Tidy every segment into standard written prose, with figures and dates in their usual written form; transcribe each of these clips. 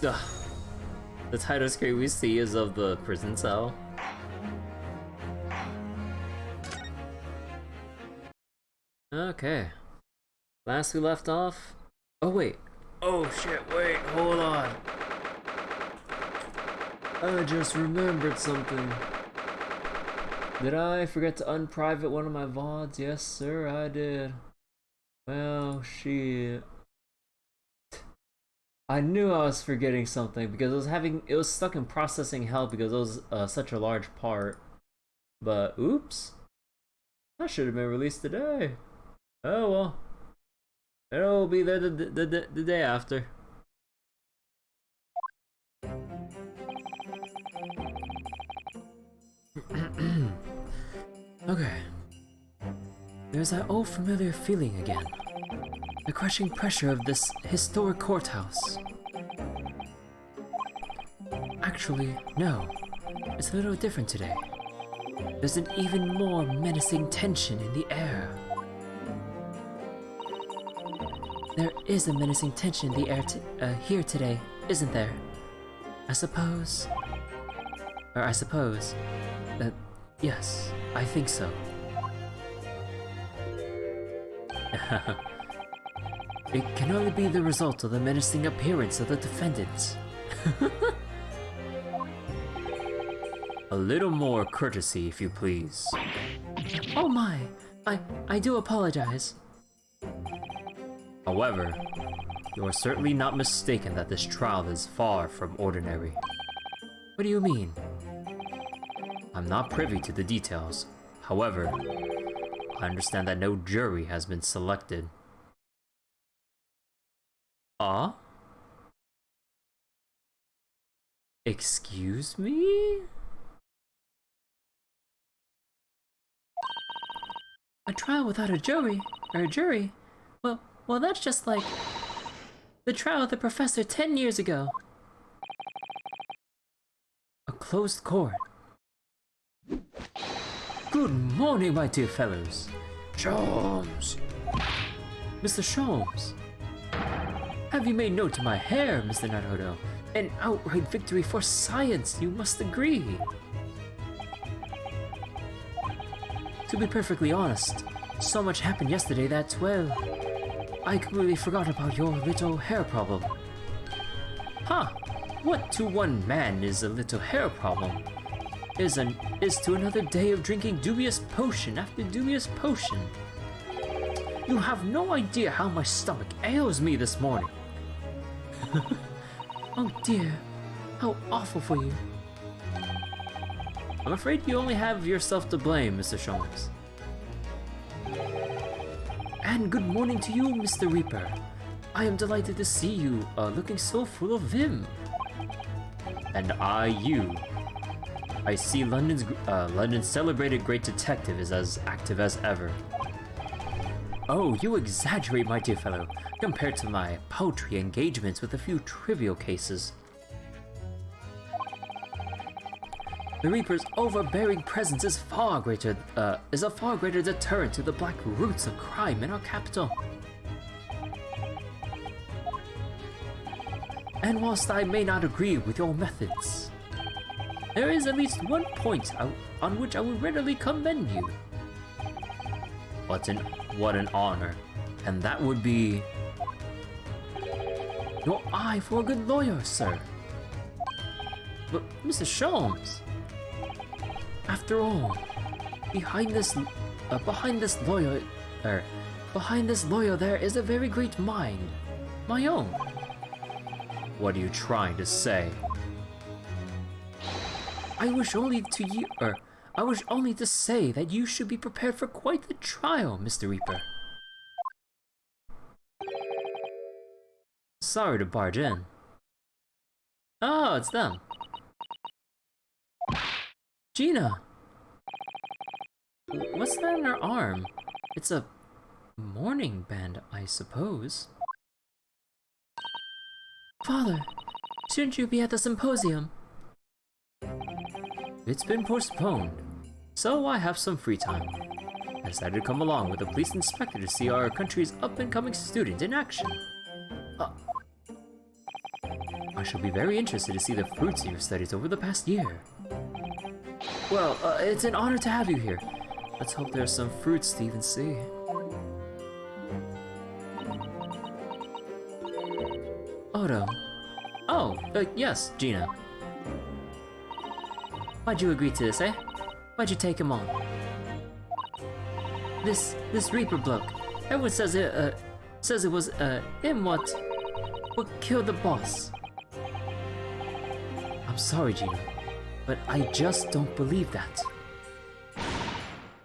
Ugh. The title screen we see is of the prison cell. Okay. Last we left off. Oh wait. Oh shit, wait, hold on. I just remembered something. Did I forget to unprivate one of my VODs? Yes, sir, I did. Well, shit. I knew I was forgetting something because it was stuck in processing hell because it was such a large part. But oops. That should have been released today. Oh well. It'll be there the day after. Okay. There's that old familiar feeling again. The crushing pressure of this historic courthouse. Actually, no. It's a little different today. There's an even more menacing tension in the air. There is a menacing tension in the air here today, isn't there? I suppose... yes, I think so. It can only be the result of the menacing appearance of the defendants. A little more courtesy, if you please. Oh my, I do apologize. However, you are certainly not mistaken that this trial is far from ordinary. What do you mean? I'm not privy to the details. However, I understand that no jury has been selected. Excuse me? A trial without a jury? Well, that's just like the trial of the professor 10 years ago. A closed court. Good morning, my dear fellows. Sholmes. Mr. Sholmes. Have you made note of my hair, Mr. Naruto? An outright victory for science, you must agree. To be perfectly honest, so much happened yesterday that, well, I completely forgot about your little hair problem. Huh, what to one man is a little hair problem is to another day of drinking dubious potion after dubious potion. You have no idea how my stomach ails me this morning. Oh dear, how awful for you. I'm afraid you only have yourself to blame, Mr. Sholmes. And good morning to you, Mr. Reaper. I am delighted to see you looking so full of vim. And you. I see London's celebrated great detective is as active as ever. Oh, you exaggerate, my dear fellow, compared to my paltry engagements with a few trivial cases. The Reaper's overbearing presence is a far greater deterrent to the black roots of crime in our capital. And whilst I may not agree with your methods, there is at least one point on which I would readily commend you. What an honor. And that would be your eye for a good lawyer, sir. But Mr. Sholmes, after all, behind this lawyer there is a very great mind, my own. What are you trying to say? I wish only to say that you should be prepared for quite the trial, Mr. Reaper. Sorry to barge in. Oh, it's them. Gina! What's that in her arm? It's a mourning band, I suppose. Father, shouldn't you be at the symposium? It's been postponed, so I have some free time. I decided to come along with the police inspector to see our country's up-and-coming student in action. I shall be very interested to see the fruits of your studies over the past year. Well, it's an honor to have you here. Let's hope there are some fruits to even see. Odo. Oh, yes, Gina. Why'd you agree to this, eh? Why'd you take him on? This Reaper bloke. Everyone says it was him what killed the boss. I'm sorry, Gina, but I just don't believe that.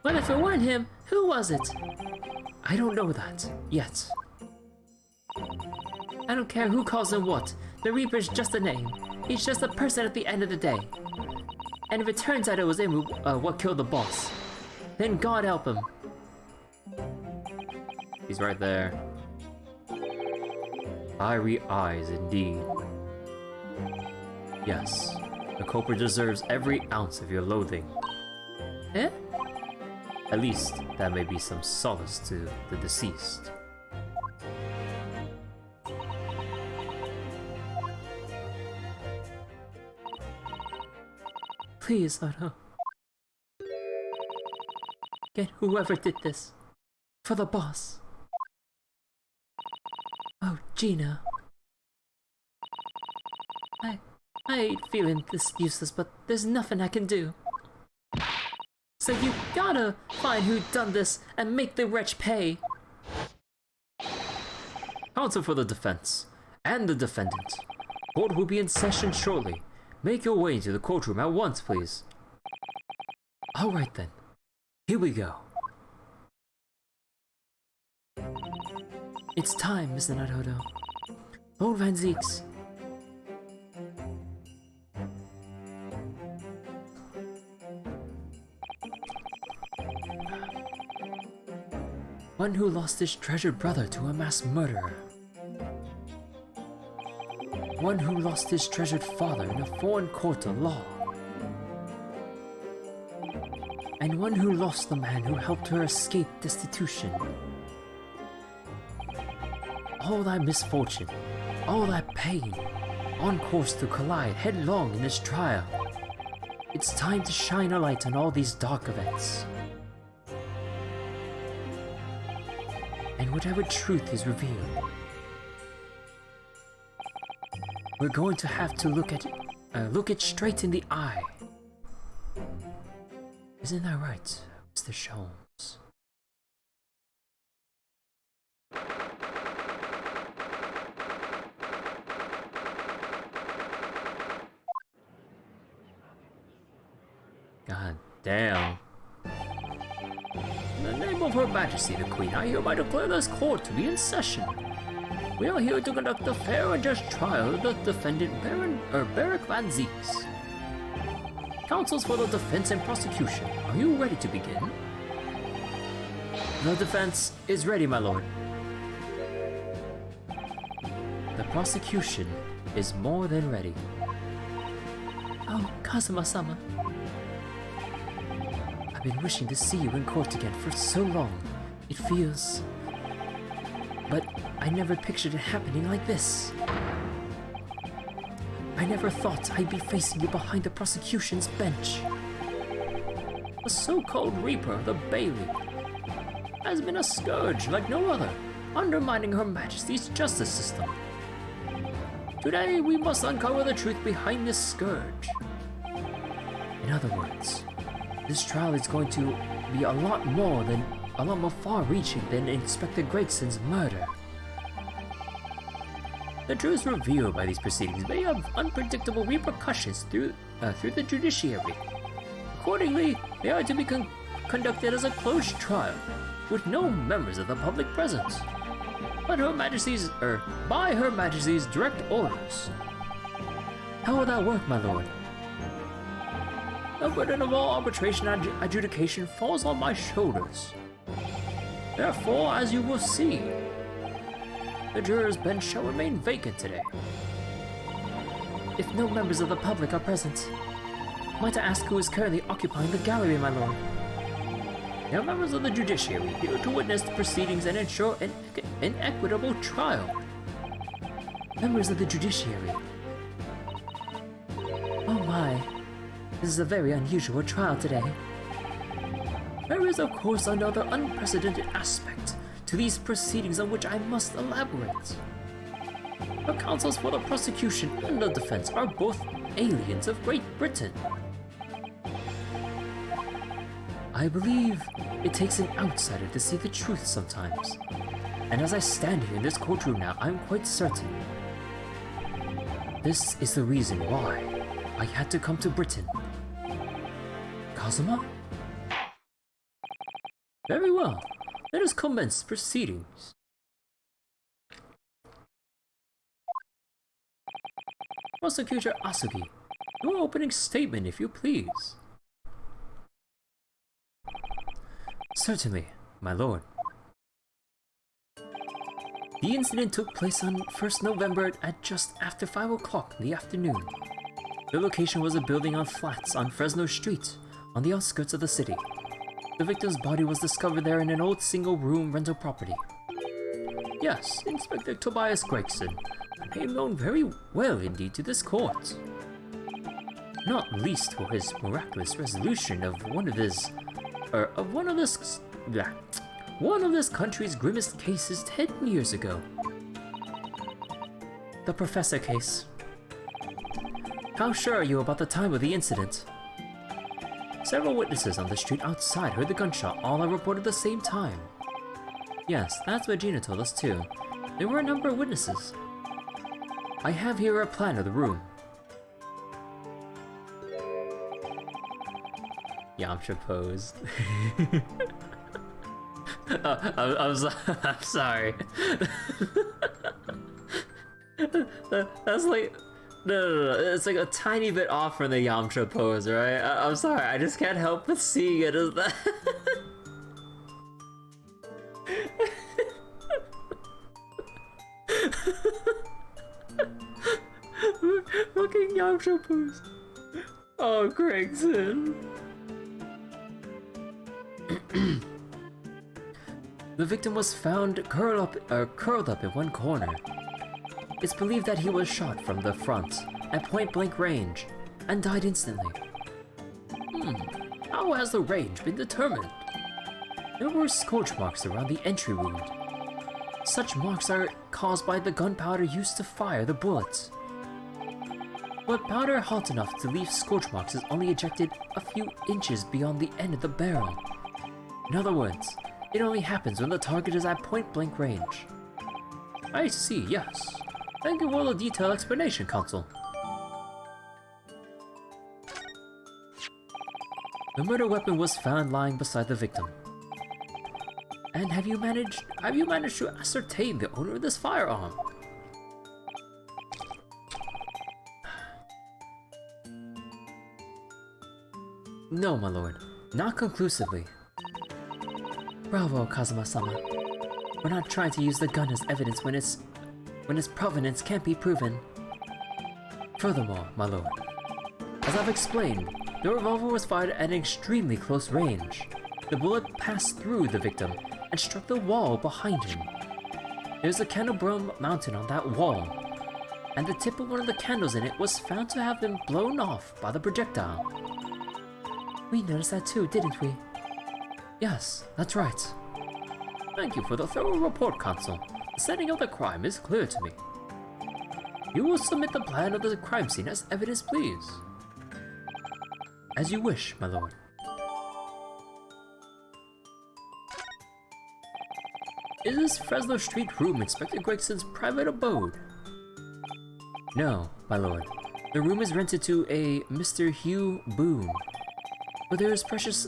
Well, if it weren't him, who was it? I don't know that yet. I don't care who calls him what. The Reaper's just a name. He's just a person at the end of the day. And if it turns out it was him who what killed the boss, then God help him. He's right there. Fiery eyes, indeed. Yes, the culprit deserves every ounce of your loathing. Eh? At least, that may be some solace to the deceased. Please, Odo. Get whoever did this. For the boss. Oh, Gina. I hate feeling this useless, but there's nothing I can do. So you gotta find who done this and make the wretch pay. Counsel for the defense and the defendant. Court will be in session shortly. Make your way into the courtroom at once, please. Alright then. Here we go. It's time, Mr. Naruto. Lord Van Zeeks. One who lost his treasured brother to a mass murderer. One who lost his treasured father in a foreign court of law. And one who lost the man who helped her escape destitution. All that misfortune, all that pain, on course to collide headlong in this trial. It's time to shine a light on all these dark events. And whatever truth is revealed, we're going to have to look it straight in the eye. Isn't that right, Mr. Sholmes? God damn. In the name of Her Majesty the Queen, I hereby declare this court to be in session. We are here to conduct a fair and just trial of the defendant Beric Van Zeeks. Counsels for the defense and prosecution, are you ready to begin? The defense is ready, my lord. The prosecution is more than ready. Oh, Kazuma-sama. I've been wishing to see you in court again for so long. It feels... But I never pictured it happening like this. I never thought I'd be facing you behind the prosecution's bench. The so-called Reaper of the Bailey has been a scourge like no other, undermining Her Majesty's justice system. Today, we must uncover the truth behind this scourge. In other words, this trial is going to be a lot more far-reaching than Inspector Gregson's murder. The truths revealed by these proceedings may have unpredictable repercussions through the judiciary. Accordingly, they are to be conducted as a closed trial, with no members of the public present, but by Her Majesty's direct orders. How will that work, my lord? The burden of all arbitration and adjudication falls on my shoulders. Therefore, as you will see, the juror's bench shall remain vacant today. If no members of the public are present, might I ask who is currently occupying the gallery, my lord? They are members of the judiciary, here to witness the proceedings and ensure an equitable trial. Members of the judiciary, I. This is a very unusual trial today. There is, of course, another unprecedented aspect to these proceedings on which I must elaborate. The counsels for the prosecution and the defense are both aliens of Great Britain. I believe it takes an outsider to see the truth sometimes. And as I stand here in this courtroom now, I'm quite certain. This is the reason why I had to come to Britain. Kazuma? Very well. Let us commence proceedings. Prosecutor Asugi, your opening statement, if you please. Certainly, my lord. The incident took place on 1st November at just after 5 o'clock in the afternoon. The location was a building on flats on Fresno Street, on the outskirts of the city. The victim's body was discovered there in an old single-room rental property. Yes, Inspector Tobias Gregson, a name known very well indeed to this court. Not least for his miraculous resolution of one of this country's grimmest cases 10 years ago. The Professor case. How sure are you about the time of the incident? Several witnesses on the street outside heard the gunshot, all are reported at the same time. Yes, that's what Gina told us too. There were a number of witnesses. I have here a plan of the room. Yamcha pose. I'm sorry. That's like... No, it's like a tiny bit off from the Yamcha pose, right? I'm sorry, I just can't help but seeing it as that. Fucking Yamcha pose. Oh, Gregson. The victim was found curled up in one corner. It's believed that he was shot from the front at point-blank range and died instantly. How has the range been determined? There were scorch marks around the entry wound. Such marks are caused by the gunpowder used to fire the bullets. But powder hot enough to leave scorch marks is only ejected a few inches beyond the end of the barrel. In other words, it only happens when the target is at point-blank range. I see, yes. Thank you for the detailed explanation, Counsel. The murder weapon was found lying beside the victim. And have you managed to ascertain the owner of this firearm? No, my lord. Not conclusively. Bravo, Kazuma-sama. We're not trying to use the gun as evidence when its provenance can't be proven. Furthermore, my lord, as I've explained, the revolver was fired at an extremely close range. The bullet passed through the victim and struck the wall behind him. There's a candle mounted on that wall, and the tip of one of the candles in it was found to have been blown off by the projectile. We noticed that too, didn't we? Yes, that's right. Thank you for the thorough report, Counsel. The setting of the crime is clear to me. You will submit the plan of the crime scene as evidence, please. As you wish, my lord. Is this Fresno Street room Inspector Gregson's private abode? No, my lord. The room is rented to a Mr. Hugh Boone. But there is precious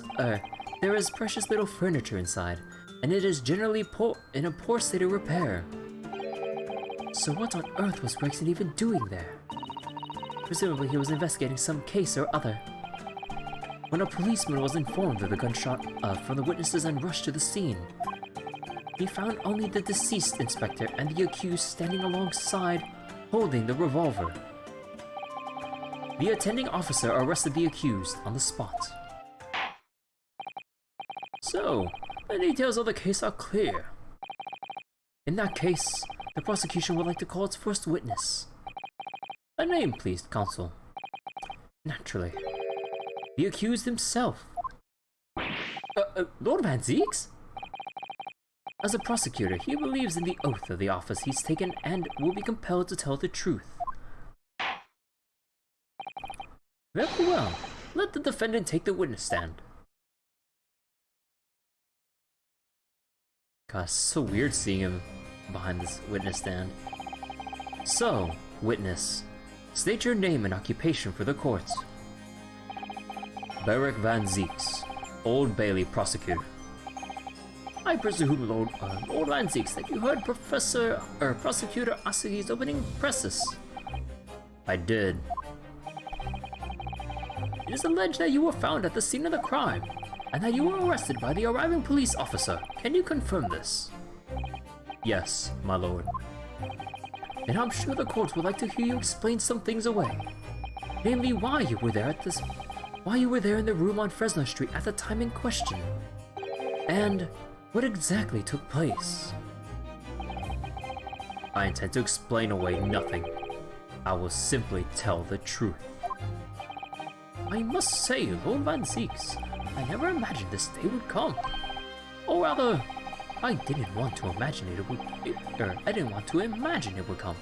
little furniture inside, and it is generally in a poor state of repair. So what on earth was Gregson even doing there? Presumably he was investigating some case or other. When a policeman was informed of the gunshot from the witnesses and rushed to the scene, he found only the deceased inspector and the accused standing alongside, holding the revolver. The attending officer arrested the accused on the spot. So, the details of the case are clear. In that case, the prosecution would like to call its first witness. A name, please, Counsel. Naturally. The accused himself. Lord Van Zeeks? As a prosecutor, he believes in the oath of the office he's taken and will be compelled to tell the truth. Very well. Let the defendant take the witness stand. God, it's so weird seeing him behind this witness stand. So, witness, state your name and occupation for the court. Beric Van Zeeks, Old Bailey prosecutor. I presume, Lord Van Zeeks, that you heard Prosecutor Asugi's opening precis. I did. It is alleged that you were found at the scene of the crime, and that you were arrested by the arriving police officer. Can you confirm this? Yes, my lord. And I'm sure the court would like to hear you explain some things away. Namely, why you were there in the room on Fresno Street at the time in question. And what exactly took place? I intend to explain away nothing. I will simply tell the truth. I must say, Lord Van Zeeks, I never imagined this day would come. Or rather, I didn't want to imagine it would come.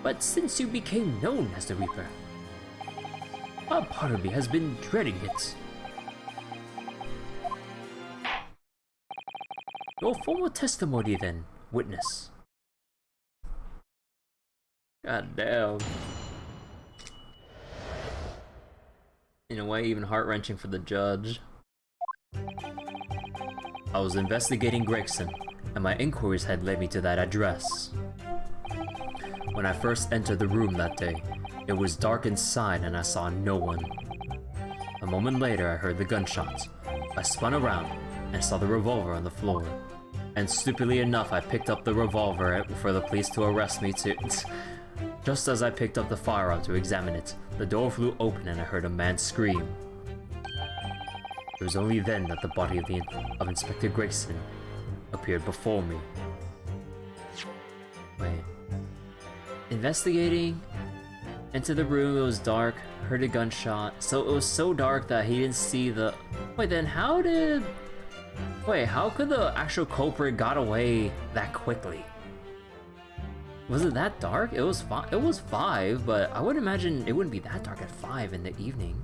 But since you became known as the Reaper, a part of me has been dreading it. Your formal testimony then, witness. God damn. In a way, even heart-wrenching for the judge. I was investigating Gregson, and my inquiries had led me to that address. When I first entered the room that day, it was dark inside and I saw no one. A moment later, I heard the gunshots. I spun around and saw the revolver on the floor. And stupidly enough, I picked up the revolver for the police to arrest me too. Just as I picked up the firearm to examine it, the door flew open and I heard a man scream. It was only then that the body of Inspector Gregson appeared before me. Wait. Investigating. Into the room, it was dark, heard a gunshot. So it was so dark that he didn't see the... Wait, then how could the actual culprit got away that quickly? Was it that dark? It was 5, but I would imagine it wouldn't be that dark at 5 in the evening.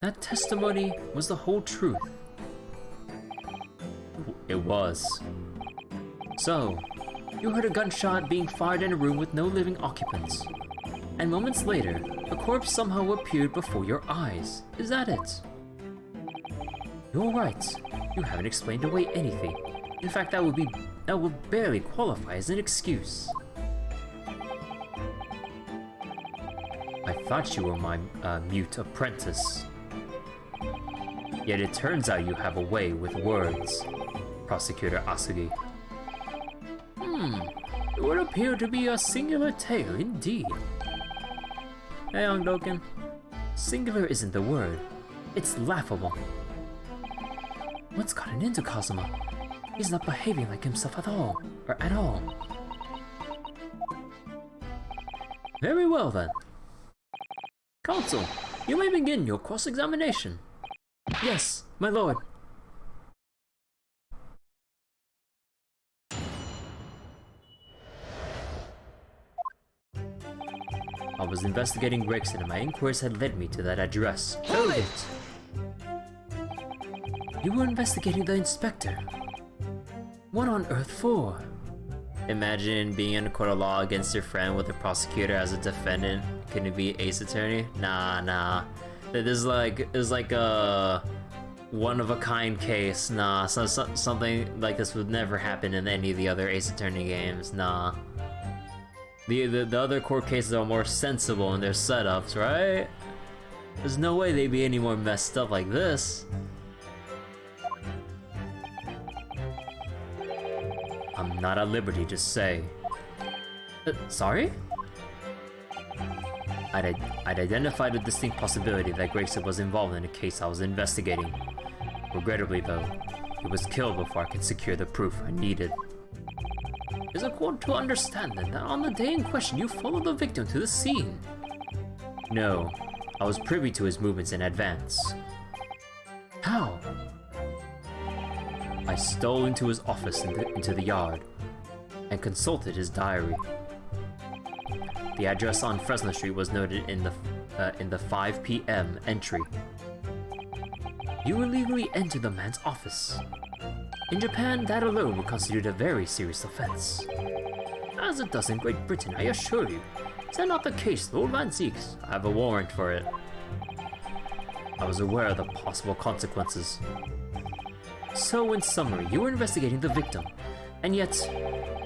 That testimony was the whole truth. It was. So, you heard a gunshot being fired in a room with no living occupants. And moments later, a corpse somehow appeared before your eyes. Is that it? You're right. You haven't explained away anything. In fact, that would barely qualify as an excuse. I thought you were my mute apprentice. Yet it turns out you have a way with words, Prosecutor Asugi. It would appear to be a singular tale indeed. Hey, young Doken. Singular isn't the word. It's laughable. What's gotten into Kazuma? He's not behaving like himself at all. Very well then. Counsel, you may begin your cross-examination. Yes, my lord. I was investigating Gregson and my inquiries had led me to that address. Hold it! You were investigating the inspector. What on earth for? Imagine being in a court of law against your friend with a prosecutor as a defendant. Couldn't it be Ace Attorney? Nah. This is like a one-of-a-kind case. Nah, something like this would never happen in any of the other Ace Attorney games. Nah. The other court cases are more sensible in their setups, right? There's no way they'd be any more messed up like this. I'm not at liberty to say. Sorry? I'd identified a distinct possibility that Gregson was involved in a case I was investigating. Regrettably though, he was killed before I could secure the proof I needed. is according to understanding that on the day in question you followed the victim to the scene. No, I was privy to his movements in advance. How? I stole into his office into the yard and consulted his diary. The address on Fresno Street was noted in the 5 p.m. entry. You illegally entered the man's office. In Japan, that alone would constitute a very serious offense. As it does in Great Britain, I assure you. Is that not the case, Lord Van Zeeks? I have a warrant for it. I was aware of the possible consequences. So, in summary, you were investigating the victim, and yet,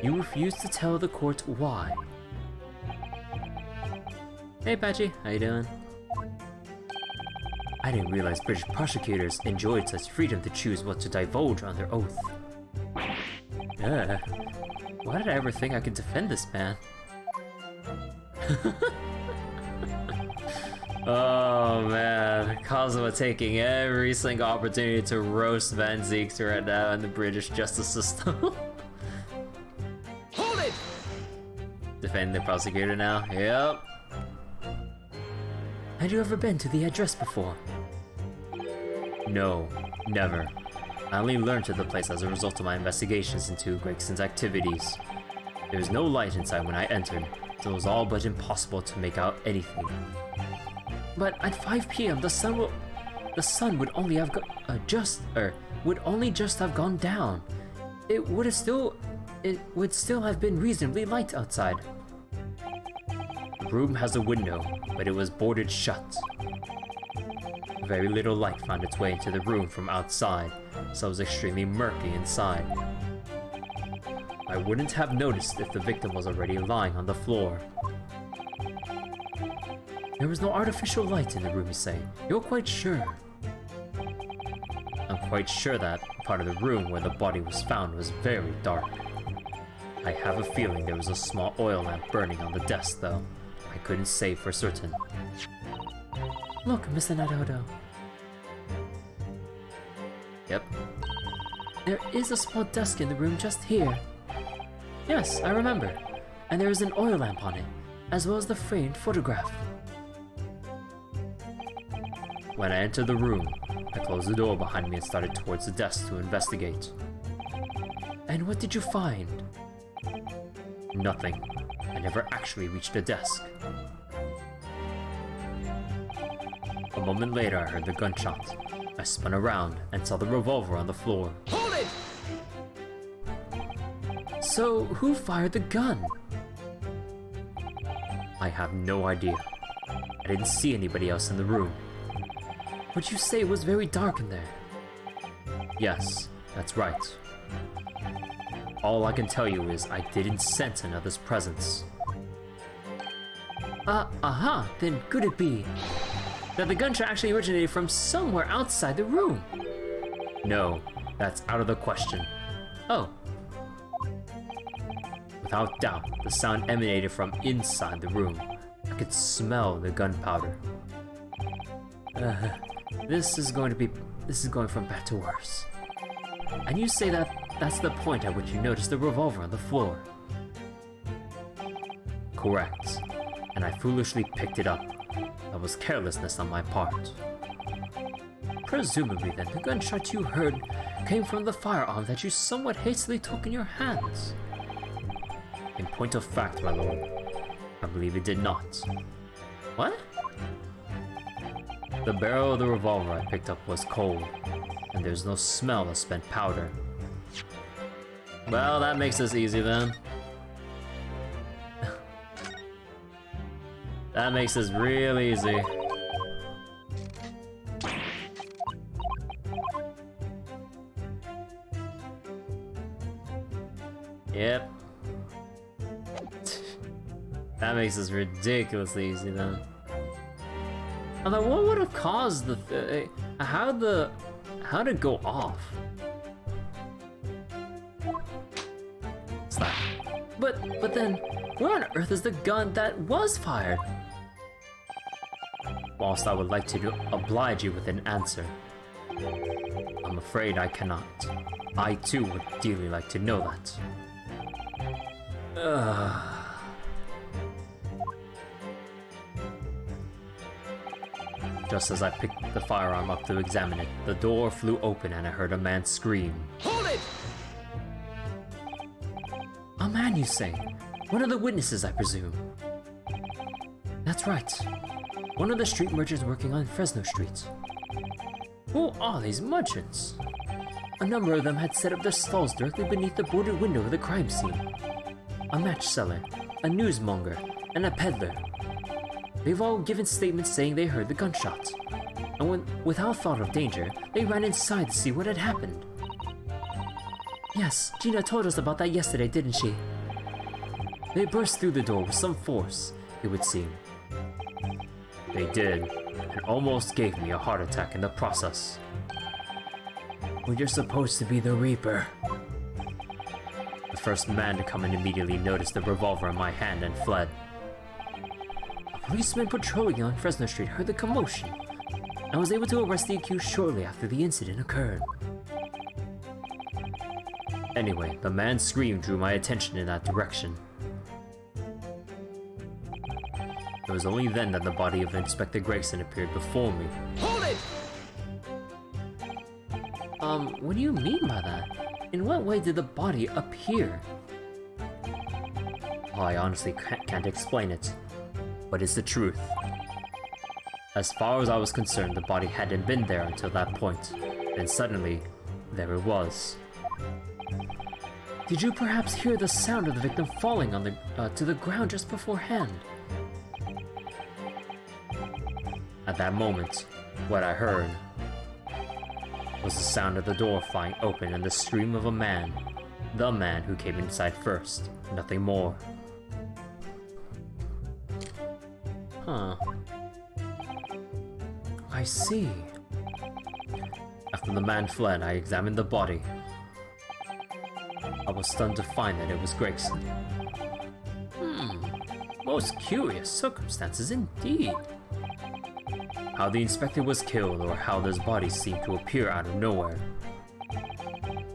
you refused to tell the court why. Hey Patchy, how you doing? I didn't realize British prosecutors enjoyed such freedom to choose what to divulge on their oath. Why did I ever think I could defend this man? Oh man, Cosmo taking every single opportunity to roast Van Zeeks right now in the British justice system. Hold it! Defend the prosecutor now, yep. Had you ever been to the address before? No, never. I only learned of the place as a result of my investigations into Gregson's activities. There was no light inside when I entered, so it was all but impossible to make out anything. But at 5 p.m. the sun would only have would only just have gone down. It would still have been reasonably light outside. The room has a window, but it was boarded shut. Very little light found its way into the room from outside, so it was extremely murky inside. I wouldn't have noticed if the victim was already lying on the floor. There was no artificial light in the room, you say? You're quite sure? I'm quite sure that part of the room where the body was found was very dark. I have a feeling there was a small oil lamp burning on the desk, though. I couldn't say for certain. Look, Mr. Naruto. Yep. There is a small desk in the room just here. Yes, I remember. And there is an oil lamp on it, as well as the framed photograph. When I entered the room, I closed the door behind me and started towards the desk to investigate. And what did you find? Nothing. I never actually reached the desk. A moment later, I heard the gunshot. I spun around and saw the revolver on the floor. Hold it! So, who fired the gun? I have no idea. I didn't see anybody else in the room. But you say it was very dark in there. Yes, that's right. All I can tell you is I didn't sense another's presence. Then could it be that the gunshot actually originated from somewhere outside the room? No, that's out of the question. Oh. Without doubt, the sound emanated from inside the room. I could smell the gunpowder. This is going from bad to worse. And you say that's the point at which you noticed the revolver on the floor. Correct. And I foolishly picked it up. That was carelessness on my part. Presumably then, the gunshot you heard came from the firearm that you somewhat hastily took in your hands. In point of fact, my lord, I believe it did not. What? The barrel of the revolver I picked up was cold, and there's no smell of spent powder. Well, that makes this easy then. That makes this real easy. Yep. That makes this ridiculously easy then. Although, what would have caused how'd it go off? What's that? But then, where on earth is the gun that was fired? Whilst I would like to oblige you with an answer, I'm afraid I cannot. I too would dearly like to know that. Just as I picked the firearm up to examine it, the door flew open and I heard a man scream. Hold it! A man, you say? One of the witnesses, I presume. That's right. One of the street merchants working on Fresno Street. Who are these merchants? A number of them had set up their stalls directly beneath the boarded window of the crime scene. A match seller, a newsmonger, and a peddler. They've all given statements saying they heard the gunshot. And without thought of danger, they ran inside to see what had happened. Yes, Gina told us about that yesterday, didn't she? They burst through the door with some force, it would seem. They did, and almost gave me a heart attack in the process. Well, you're supposed to be the Reaper. The first man to come in immediately noticed the revolver in my hand and fled. A policeman patrolling on Fresno Street heard the commotion and was able to arrest the accused shortly after the incident occurred. Anyway, the man's scream drew my attention in that direction. It was only then that the body of Inspector Gregson appeared before me. Hold it! What do you mean by that? In what way did the body appear? Well, I honestly can't explain it, but it's the truth. As far as I was concerned, the body hadn't been there until that point, and suddenly, there it was. Did you perhaps hear the sound of the victim falling on to the ground just beforehand? At that moment, what I heard was the sound of the door flying open and the scream of a man. The man who came inside first, nothing more. Huh. I see. After the man fled, I examined the body. I was stunned to find that it was Gregson. Most curious circumstances indeed. How the inspector was killed or how this body seemed to appear out of nowhere,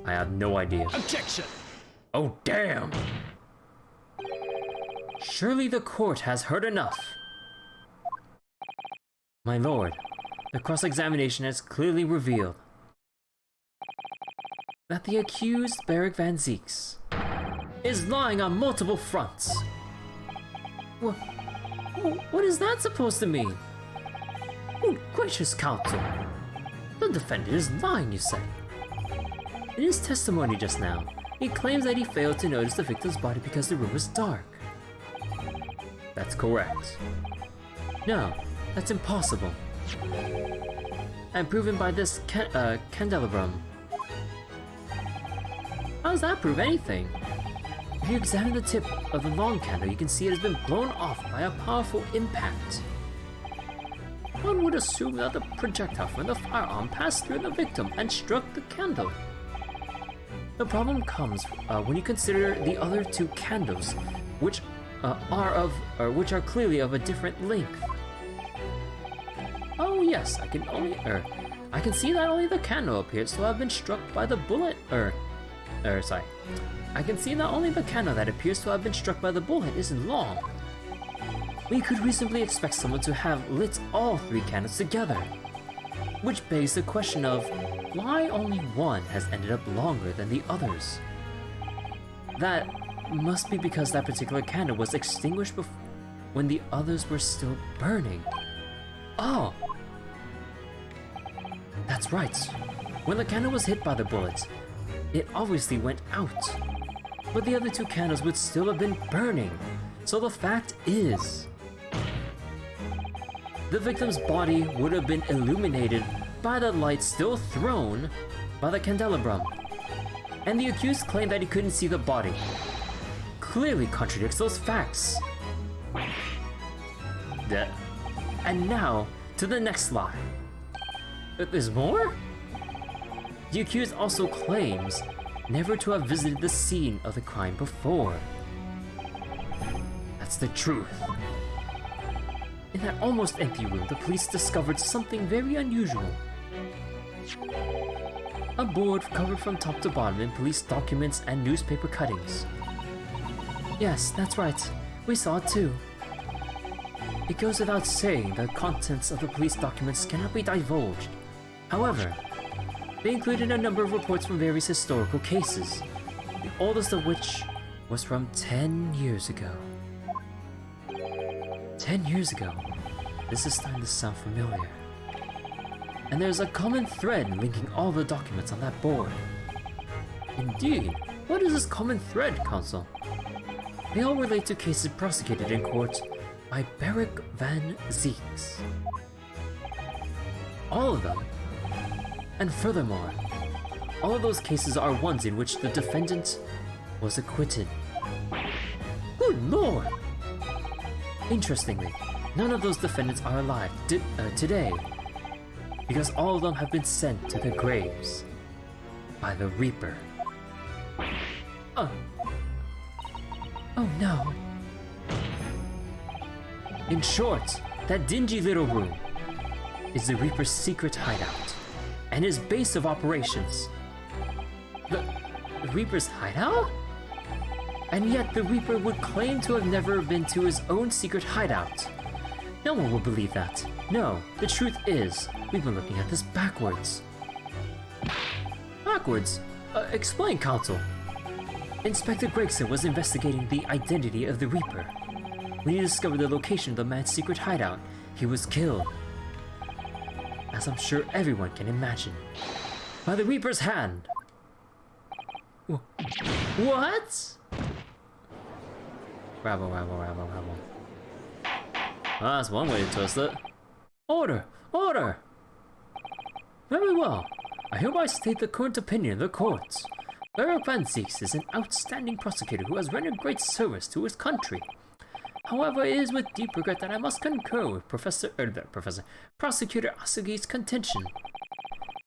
I have no idea. Objection! Oh damn! Surely the court has heard enough. My lord, the cross-examination has clearly revealed that the accused Barrick Van Zeeks is lying on multiple fronts. What is that supposed to mean? Good gracious, counsel! The defendant is lying, you say? In his testimony just now, he claims that he failed to notice the victim's body because the room was dark. That's correct. No, that's impossible. And proven by this candelabrum. How does that prove anything? If you examine the tip of the long candle, you can see it has been blown off by a powerful impact. One would assume that the projectile from the firearm passed through the victim and struck the candle. The problem comes when you consider the other two candles, which are clearly of a different length. Oh yes, I can see that only the candle appears to have been struck by the bullet. I can see that only the candle that appears to have been struck by the bullet is long. We could reasonably expect someone to have lit all three candles together. Which begs the question of why only one has ended up longer than the others. That must be because that particular candle was extinguished when the others were still burning. Oh! That's right. When the candle was hit by the bullet, it obviously went out. But the other two candles would still have been burning. So the fact is, the victim's body would have been illuminated by the light still thrown by the candelabrum. And the accused claim that he couldn't see the body clearly contradicts those facts. And now, to the next lie. There's more? The accused also claims never to have visited the scene of the crime before. That's the truth. In that almost empty room, the police discovered something very unusual. A board covered from top to bottom in police documents and newspaper cuttings. Yes, that's right. We saw it too. It goes without saying the contents of the police documents cannot be divulged. However, they included a number of reports from various historical cases, the oldest of which was from 10 years ago. 10 years ago? This is starting to sound familiar. And there's a common thread linking all the documents on that board. Indeed, what is this common thread, Counsel? They all relate to cases prosecuted in court by Barrick van Zeeks. All of them. And furthermore, all of those cases are ones in which the defendant was acquitted. Good lord! Interestingly, none of those defendants are alive today, because all of them have been sent to their graves by the Reaper. Oh no. In short, that dingy little room is the Reaper's secret hideout and his base of operations. The Reaper's hideout? And yet the Reaper would claim to have never been to his own secret hideout. No one will believe that. No, the truth is, we've been looking at this backwards. Backwards? Explain, Counsel. Inspector Gregson was investigating the identity of the Reaper. When he discovered the location of the man's secret hideout, he was killed. As I'm sure everyone can imagine. By the Reaper's hand. What? Rabble. Ah, that's one way to twist it. Order! Very well. I hereby state the current opinion of the court. Barrick van Zeeks is an outstanding prosecutor who has rendered great service to his country. However, it is with deep regret that I must concur with Prosecutor Asugi's contention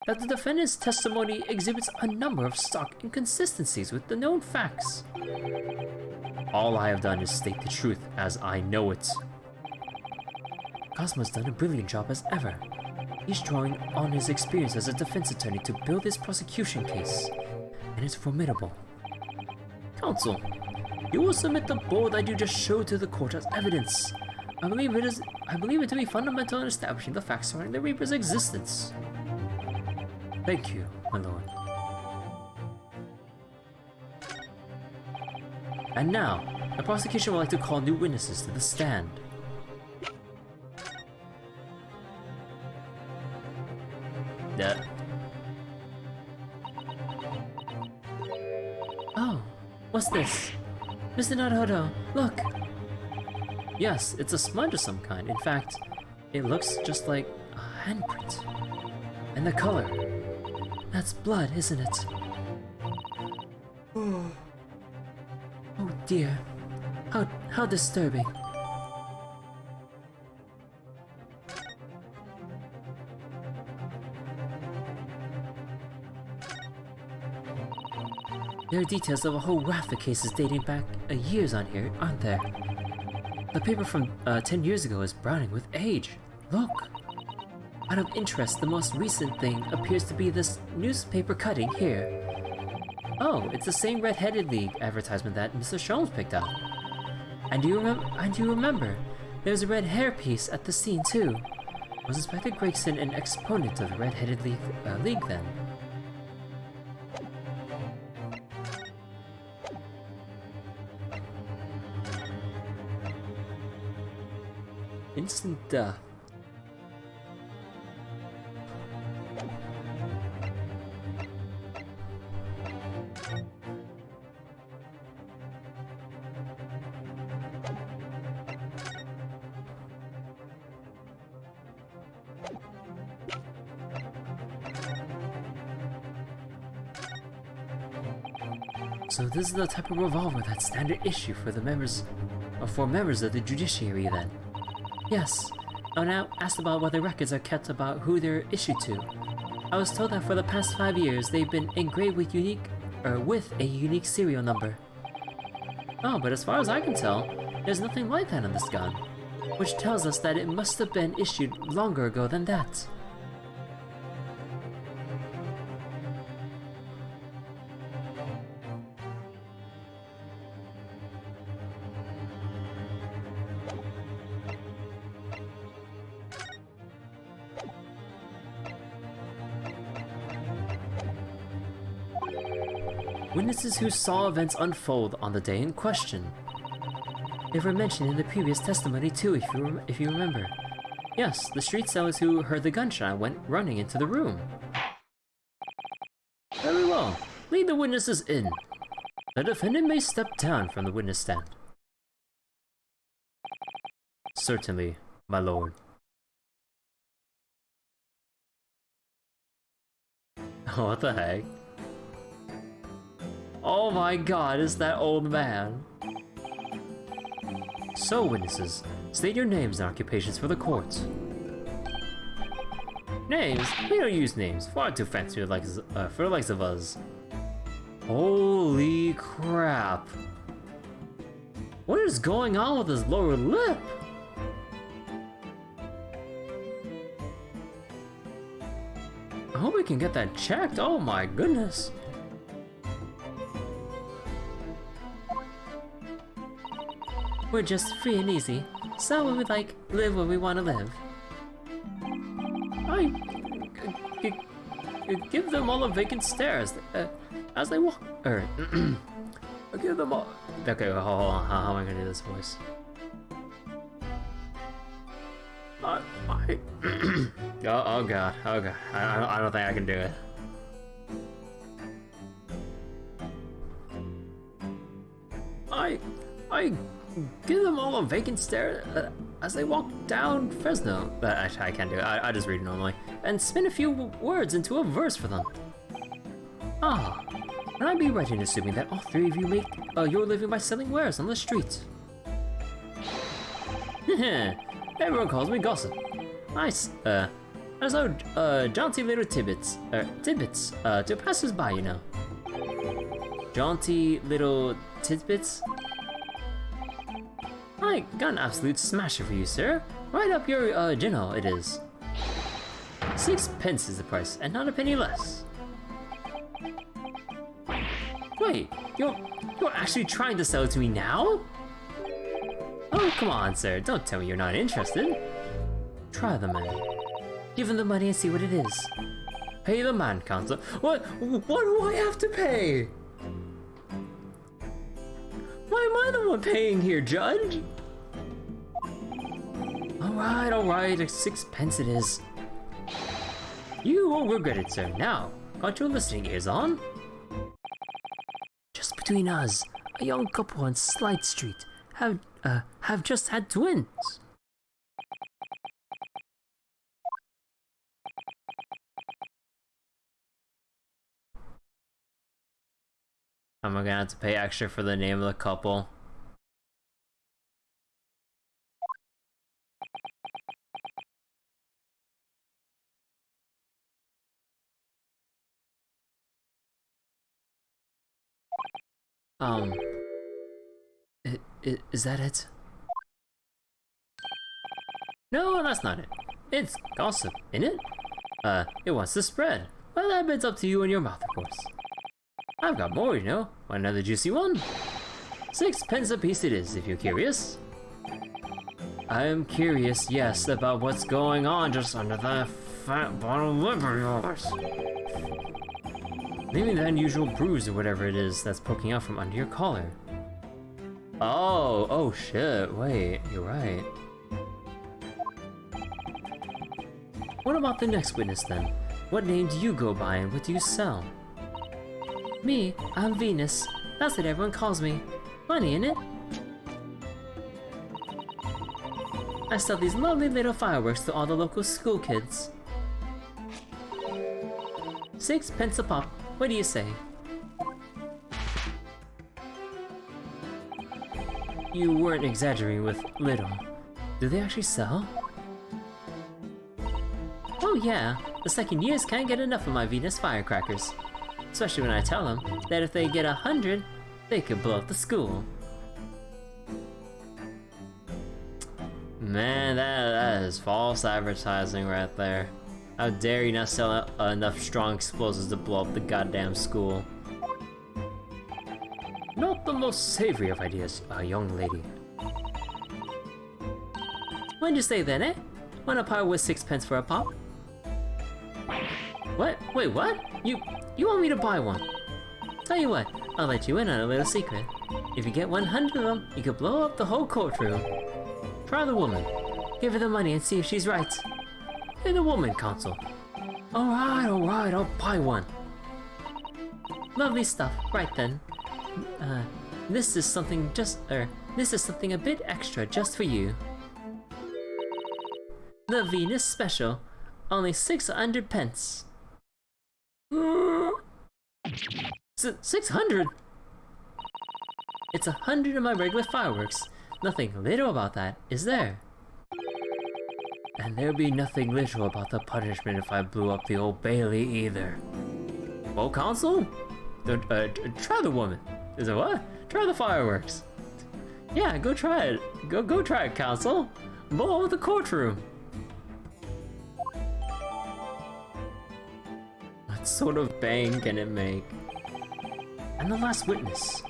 that the defendant's testimony exhibits a number of stark inconsistencies with the known facts. All I have done is state the truth as I know it. Cosmo's done a brilliant job as ever. He's drawing on his experience as a defense attorney to build his prosecution case, and it's formidable. Counsel, you will submit the board that you just showed to the court as evidence. I believe it to be fundamental in establishing the facts surrounding the Reaper's existence. Thank you, my lord. And now, the prosecution would like to call new witnesses to the stand. Oh, what's this? Mr. Naruto, look! Yes, it's a smudge of some kind. In fact, it looks just like a handprint. And the color. That's blood, isn't it? Oh dear. How disturbing. There are details of a whole raft of cases dating back years on here, aren't there? The paper from 10 years ago is browning with age. Look! Out of interest, the most recent thing appears to be this newspaper cutting here. Oh, it's the same Red-Headed League advertisement that Mr. Sholmes picked up. And do you remember? There's a red hair piece at the scene too. Was Inspector Gregson an exponent of the Red-Headed League then? Instant death. So this is the type of revolver that's standard issue for the members of the judiciary then? Yes. I'm now asked about what the records are kept about who they're issued to. I was told that for the past 5 years they've been engraved with a unique serial number. Oh, but as far as I can tell, there's nothing like that on this gun, which tells us that it must have been issued longer ago than that. Witnesses who saw events unfold on the day in question. They were mentioned in the previous testimony too, if you remember. Yes, the street sellers who heard the gunshot went running into the room. Very well. Lead the witnesses in. The defendant may step down from the witness stand. Certainly, my lord. What the heck? Oh my god, it's that old man. So, witnesses, state your names and occupations for the court. Names? We don't use names. Far too fancy for the likes of us. Holy crap. What is going on with his lower lip? I hope we can get that checked. Oh my goodness. We're just free and easy. So we would like live where we want to live. Give them all a vacant stare as they walk. Give them all. Okay, hold on. How am I gonna do this voice? Oh god. I don't think I can do it. I give them all a vacant stare as they walk down Fresno. I can't do it. I just read it normally. And spin a few words into a verse for them. Ah, would I be right in assuming that all three of you make your living by selling wares on the streets? Everyone calls me Gossip. Nice, there's jaunty little tidbits to passers-by, you know. Jaunty little tidbits? I got an absolute smasher for you, sir. Right up your general, it is. 6 pence is the price, and not a penny less. Wait, you're actually trying to sell it to me now? Oh, come on, sir. Don't tell me you're not interested. Try the man. Give him the money and see what it is. Pay the man, counselor. What do I have to pay? Why am I the one paying here, Judge? Alright, 6 pence it is. You won't regret it, sir. Now, got your listening ears on? Just between us, a young couple on Slide Street have just had twins. Am I gonna have to pay extra for the name of the couple? Is that it? No, that's not it. It's gossip, isn't it? It wants to spread. Well, that bit's up to you and your mouth, of course. I've got more, you know. Want another juicy one? 6 pence a piece it is, if you're curious. I'm curious, yes, about what's going on just under that fat bottle lip of yours. Maybe the unusual bruise or whatever it is that's poking out from under your collar. Oh shit, wait, you're right. What about the next witness then? What name do you go by and what do you sell? Me, I'm Venus. That's what everyone calls me. Funny, innit? I sell these lovely little fireworks to all the local school kids. 6 pence a pop. What do you say? You weren't exaggerating with little. Do they actually sell? Oh yeah, the second years can't get enough of my Venus firecrackers. Especially when I tell them that if they get 100, they could blow up the school. Man, that is false advertising right there. How dare you not sell enough strong explosives to blow up the goddamn school. Not the most savory of ideas, young lady. What'd you say then, eh? Want a pie with 6 pence for a pop? What? Wait, what? You want me to buy one? Tell you what, I'll let you in on a little secret. If you get 100 of them, you could blow up the whole courtroom. Try the woman. Give her the money and see if she's right. In the woman console. Alright, I'll buy one. Lovely stuff. Right then. This is something a bit extra just for you. The Venus Special. Only 600 pence. 600? It's 100 of my regular fireworks. Nothing little about that, is there? And there'll be nothing literal about the punishment if I blew up the Old Bailey either. Well, console? Try the woman. Is it what? Try the fireworks. Yeah, go try it. Go try it, console. Blow up the courtroom. What sort of bang can it make? And the last witness.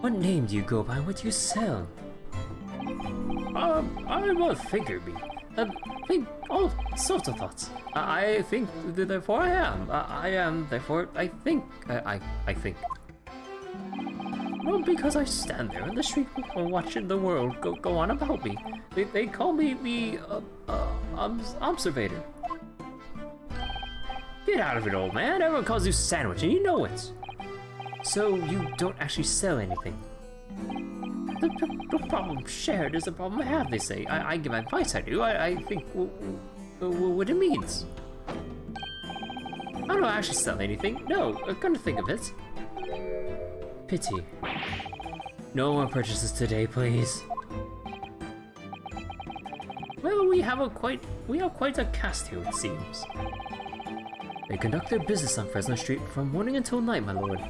What name do you go by? What do you sell? I'm a figure bee. Think all sorts of thoughts. I think, therefore I am. I am, therefore I think. I think. Well, because I stand there in the street watching the world go on about me. They call me the observator. Get out of it, old man. Everyone calls you Sandwich, and you know it. So you don't actually sell anything. The problem shared is the problem I have, they say. I give advice, I do. I think what it means. I don't actually sell anything. No, come to think of it. Pity. No more purchases today, please. Well, we have quite a cast here, it seems. They conduct their business on Fresno Street from morning until night, my lord.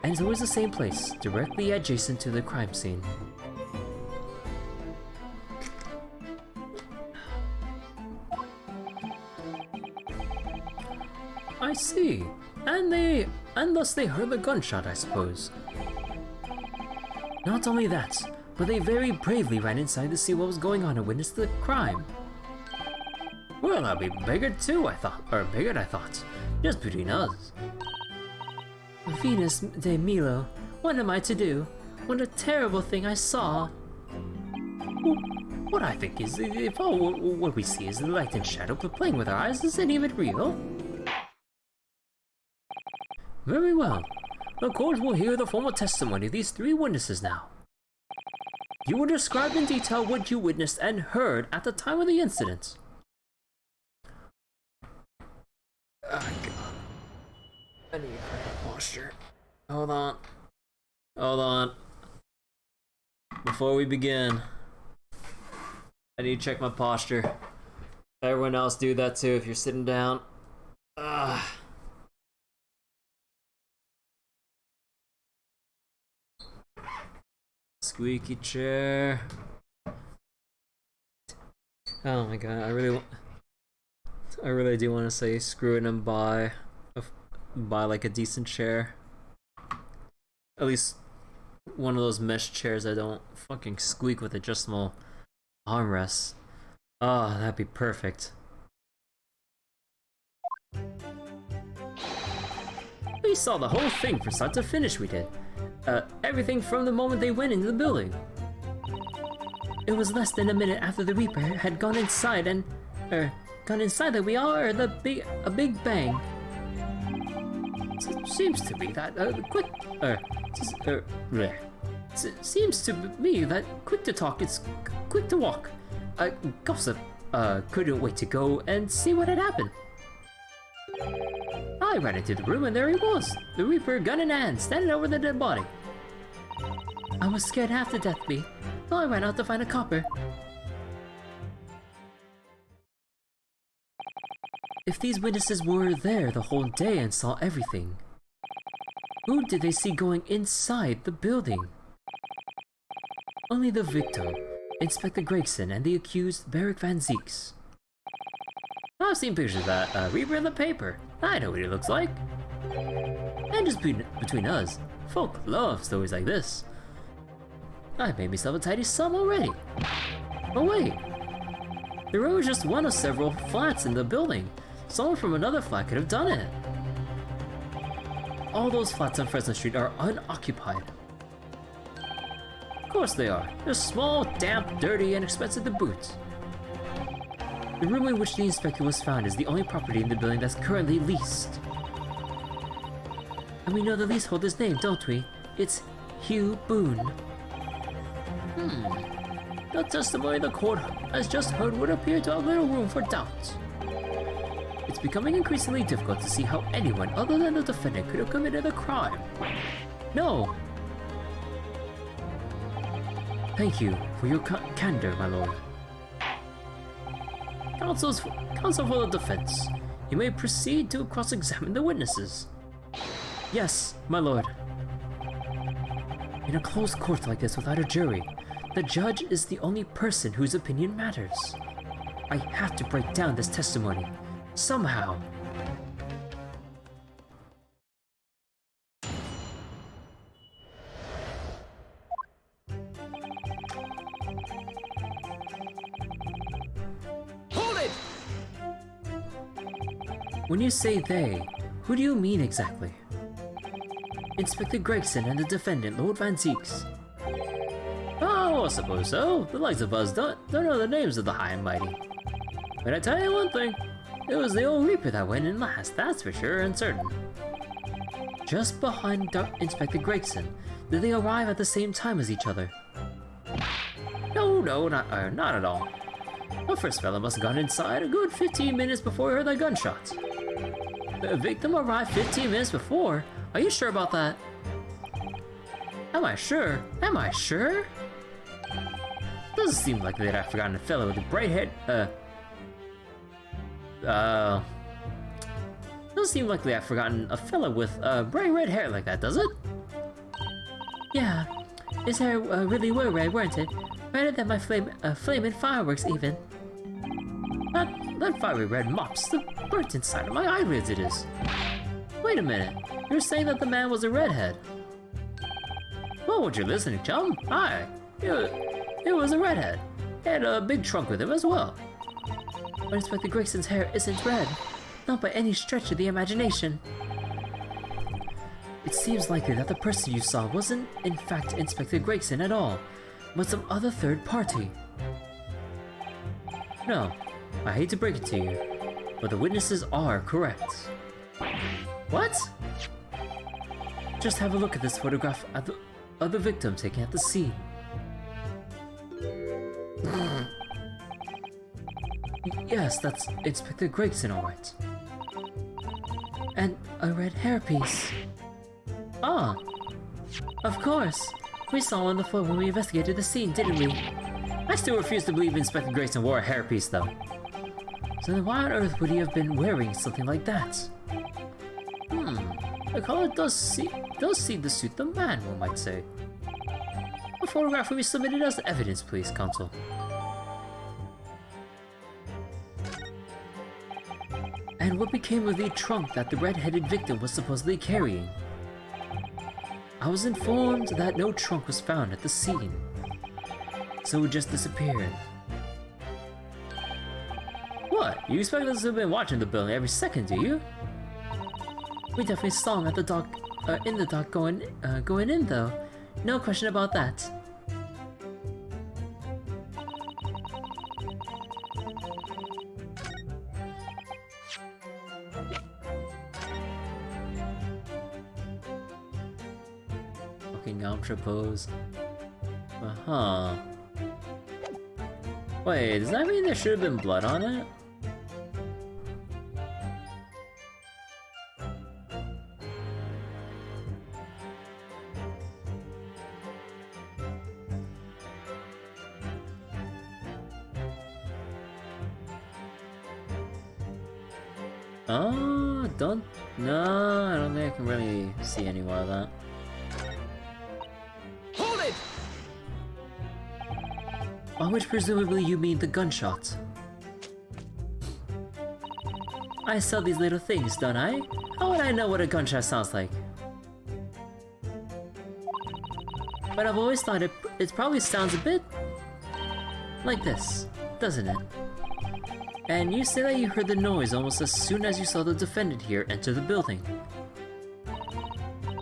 And it's always the same place, directly adjacent to the crime scene. I see. And thus they heard the gunshot, I suppose. Not only that, but they very bravely ran inside to see what was going on and witnessed the crime. Well, that'll be bigger too, I thought. Just between us. Venus de Milo, what am I to do? What a terrible thing I saw. What I think is, if all what we see is the light and shadow playing with our eyes, is any of it real? Very well. The court will hear the formal testimony of these three witnesses now. You will describe in detail what you witnessed and heard at the time of the incident. Oh, God. I need a posture. Hold on. Before we begin, I need to check my posture. Everyone else do that too if you're sitting down. Squeaky chair. Oh my god, I really do want to say screw it and buy like a decent chair. At least one of those mesh chairs that don't fucking squeak with adjustable armrests. Oh, that'd be perfect. We saw the whole thing from start to finish, we did. Everything from the moment they went into the building. It was less than a minute after the Reaper had gone inside that we all heard a big bang. Seems to me that seems to me that quick to talk is quick to walk. Gossip couldn't wait to go and see what had happened. I ran into the room and there he was, the Reaper, gun in hand, standing over the dead body. I was scared half to death, so I ran out to find a copper. If these witnesses were there the whole day and saw everything, who did they see going inside the building? Only the victim, Inspector Gregson, and the accused, Barrick Van Zeeks. I've seen pictures of that Reaper in the paper. I know what he looks like. And just between us, folk love stories like this. I made myself a tidy sum already. But wait, the room was just one of several flats in the building. Someone from another flat could have done it. all those flats on Fresno Street are unoccupied. Of course they are. They're small, damp, dirty, and expensive to boot. The room in which the inspector was found is the only property in the building that's currently leased. And we know the leaseholder's name, don't we? It's Hugh Boone. The testimony the court has just heard would appear to have little room for doubt. It's becoming increasingly difficult to see how anyone other than the defendant could have committed the crime. No! Thank you for your candor, my lord. Counsel for the defense. You may proceed to cross-examine the witnesses. Yes, my lord. In a closed court like this without a jury, the judge is the only person whose opinion matters. I have to break down this testimony. Somehow. Hold it! When you say they, who do you mean exactly? Inspector Gregson and the defendant, Lord Van Zeeks. Oh, I suppose so. The likes of us don't know the names of the high and mighty. But I tell you one thing, it was the old Reaper that went in last, that's for sure and certain. Just behind Inspector Gregson, did they arrive at the same time as each other? No, not at all. The first fella must have gone inside a good 15 minutes before he heard that gunshot. The victim arrived 15 minutes before? Are you sure about that? Am I sure? Am I sure? Doesn't seem likely that I've forgotten a fellow with a bright head, doesn't seem likely I've forgotten a fella with bright red hair like that, does it? Yeah, his hair really were red, weren't it? Redder than my flaming fireworks, even. That fiery red mops the burnt inside of my eyelids, it is. Wait a minute, you're saying that the man was a redhead? Well, would you listening, chum? Aye, it was a redhead. He had a big trunk with him as well. But Inspector Gregson's hair isn't red. Not by any stretch of the imagination. It seems likely that the person you saw wasn't, in fact, Inspector Gregson at all, but some other third party. No, I hate to break it to you, but the witnesses are correct. What? Just have a look at this photograph of the victim taken at the scene. Yes, that's Inspector Gregson, alright. And a red hairpiece. Ah, of course. We saw on the floor when we investigated the scene, didn't we? I still refuse to believe Inspector Gregson wore a hairpiece, though. So then why on earth would he have been wearing something like that? The color does seem to suit the man, one might say. A photograph will be submitted as evidence, please, counsel. And what became of the trunk that the red-headed victim was supposedly carrying? I was informed that no trunk was found at the scene, so it just disappeared. What? You expect us to have been watching the building every second, do you? We definitely saw him at the dock, in the dock going in though. No question about that. Fucking ultra pose. Uh-huh. Wait, does that mean there should have been blood on it? No, I don't think I can really see any more of that. Hold it! By which presumably you mean the gunshot. I sell these little things, don't I? How would I know what a gunshot sounds like? But I've always thought it probably sounds a bit like this, doesn't it? And you say that you heard the noise almost as soon as you saw the defendant here enter the building.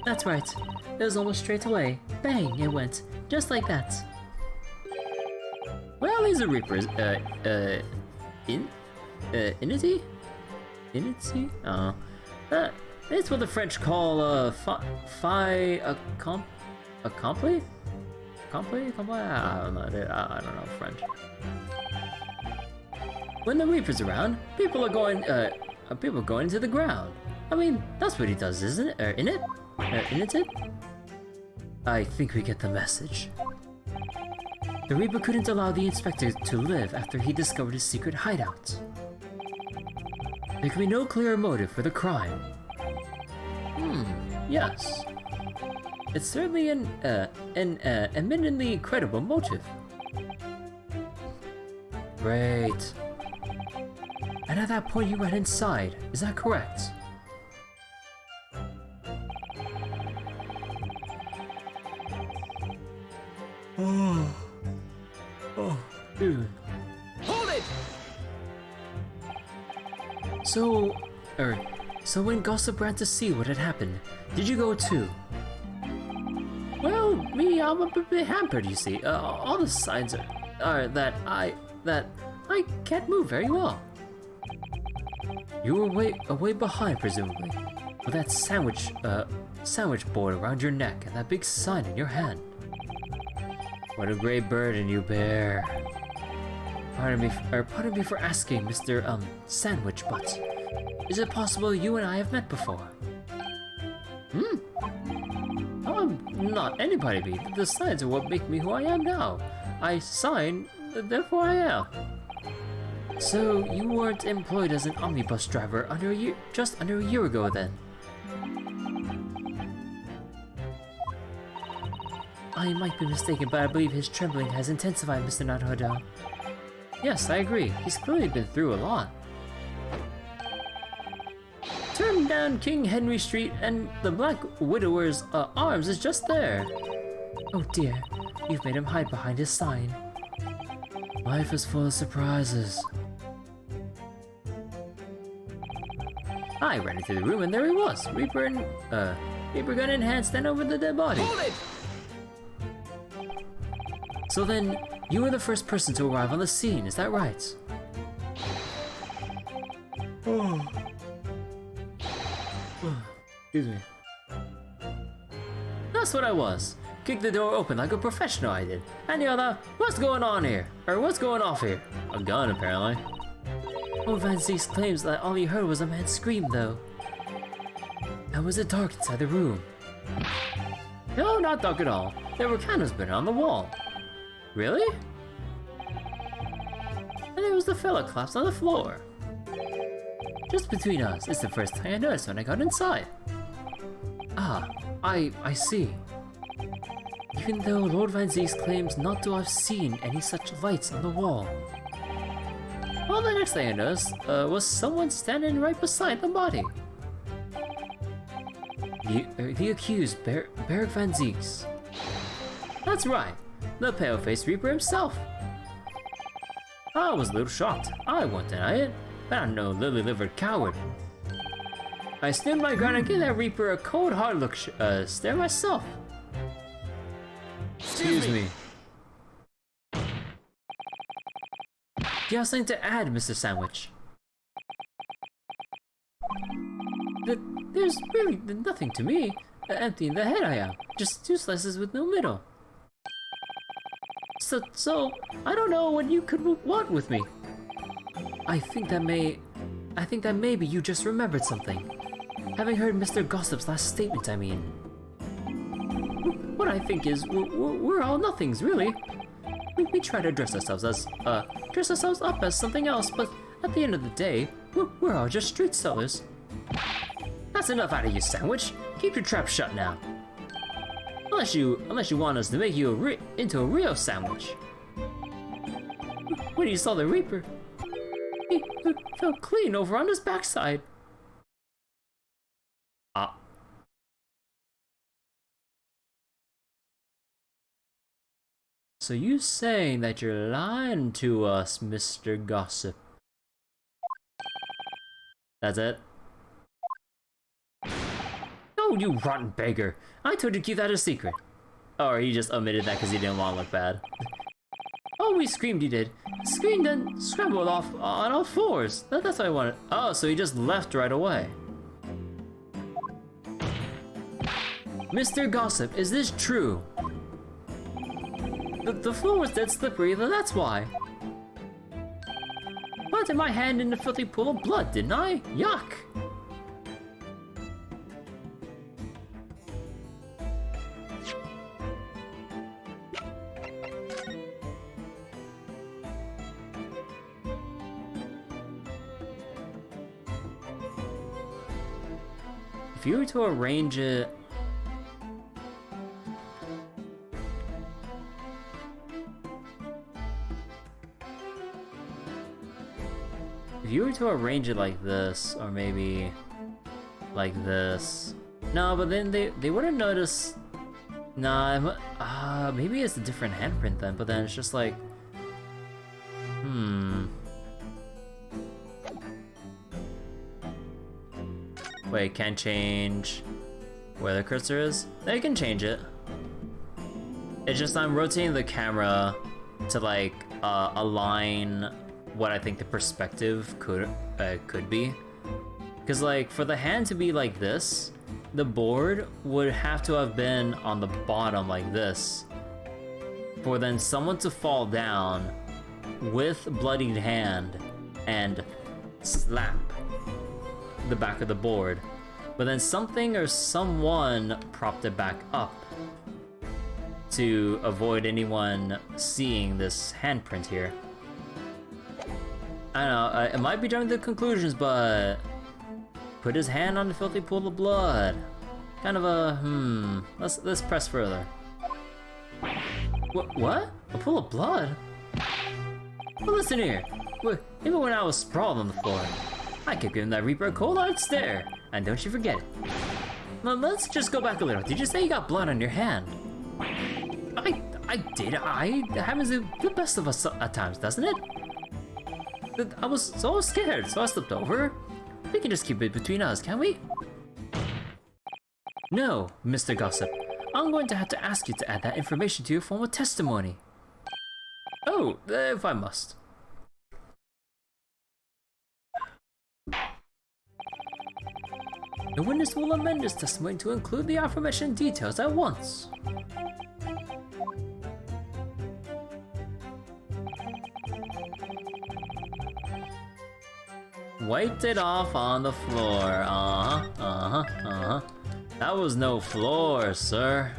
That's right. It was almost straight away. Bang, it went. Just like that. Well, he's a Reaper. Inity? Inity? Oh. It's what the French call, accompli? Accompli? I don't know French. When the Reaper's around, people are going into the ground. I mean, that's what he does, isn't it? Isn't it? I think we get the message. The Reaper couldn't allow the Inspector to live after he discovered his secret hideout. There can be no clearer motive for the crime. Yes. It's certainly an eminently credible motive. Great. And at that point you went inside, is that correct? Hold it! So when Gossip ran to see what had happened, did you go too? Well, I'm a bit hampered, you see. All the signs are that I can't move very well. You were way behind, presumably, with that sandwich board around your neck and that big sign in your hand. What a great burden you bear. Pardon me for asking, Mr. Sandwich, but is it possible you and I have met before? Not anybody be. The signs are what make me who I am now. I sign, therefore I am. So you weren't employed as an omnibus driver just under a year ago then? I might be mistaken, but I believe his trembling has intensified, Mr. Naruhodo. Yes, I agree. He's clearly been through a lot. Turn down King Henry Street and the Black Widower's arms is just there. Oh dear, you've made him hide behind his sign. Life is full of surprises. I ran into the room and there he was, Reaper gun in hand, stand over the dead body. Hold it! So then, you were the first person to arrive on the scene, is that right? Excuse me. That's what I was. Kicked the door open like a professional I did. And the other, what's going on here? Or what's going off here? A gun, apparently. Lord Van Zeeks claims that all he heard was a man scream, though. And was it dark inside the room? No, not dark at all. There were candles burning on the wall. Really? And there was the fella collapsed on the floor. Just between us, it's the first thing I noticed when I got inside. Ah, I see. Even though Lord Van Zeeks claims not to have seen any such lights on the wall. Well, the next thing I noticed was someone standing right beside the body. The accused, Beric Van Zeeks. That's right, the pale-faced Reaper himself. I was a little shocked, I won't deny it, but I'm no lily-livered coward. I stood my ground and gave that Reaper a cold hard look stare myself. Excuse me. Do you have something to add, Mr. Sandwich? There's really nothing to me. Empty in the head I am. Just two slices with no middle. So I don't know what you could want with me. I think that maybe you just remembered something. Having heard Mr. Gossip's last statement, I mean. What I think is, we're all nothings, really. We try to dress ourselves up as something else, but at the end of the day, we're all just street sellers. That's enough out of you, Sandwich. Keep your trap shut now. Unless you want us to make you into a real sandwich. When you saw the Reaper, he fell clean over on his backside. So you saying that you're lying to us, Mr. Gossip? That's it? Oh, you rotten beggar. I told you to keep that a secret. Or he just omitted that because he didn't want to look bad. Oh, we screamed, you did. Screamed and scrambled off on all fours. That's what I wanted. Oh, so he just left right away. Mr. Gossip, is this true? The floor was dead slippery, that's why. Planted my hand in the filthy pool of blood, didn't I? Yuck! If you were to arrange it... If you were to arrange it like this, or maybe like this... No, but then they wouldn't notice... Nah, maybe it's a different handprint then, but then it's just like... Wait, can't change where the cursor is? They can change it. It's just I'm rotating the camera to like align what I think the perspective could be. Because like for the hand to be like this, the board would have to have been on the bottom like this, for then someone to fall down with bloodied hand and slap the back of the board, but then something or someone propped it back up to avoid anyone seeing this handprint here. I don't know, it might be jumping to conclusions, but put his hand on the filthy pool of blood. Kind of a let's press further. What? A pool of blood? Well, listen here. Even when I was sprawled on the floor, I kept giving that Reaper a cold-eyed stare, and don't you forget it. Now let's just go back a little. Did you say you got blood on your hand? I did. It happens to the best of us at times, doesn't it? I was so scared, so I slipped over. We can just keep it between us, can't we? No, Mr. Gossip. I'm going to have to ask you to add that information to your form of testimony. Oh, if I must. The witness will amend his testimony to include the aforementioned details at once. Wiped it off on the floor. That was no floor, sir.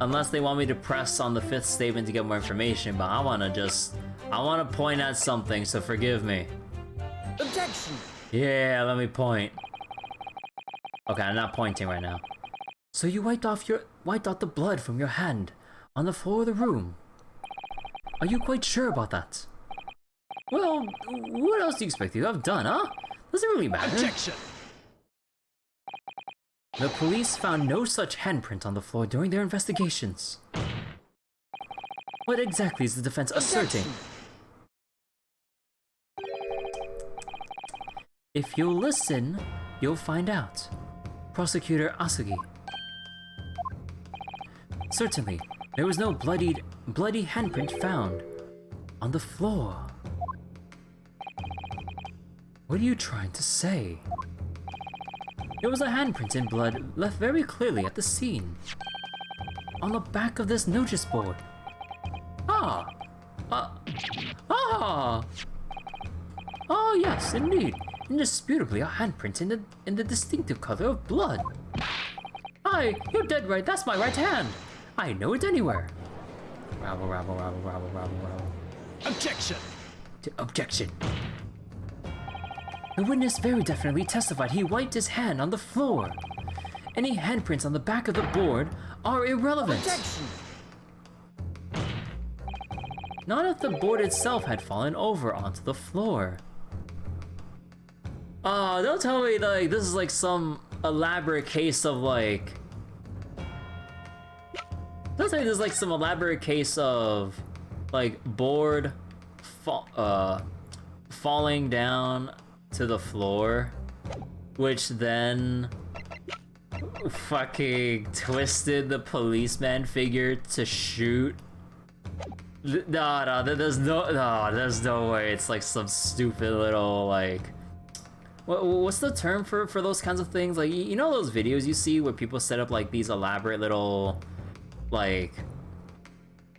Unless they want me to press on the fifth statement to get more information, but I wanna point at something, so forgive me. Objection! Yeah, let me point. Okay, I'm not pointing right now. So you wiped out the blood from your hand on the floor of the room. Are you quite sure about that? Well, what else do you expect you to have done, huh? Does it really matter? Objection! The police found no such handprint on the floor during their investigations. What exactly is the defense asserting? If you'll listen, you'll find out. Prosecutor Asugi. Certainly, there was no bloody handprint found on the floor. What are you trying to say? There was a handprint in blood left very clearly at the scene. On the back of this notice board. Oh yes, indeed. Indisputably a handprint in the distinctive color of blood. Aye, you're dead right, that's my right hand. I know it anywhere. Rabble, rabble, rabble, rabble, rabble, rabble. Objection! Objection. The witness very definitely testified he wiped his hand on the floor. Any handprints on the back of the board are irrelevant. Objection! Not if the board itself had fallen over onto the floor. Don't tell me like this is like some elaborate case of like... Don't tell me this is like some elaborate case of like board falling down to the floor, which then fucking twisted the policeman figure to shoot. No, there's no way. It's like some stupid little like. What's the term for those kinds of things? Like you know those videos you see where people set up like these elaborate little like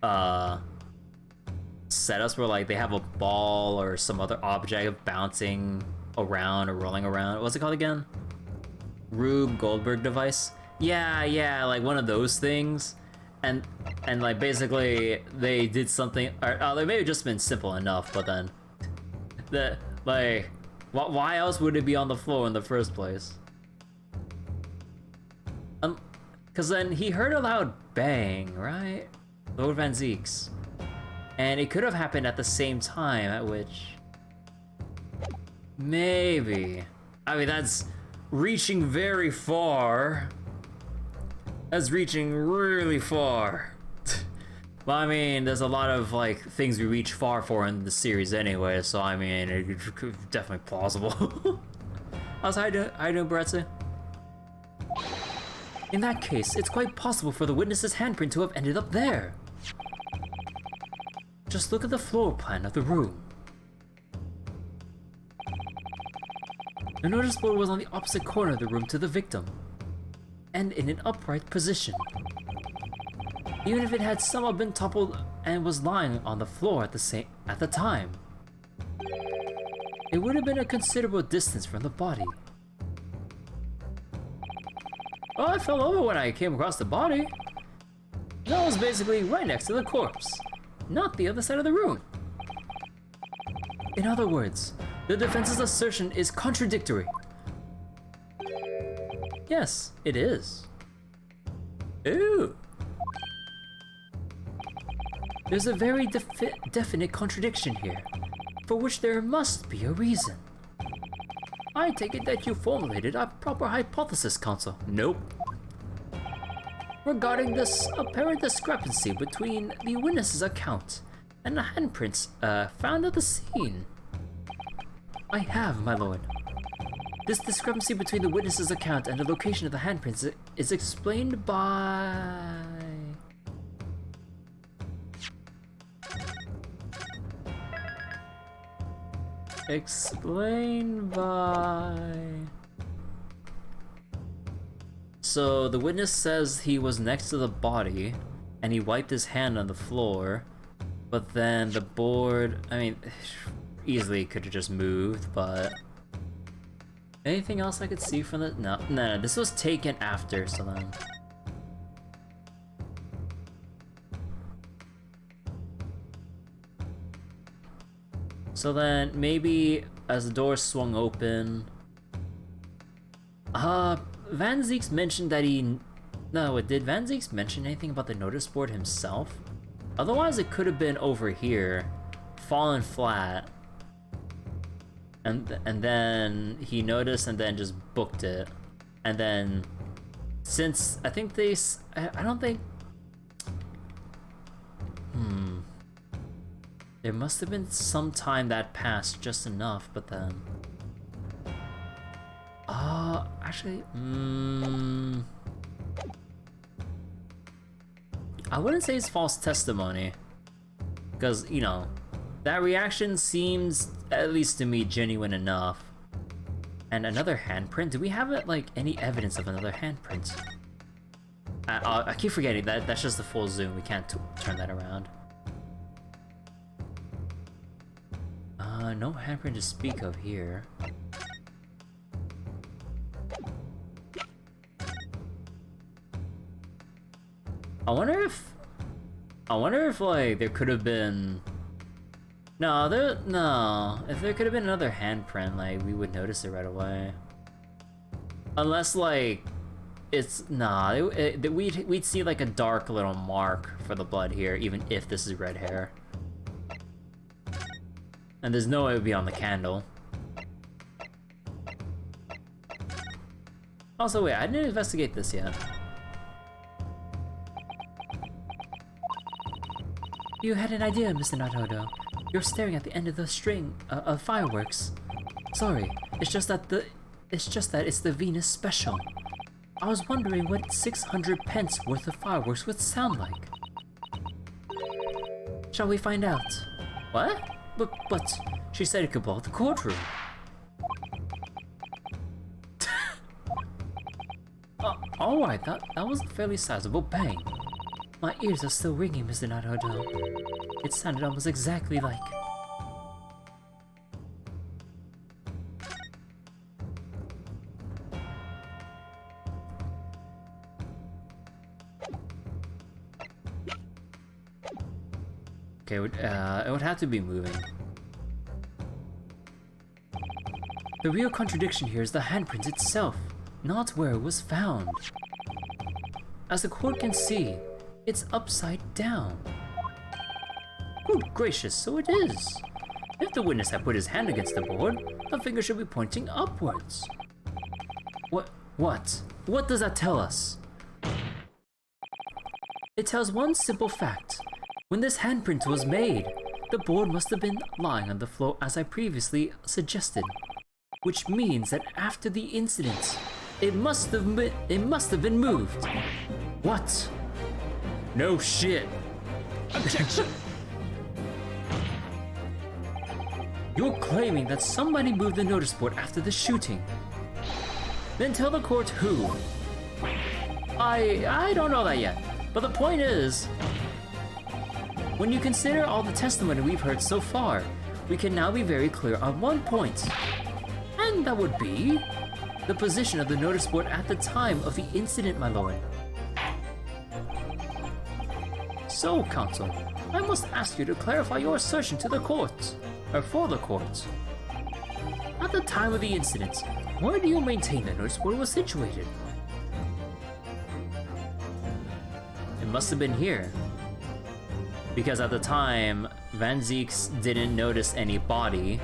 setups where like they have a ball or some other object bouncing around or rolling around. What's it called again? Rube Goldberg device? Yeah, like one of those things. And like basically they did something, or they may have just been simple enough, but then the like why else would it be on the floor in the first place? Cause then he heard a loud bang, right? Lord Van Zeek's. And it could have happened at the same time, at which maybe. I mean, that's reaching very far. That's reaching really far. Well, I mean, there's a lot of like things we reach far for in the series anyway, so I mean, it's definitely plausible. How's how you doing, Baretsu? In that case, it's quite possible for the witness's handprint to have ended up there. Just look at the floor plan of the room. The notice board was on the opposite corner of the room to the victim, and in an upright position. Even if it had somehow been toppled and was lying on the floor at the time, it would have been a considerable distance from the body. Oh, I fell over when I came across the body. That was basically right next to the corpse, not the other side of the room. In other words, the defense's assertion is contradictory. Yes, it is. Ooh. There's a very definite contradiction here, for which there must be a reason. I take it that you formulated a proper hypothesis, Counsel. Nope. Regarding this apparent discrepancy between the witness's account and the handprints found at the scene. I have, my lord. This discrepancy between the witness's account and the location of the handprints is explained by... So the witness says he was next to the body and he wiped his hand on the floor, but then the board, I mean, easily could have just moved, but anything else I could see from the, no, this was taken after, so then. So then maybe as the door swung open, Van Zeek's mentioned that did Van Zeek's mention anything about the notice board himself? Otherwise it could have been over here, fallen flat, and then he noticed and then just booked it. And then, since I think I don't think, there must have been some time that passed just enough, but then, actually, I wouldn't say it's false testimony, because, you know, that reaction seems, at least to me, genuine enough. And another handprint? Do we have, like, any evidence of another handprint? I keep forgetting that that's just the full zoom. We can't turn that around. No handprint to speak of here. I wonder if like there could have been if there could have been another handprint, like we would notice it right away. Unless like it's we'd see like a dark little mark for the blood here, even if this is red hair. And there's no way it would be on the candle. Also, wait, I didn't investigate this yet. You had an idea, Mr. Natodo. You're staring at the end of the string of fireworks. Sorry, it's just that it's the Venus special. I was wondering what 600 pence worth of fireworks would sound like. Shall we find out? What? But she said it could blow up the courtroom. Alright, that was a fairly sizable bang. My ears are still ringing, Mr. Naruto. It sounded almost exactly like... Okay, it would have to be moving. The real contradiction here is the handprint itself, not where it was found. As the court can see, it's upside down. Good gracious, so it is. If the witness had put his hand against the board, the finger should be pointing upwards. What does that tell us? It tells one simple fact. When this handprint was made, the board must have been lying on the floor as I previously suggested. Which means that after the incident, it must have been moved. What? No shit. Objection! You're claiming that somebody moved the notice board after the shooting. Then tell the court who. I don't know that yet, but the point is, when you consider all the testimony we've heard so far, we can now be very clear on one point. And that would be the position of the notice board at the time of the incident, my lord. So, counsel, I must ask you to clarify your assertion to the court, or for the court. At the time of the incident, where do you maintain the notice board was situated? It must have been here. Because at the time, Van Zieks didn't notice any body,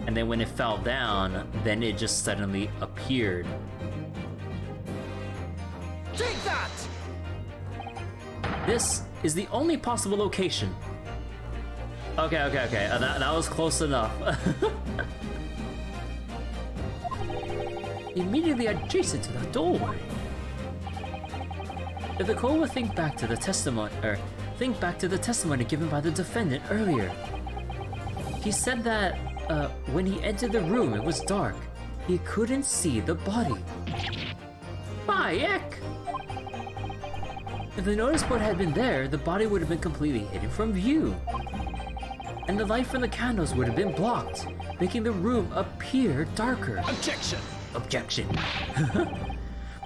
and then when it fell down, then it just suddenly appeared. Take that! This is the only possible location. Okay, that was close enough. Immediately adjacent to the doorway. If the court would think back to the testimony given by the defendant earlier. He said that when he entered the room, it was dark. He couldn't see the body. Bayek! If the notice board had been there, the body would have been completely hidden from view. And the light from the candles would have been blocked, making the room appear darker. Objection! Objection.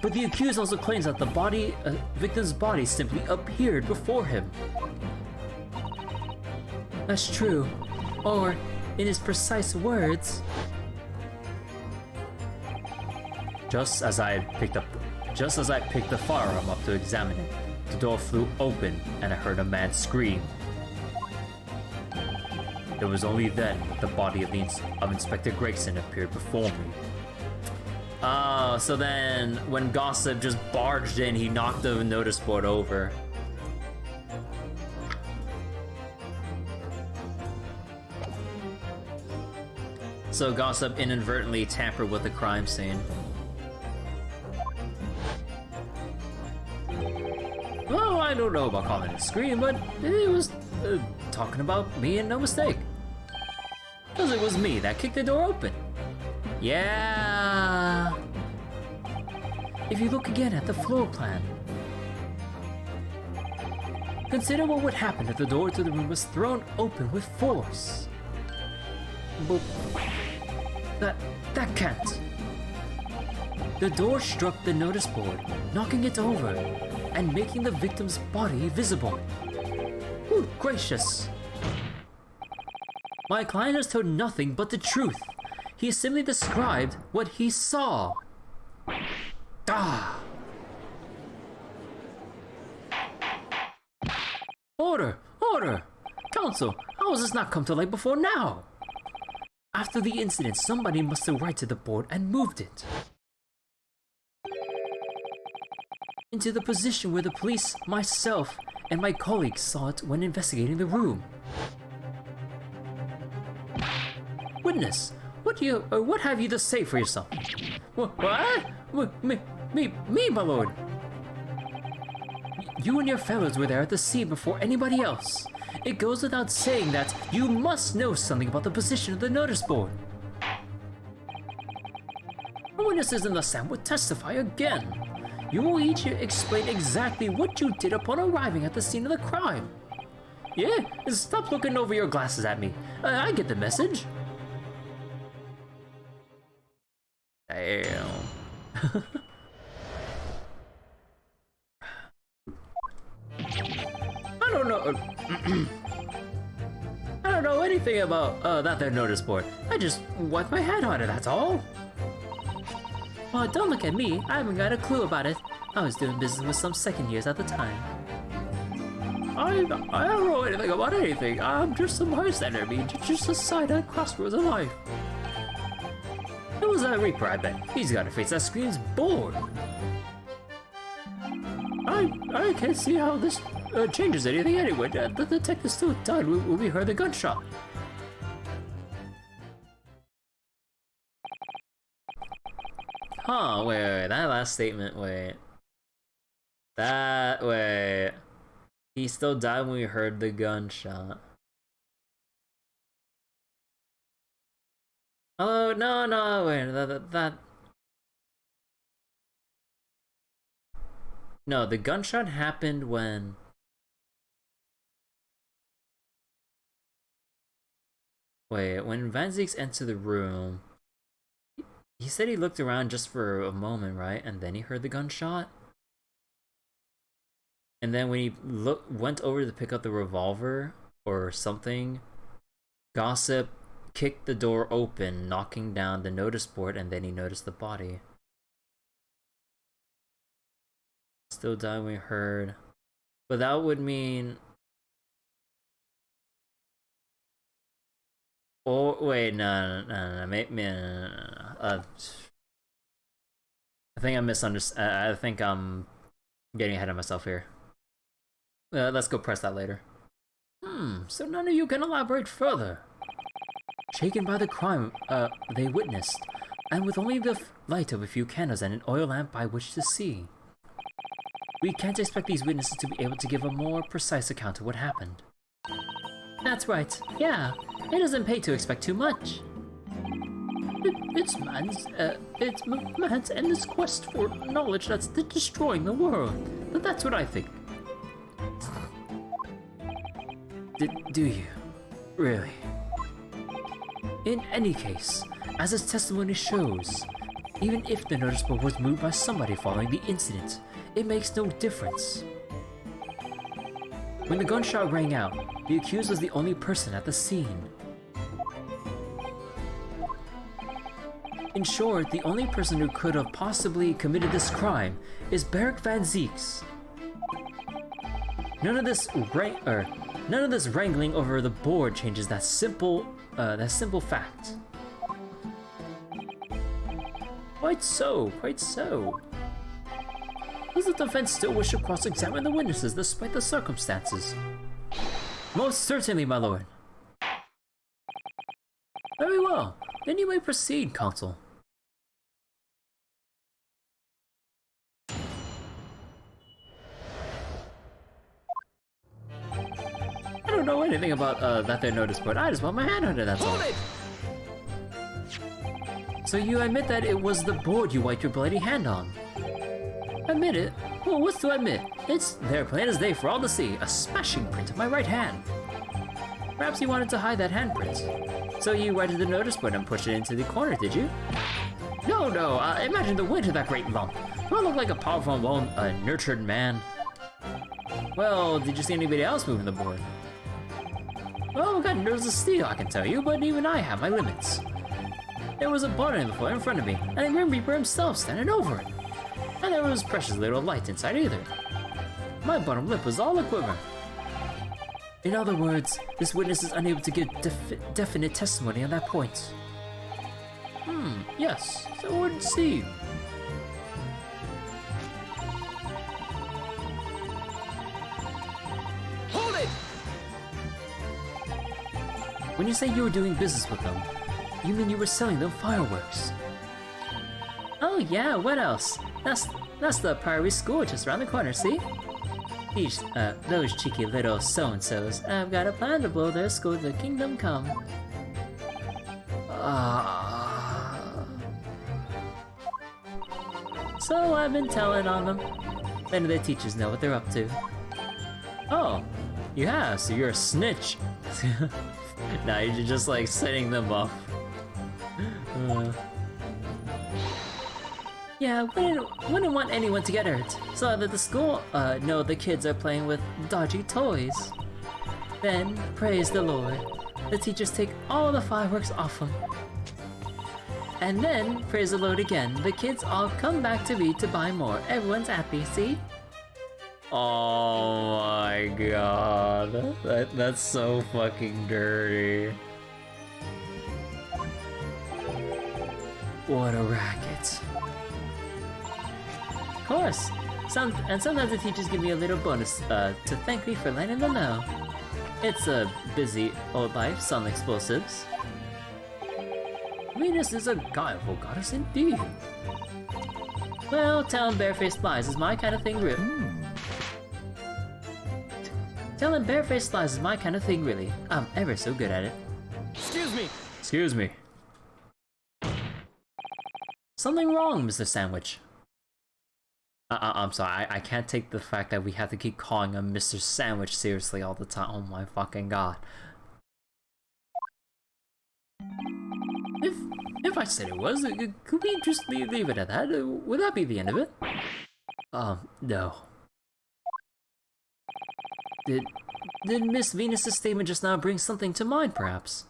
But the accused also claims that the victim's body simply appeared before him. That's true. Or, in his precise words, just as I picked the firearm up to examine it, the door flew open and I heard a man scream. It was only then that the body of Inspector Gregson appeared before me. Oh, so then when Gossip just barged in, he knocked the notice board over. So Gossip inadvertently tampered with the crime scene. Well, I don't know about calling it a scream, but it was talking about me and no mistake. Because it was me that kicked the door open. Yeah. If you look again at the floor plan, consider what would happen if the door to the room was thrown open with force. But that can't. The door struck the notice board, knocking it over and making the victim's body visible. Good gracious. My client has told nothing but the truth. He simply described what he saw. Ah! Order! Order! Counsel, how has this not come to light before now? After the incident, somebody must have righted the board and moved it into the position where the police, myself, and my colleagues saw it when investigating the room. Witness, what have you to say for yourself? What? Me, my lord! You and your fellows were there at the scene before anybody else. It goes without saying that you must know something about the position of the notice board. The witnesses in the stand would testify again. You will each explain exactly what you did upon arriving at the scene of the crime. Yeah, stop looking over your glasses at me. I get the message. Damn. I don't know. I don't know anything about that there notice board. I just wiped my head on it, that's all. Well, don't look at me. I haven't got a clue about it. I was doing business with some second years at the time. I don't know anything about anything. I'm just some bystander. I mean, just a side at crossroads of life. It was that Reaper, I bet. He's got a face that screams bored. I can't see how this changes anything anyway. The detective still died when we heard the gunshot. Huh, wait, that last statement, wait. He still died when we heard the gunshot. Oh, no, wait, that... No, the gunshot happened when... Wait, when Van Zieks entered the room... He said he looked around just for a moment, right? And then he heard the gunshot? And then when he went over to pick up the revolver or something, Gossip kicked the door open, knocking down the notice board, and then he noticed the body. Still died when we heard. But that would mean... Oh, wait, no. I think I misunderstood. I think I'm getting ahead of myself here. Let's go press that later. So none of you can elaborate further. Shaken by the crime they witnessed, and with only the light of a few candles and an oil lamp by which to see. We can't expect these witnesses to be able to give a more precise account of what happened. That's right, yeah. It doesn't pay to expect too much. It's man's endless quest for knowledge that's destroying the world. But that's what I think. Do you? Really? In any case, as his testimony shows, even if the notice board was moved by somebody following the incident, it makes no difference. When the gunshot rang out, the accused was the only person at the scene. In short, the only person who could have possibly committed this crime is Barrick Van Zieks. None of this wrangling over the board changes that simple fact. Quite so. Does the defense still wish to cross-examine the witnesses despite the circumstances? Most certainly, my lord. Very well. Then you may proceed, counsel. I don't know anything about that there notice board. I just want my hand on it, that's all. So you admit that it was the board you wiped your bloody hand on? Admit it? Well, what's to admit? It's there plain as day for all to see, a smashing print of my right hand. Perhaps you wanted to hide that handprint. So you righted the notice board and pushed it into the corner, did you? No, imagine the weight of that great lump. Do I look like a powerful, nurtured man? Well, did you see anybody else moving the board? Well, I've got nerves of steel, I can tell you, but even I have my limits. There was a button on the floor in front of me, and the Grim Reaper himself standing over it. And there was precious little light inside either. My bottom lip was all a-quiver. In other words, this witness is unable to give definite testimony on that point. Yes, so it would seem. Hold it! When you say you were doing business with them, you mean you were selling them fireworks? Oh yeah, what else? That's the primary school just around the corner, see? Those cheeky little so-and-sos have got a plan to blow their school to the kingdom come. So I've been telling on them. None of the teachers know what they're up to. Oh, you have, so you're a snitch. Nah, you're just like setting them up. Yeah, wouldn't want anyone to get hurt, so I let the school know the kids are playing with dodgy toys. Then, praise the Lord, the teachers take all the fireworks off them. And then, praise the Lord again, the kids all come back to me to buy more. Everyone's happy, see? Oh my god, that's so fucking dirty. What a racket. Of course, sometimes the teachers give me a little bonus to thank me for letting them know. It's a busy old life, some explosives. Venus is a guileful goddess indeed. Well, telling barefaced lies is my kind of thing, really. Telling barefaced lies is my kind of thing, really. I'm ever so good at it. Excuse me. Excuse me. Something wrong, Mr. Sandwich. I'm sorry, I can't take the fact that we have to keep calling him Mr. Sandwich seriously all the time. Oh my fucking god. If I said it was, could we just leave it at that? Would that be the end of it? No. Did Miss Venus's statement just now bring something to mind, perhaps?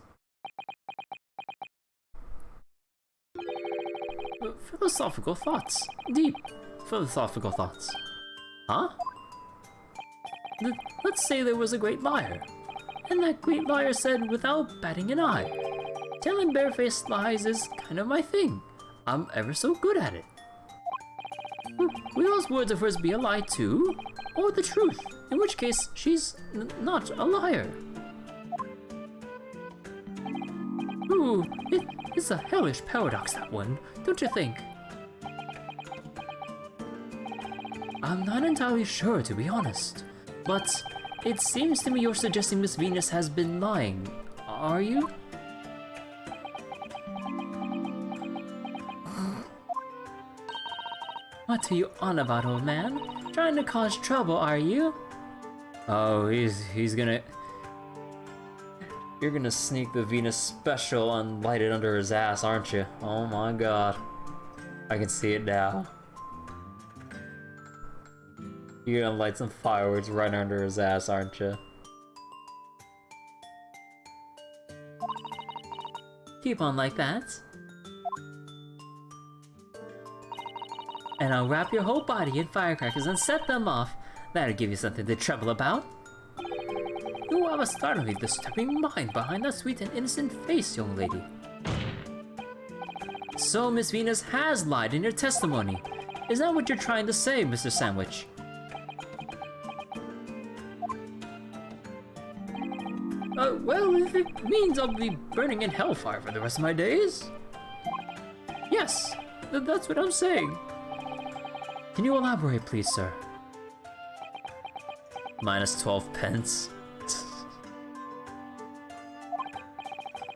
Philosophical thoughts. Deep philosophical thoughts. Huh? Let's say there was a great liar. And that great liar said without batting an eye, telling barefaced lies is kind of my thing. I'm ever so good at it. Will those words of hers be a lie too? Or the truth? In which case, she's not a liar. Ooh, it's a hellish paradox, that one, don't you think? I'm not entirely sure, to be honest. But it seems to me you're suggesting Miss Venus has been lying. Are you? What are you on about, old man? Trying to cause trouble, are you? Oh, he's gonna... You're gonna sneak the Venus special and light it under his ass, aren't you? Oh my god. I can see it now. You're gonna light some fireworks right under his ass, aren't you? Keep on like that. And I'll wrap your whole body in firecrackers and set them off. That'll give you something to trouble about. You have a startlingly disturbing mind behind that sweet and innocent face, young lady. So Miss Venus has lied in your testimony. Is that what you're trying to say, Mr. Sandwich? Well, if it means I'll be burning in hellfire for the rest of my days. Yes, that's what I'm saying. Can you elaborate, please, sir? Minus 12 pence.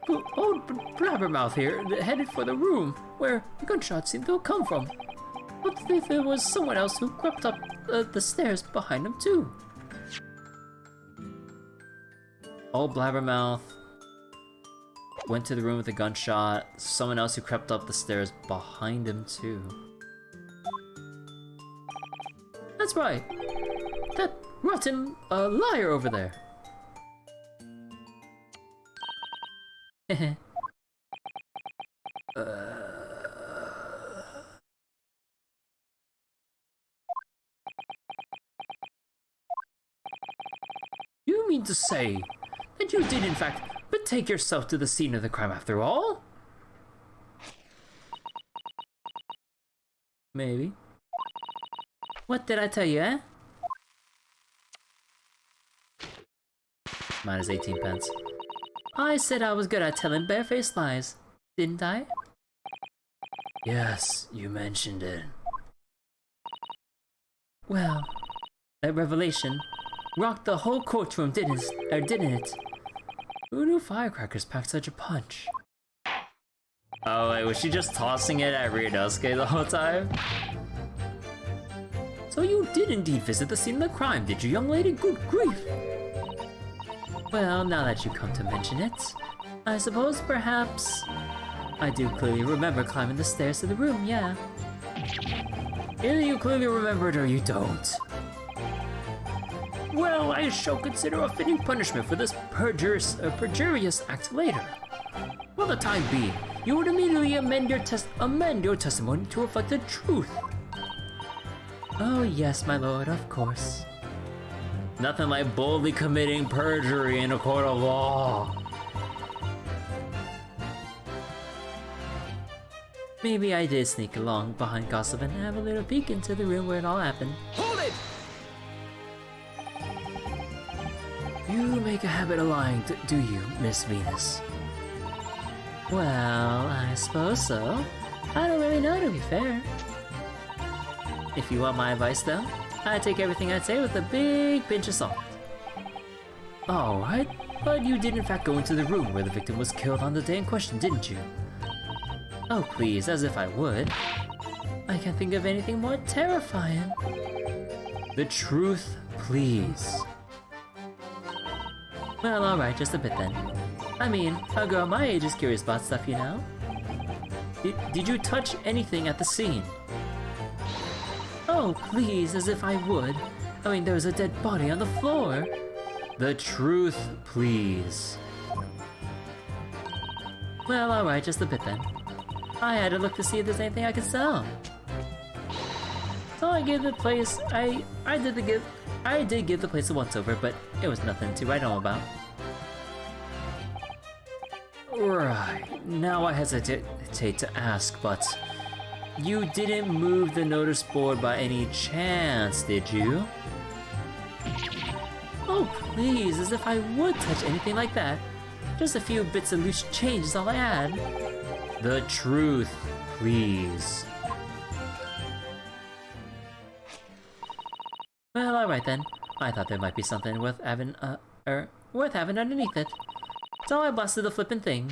Old Blabbermouth here, headed for the room where the gunshots seem to have come from. What if there was someone else who crept up the stairs behind him, too? Old Blabbermouth went to the room with a gunshot. Someone else who crept up the stairs behind him, too. That's right. That rotten liar over there. You mean to say that you did in fact betake yourself to the scene of the crime after all? Maybe. What did I tell you, eh? Minus 18 pence. I said I was good at telling barefaced lies, didn't I? Yes, you mentioned it. Well, that revelation rocked the whole courtroom, didn't it? Who knew firecrackers packed such a punch? Oh, wait, was she just tossing it at Ryunosuke the whole time? So you did indeed visit the scene of the crime, did you, young lady? Good grief! Well, now that you come to mention it, I suppose perhaps... I do clearly remember climbing the stairs to the room, yeah. Either you clearly remember it or you don't. Well, I shall consider a fitting punishment for this perjurious act later. For the time being, you would immediately amend your testimony to reflect the truth. Oh yes, my lord, of course. Nothing like boldly committing perjury in a court of law. Maybe I did sneak along behind gossip and have a little peek into the room where it all happened. Hold it! You make a habit of lying, do you, Miss Venus? Well, I suppose so. I don't really know, to be fair. If you want my advice, though, I take everything I say with a big pinch of salt. Alright, but you did in fact go into the room where the victim was killed on the day in question, didn't you? Oh please, as if I would. I can't think of anything more terrifying. The truth, please. Well, alright, just a bit then. I mean, a girl my age is curious about stuff, you know? Did you touch anything at the scene? Oh, please, as if I would. I mean, there was a dead body on the floor. The truth, please. Well, alright, just a bit then. I had to look to see if there's anything I could sell. So I gave the place, I did give the place a once-over, but it was nothing to write home about. Right, now I hesitate to ask, but you didn't move the notice board by any chance, did you? Oh please, as if I would touch anything like that. Just a few bits of loose change is all I had. The truth, please. Well, alright then. I thought there might be something worth having underneath it. So I blasted the flippin' thing.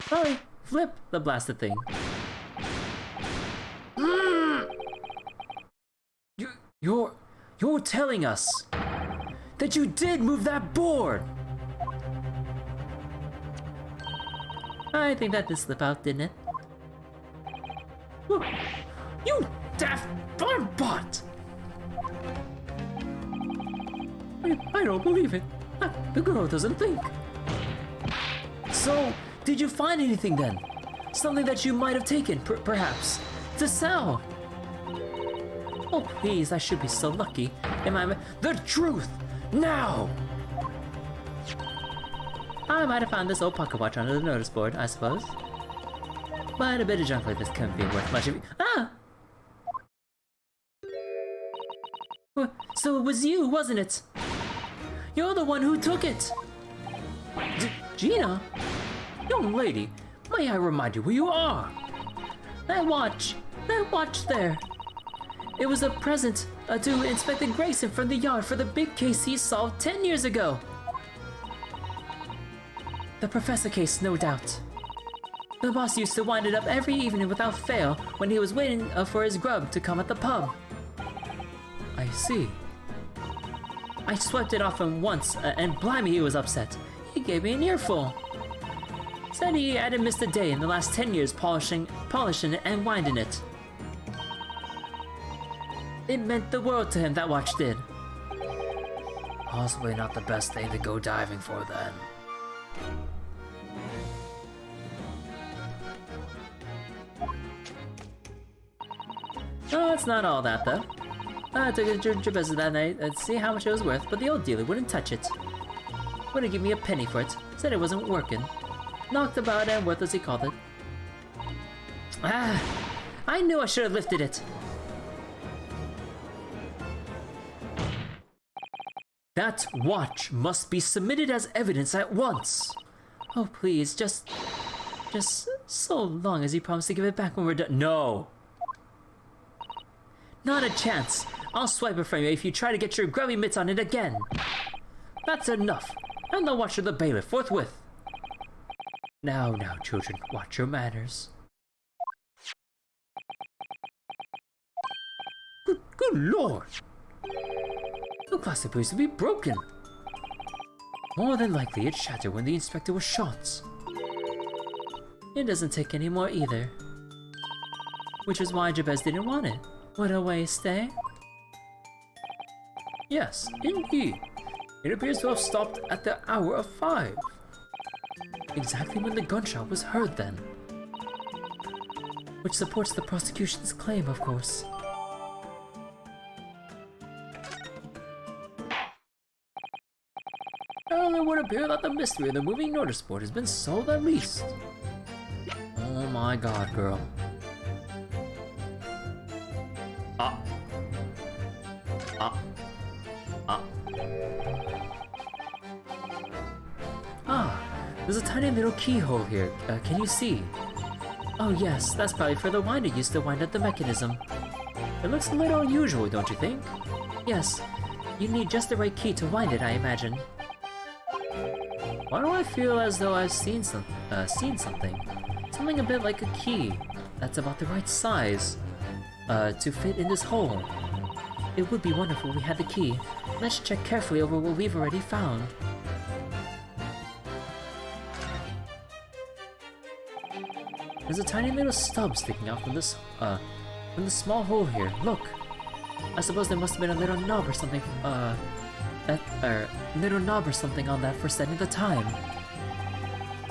Sorry, flip the blasted thing. You're telling us that you did move that board! I think that did slip out, didn't it? You daft bot! I don't believe it. The girl doesn't think. So, did you find anything then? Something that you might have taken, perhaps, to sell? Oh please, I should be so lucky. The truth, now! I might have found this old pocket watch under the notice board, I suppose. But a bit of junk like this couldn't be worth much of it. Ah! So it was you, wasn't it? You're the one who took it! Gina? Young lady, may I remind you who you are? That watch there. It was a present to Inspector Grayson from the yard for the big case he solved 10 years ago. The professor case, no doubt. The boss used to wind it up every evening without fail when he was waiting for his grub to come at the pub. I see. I swept it off him once, and blimey, he was upset. He gave me an earful. Said he hadn't missed a day in the last 10 years polishing and winding it. It meant the world to him, that watch did. Possibly not the best thing to go diving for then. Oh, it's not all that though. I took it to visit that night and see how much it was worth, but the old dealer wouldn't touch it. Wouldn't give me a penny for it. Said it wasn't working. Knocked about and worthless, he called it. Ah, I knew I should have lifted it. That watch must be submitted as evidence at once. Oh please, just so long as you promise to give it back when we're done. No. Not a chance. I'll swipe it from you if you try to get your grubby mitts on it again. That's enough. And the watch of the bailiff forthwith. Now, children, watch your manners. Good lord! The glass appears to be broken. More than likely, it shattered when the inspector was shot. It doesn't take any more either. Which is why Jabez didn't want it. What a waste, eh? Yes, indeed. It appears to have stopped at the hour of 5. Exactly when the gunshot was heard then. Which supports the prosecution's claim, of course. Well, it would appear that the mystery of the moving notice board has been solved at least. Oh my god, girl. There's a tiny little keyhole here. Can you see? Oh yes, that's probably for the winder used to wind up the mechanism. It looks a little unusual, don't you think? Yes, you need just the right key to wind it, I imagine. Why do I feel as though I've seen something? Something a bit like a key that's about the right size to fit in this hole. It would be wonderful if we had the key. Let's check carefully over what we've already found. There's a tiny little stub sticking out from this, from the small hole here. Look! I suppose there must have been a little knob or something, little knob or something on that for setting the time.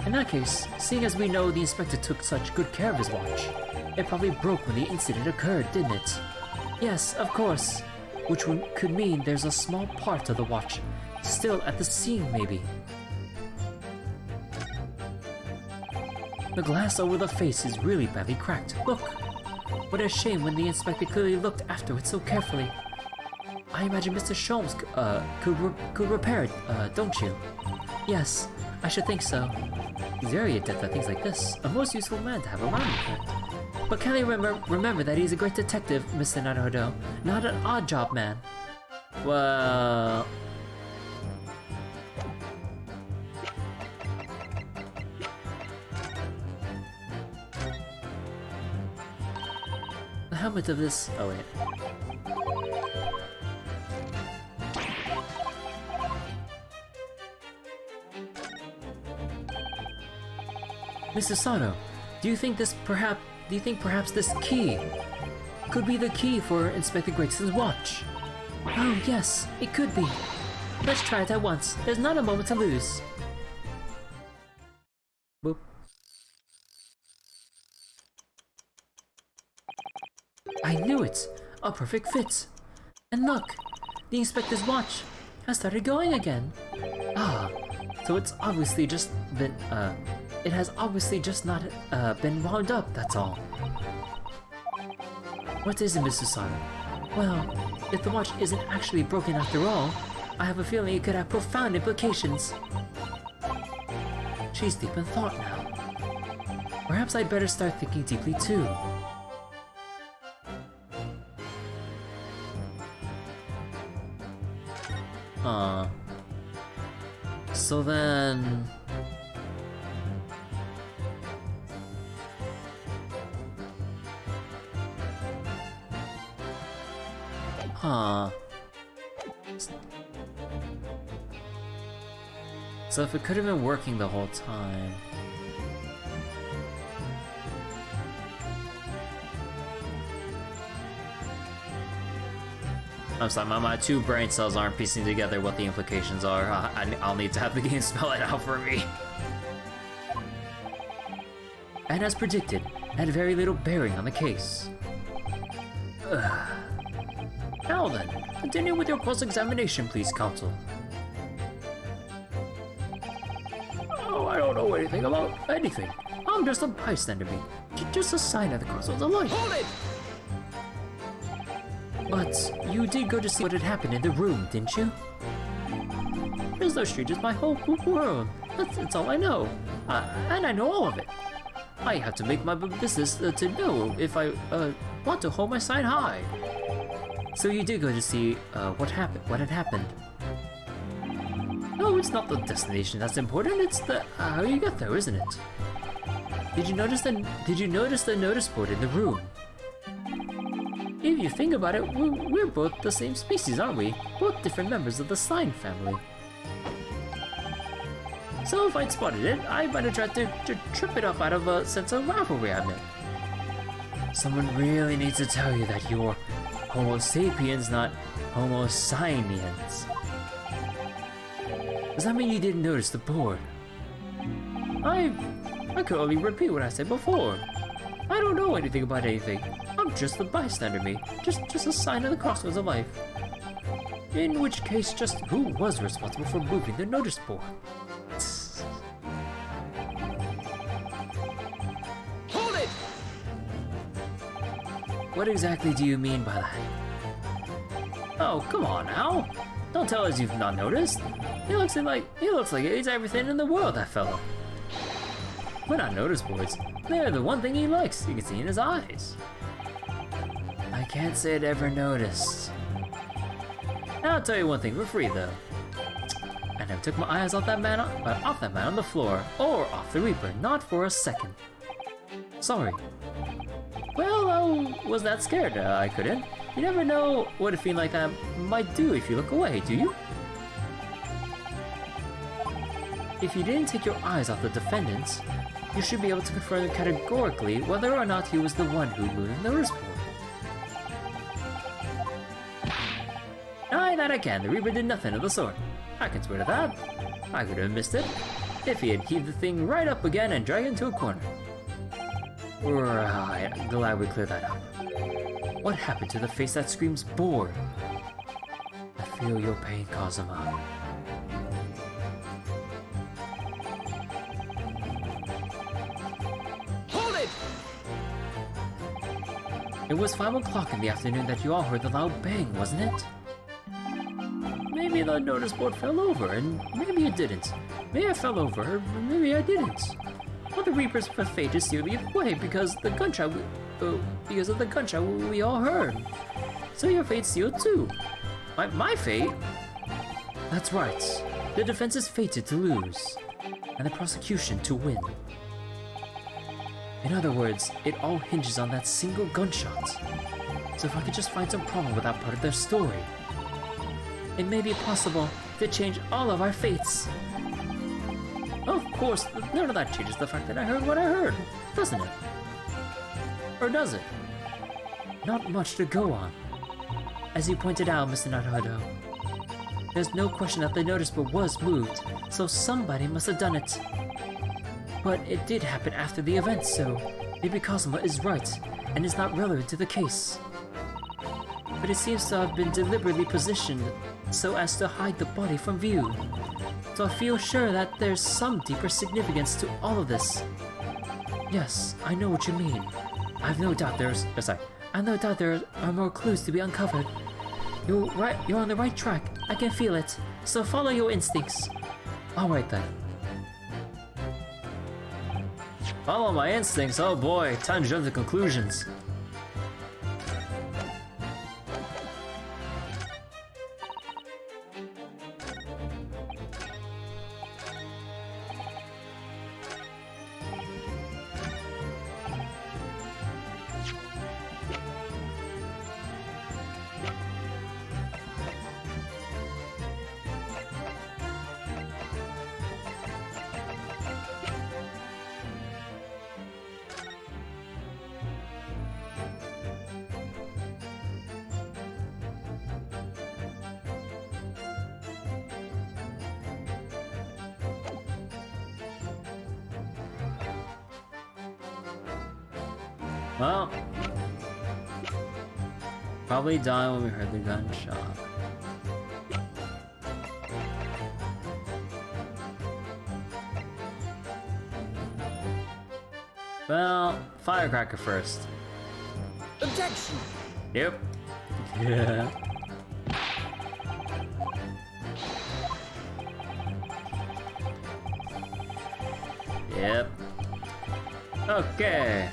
In that case, seeing as we know the inspector took such good care of his watch, it probably broke when the incident occurred, didn't it? Yes, of course. Which could mean there's a small part of the watch still at the scene, maybe. The glass over the face is really badly cracked. Look! What a shame when the inspector clearly looked after it so carefully. I imagine Mr. Sholmes could repair it, don't you? Yes, I should think so. He's very adept at things like this. A most useful man to have around, in fact. But can you remember that he's a great detective, Mr. Naruhodo, not an odd job man? Well... The helmet of this... oh wait. Mr. Sato, do you think perhaps this key could be the key for Inspector Gregson's watch? Oh yes, it could be. Let's try it at once. There's not a moment to lose. Boop. I knew it! A perfect fit! And look! The inspector's watch has started going again! Ah, so it's obviously just been, it has obviously just not, been wound up, that's all. What is it, Mrs. Sato? Well, if the watch isn't actually broken after all, I have a feeling it could have profound implications. She's deep in thought now. Perhaps I'd better start thinking deeply too. So then... So if it could have been working the whole time... I'm sorry, my two brain cells aren't piecing together what the implications are. I'll need to have the game spell it out for me. And as predicted, had very little bearing on the case. Now then, continue with your cross-examination, please, counsel. Oh, I don't know anything about anything. I'm just a bystander, just a sign of the cross of the light. Hold it! But you did go to see what had happened in the room, didn't you? Prisoners Street is my whole world. That's all I know. And I know all of it. I have to make my business to know if I want to hold my side high. So you did go to see what had happened. No, it's not the destination that's important, it's the how you get there, isn't it? Did you notice the notice board in the room? If you think about it, we're both the same species, aren't we? Both different members of the sign family. So if I'd spotted it, I might have tried to trip it up out of a sense of rivalry I meant. Someone really needs to tell you that you're Homo sapiens, not Homo science. Does that mean you didn't notice the board? I could only repeat what I said before. I don't know anything about anything. I'm just the bystander me. Just a sign of the crossroads of life. In which case, just who was responsible for moving the notice board? Hold it! What exactly do you mean by that? Oh, come on now. Don't tell us you've not noticed. He looks like he eats everything in the world, that fellow. We're not notice boards. They're the one thing he likes. You can see in his eyes. I can't say I'd ever noticed. I'll tell you one thing for free, though. I never took my eyes off that man on the floor, or off the Reaper, not for a second. Sorry. Well, I was that scared. I couldn't. You never know what a feeling like that might do if you look away, do you? If you didn't take your eyes off the defendants, you should be able to confirm categorically whether or not he was the one who moved the notice board. Aye, that I can. The Reaper did nothing of the sort. I can swear to that. I could have missed it if he had heaved the thing right up again and dragged it into a corner. Right, glad we cleared that up. What happened to the face that screams bored? I feel your pain, Kazuma. It was 5 o'clock in the afternoon that you all heard the loud bang, wasn't it? Maybe the notice board fell over, and maybe it didn't. Maybe I fell over, maybe I didn't. Well, the Reaper's fate is sealed either way because of the gunshot we all heard. So your fate's sealed too. My fate? That's right. The defense is fated to lose, and the prosecution to win. In other words, it all hinges on that single gunshot. So if I could just find some problem with that part of their story, it may be possible to change all of our fates. Of course, none of that changes the fact that I heard what I heard, doesn't it? Or does it? Not much to go on. As you pointed out, Mr. Naruhodo, there's no question that the notice board was moved, so somebody must have done it. But it did happen after the event, so maybe Kazuma is right, and is not relevant to the case. But it seems to have been deliberately positioned so as to hide the body from view. So I feel sure that there's some deeper significance to all of this. Yes, I know what you mean. I've no doubt there are more clues to be uncovered. You're right, you're on the right track. I can feel it. So follow your instincts. Alright then. Follow my instincts, oh boy, time to jump to conclusions. Well, probably died when we heard the gunshot. Well, firecracker first. Objection! Yep. Yeah. Yep. Okay.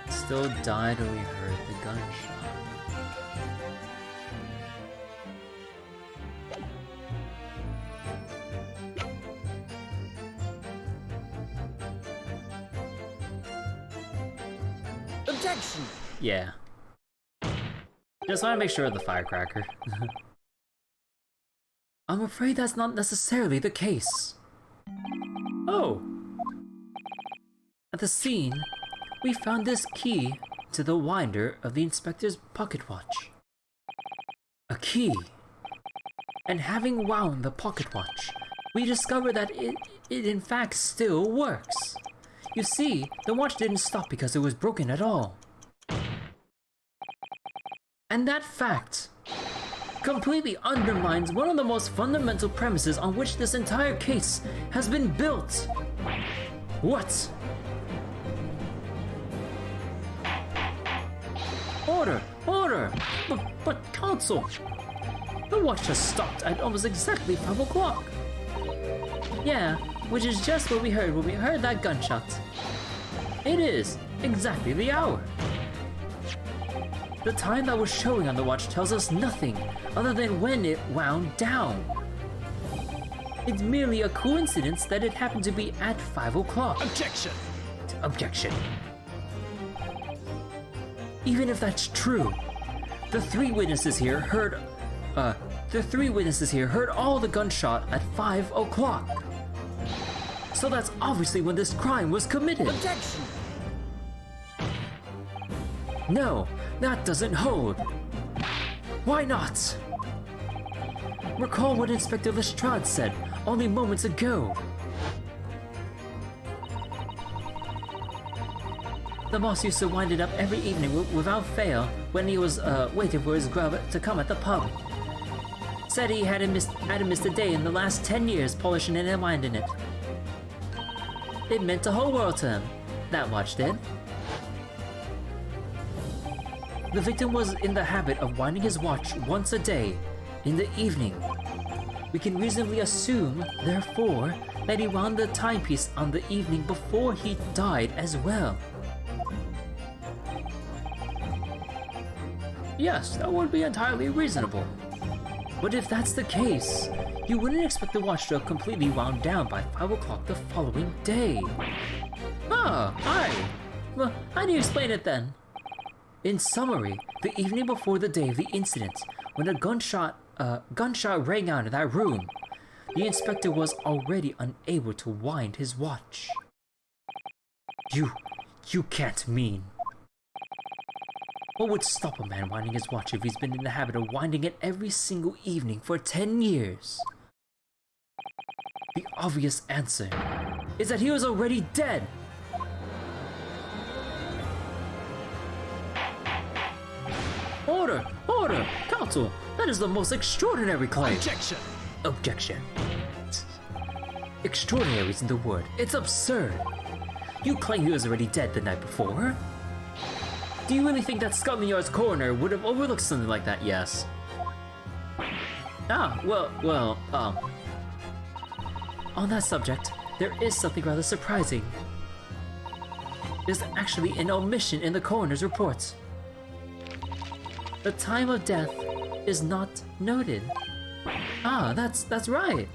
Still died when we heard the gunshot. Objection! Yeah. Just want to make sure of the firecracker. I'm afraid that's not necessarily the case. Oh! At the scene, we found this key to the winder of the inspector's pocket watch. A key. And having wound the pocket watch, we discovered that it in fact still works. You see, the watch didn't stop because it was broken at all. And that fact completely undermines one of the most fundamental premises on which this entire case has been built. What? Order! Order! But counsel! The watch has stopped at almost exactly 5 o'clock. Yeah, which is just what we heard when we heard that gunshot. It is exactly the hour. The time that was showing on the watch tells us nothing other than when it wound down. It's merely a coincidence that it happened to be at 5 o'clock. Objection! Objection. Even if that's true, the three witnesses here heard all the gunshot at 5 o'clock. So that's obviously when this crime was committed. Objection! No, that doesn't hold. Why not? Recall what Inspector Lestrade said only moments ago. The boss used to wind it up every evening without fail when he was waiting for his grub to come at the pub. Said he hadn't missed a day in the last 10 years polishing it and winding it. It meant the whole world to him, that watch did. The victim was in the habit of winding his watch once a day, in the evening. We can reasonably assume, therefore, that he wound the timepiece on the evening before he died as well. Yes, that would be entirely reasonable. But if that's the case, you wouldn't expect the watch to have completely wound down by 5 o'clock the following day. Ah, aye. Well, how do you explain it then? In summary, the evening before the day of the incident, when a gunshot rang out in that room, the inspector was already unable to wind his watch. You can't mean. What would stop a man winding his watch if he's been in the habit of winding it every single evening for 10 years? The obvious answer is that he was already dead. Order! Order! Counsel! That is the most extraordinary claim! Objection! Objection. Extraordinary isn't the word. It's absurd. You claim he was already dead the night before. Do you really think that Scotland Yard's coroner would have overlooked something like that? Yes. Ah, well, on that subject, there is something rather surprising. There's actually an omission in the coroner's report. The time of death is not noted. Ah, that's right.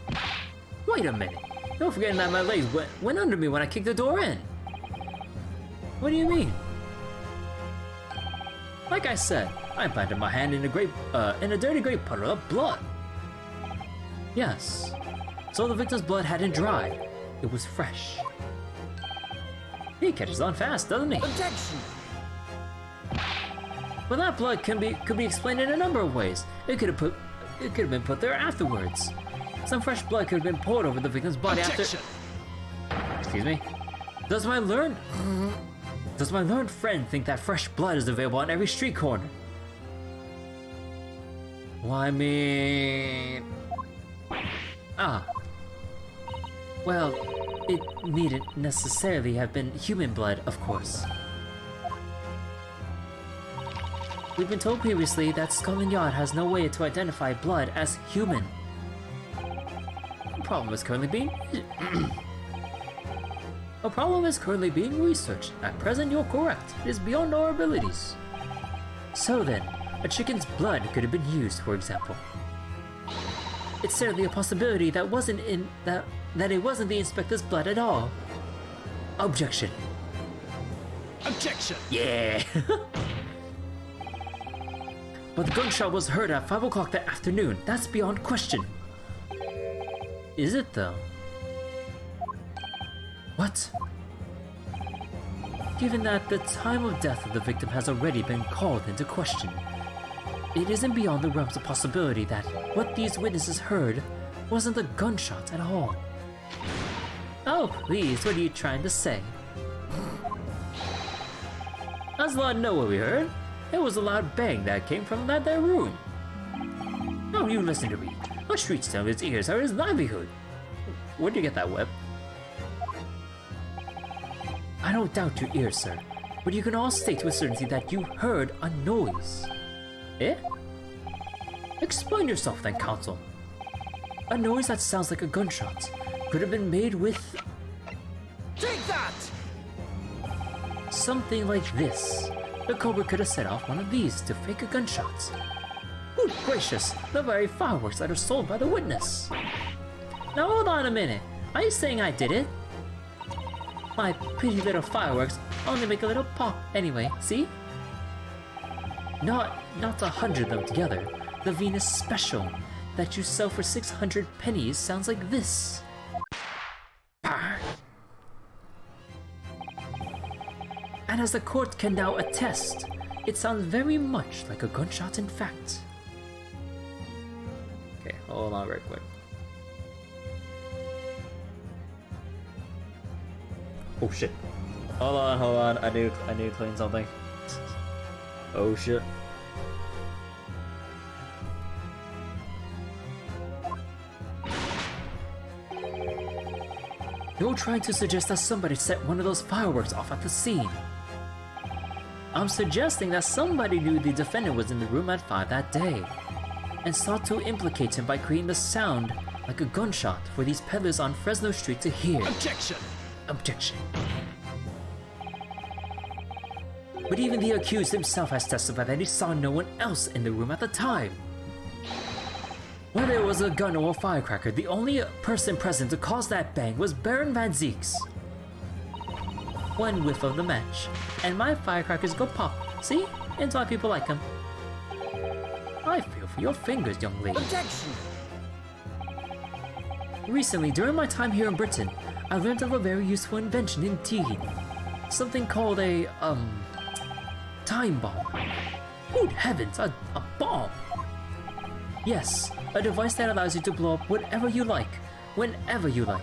Wait a minute. Don't forget that my legs went under me when I kicked the door in. What do you mean? Like I said, I planted my hand in a dirty great puddle of blood. Yes. So the victim's blood hadn't dried. It was fresh. He catches on fast, doesn't he? Objection! But that blood could be explained in a number of ways. It could have been put there afterwards. Some fresh blood could have been poured over the victim's body Objection! after. Excuse me. Does my learned friend think that fresh blood is available on every street corner? Well, I mean... Ah. Well, it needn't necessarily have been human blood, of course. We've been told previously that Scotland Yard has no way to identify blood as human. The problem is currently being... A problem is currently being researched. At present, you're correct. It is beyond our abilities. So then, a chicken's blood could have been used, for example. It's certainly a possibility that it wasn't the inspector's blood at all. Objection. Objection! Yeah! But the gunshot was heard at 5 o'clock that afternoon. That's beyond question. Is it though? What? Given that the time of death of the victim has already been called into question, it isn't beyond the realms of possibility that what these witnesses heard wasn't a gunshot at all. Oh, please, what are you trying to say? As Lord know what we heard. It was a loud bang that came from that there room. Now you listen to me. A street sound of his ears are his livelihood. Where'd you get that, Web? I don't doubt your ears, sir, but you can all state with certainty that you heard a noise. Eh? Explain yourself then, Counsel. A noise that sounds like a gunshot could have been made with... Take that! something like this. The Cobra could have set off one of these to fake a gunshot. Good gracious, the very fireworks that are sold by the witness. Now hold on a minute, are you saying I did it? My pretty little fireworks only make a little pop anyway, see? Not 100 of them together. The Venus Special that you sell for 600 pennies sounds like this. Pah. And as the court can now attest, it sounds very much like a gunshot in fact. Okay, hold on very quick. Oh shit. Hold on, I need to clean something. Oh shit. You're trying to suggest that somebody set one of those fireworks off at the scene. I'm suggesting that somebody knew the defendant was in the room at 5 that day, and sought to implicate him by creating the sound like a gunshot for these peddlers on Fresno Street to hear. Objection! Objection. But even the accused himself has testified that he saw no one else in the room at the time. Whether it was a gun or a firecracker, the only person present to cause that bang was Baron Van Zeeks. One whiff of the match, and my firecrackers go pop. See? It's why people like them. I feel for your fingers, young lady. Objection! Recently, during my time here in Britain, I learned of a very useful invention indeed. Something called a, time bomb. Good heavens, a bomb! Yes, a device that allows you to blow up whatever you like, whenever you like.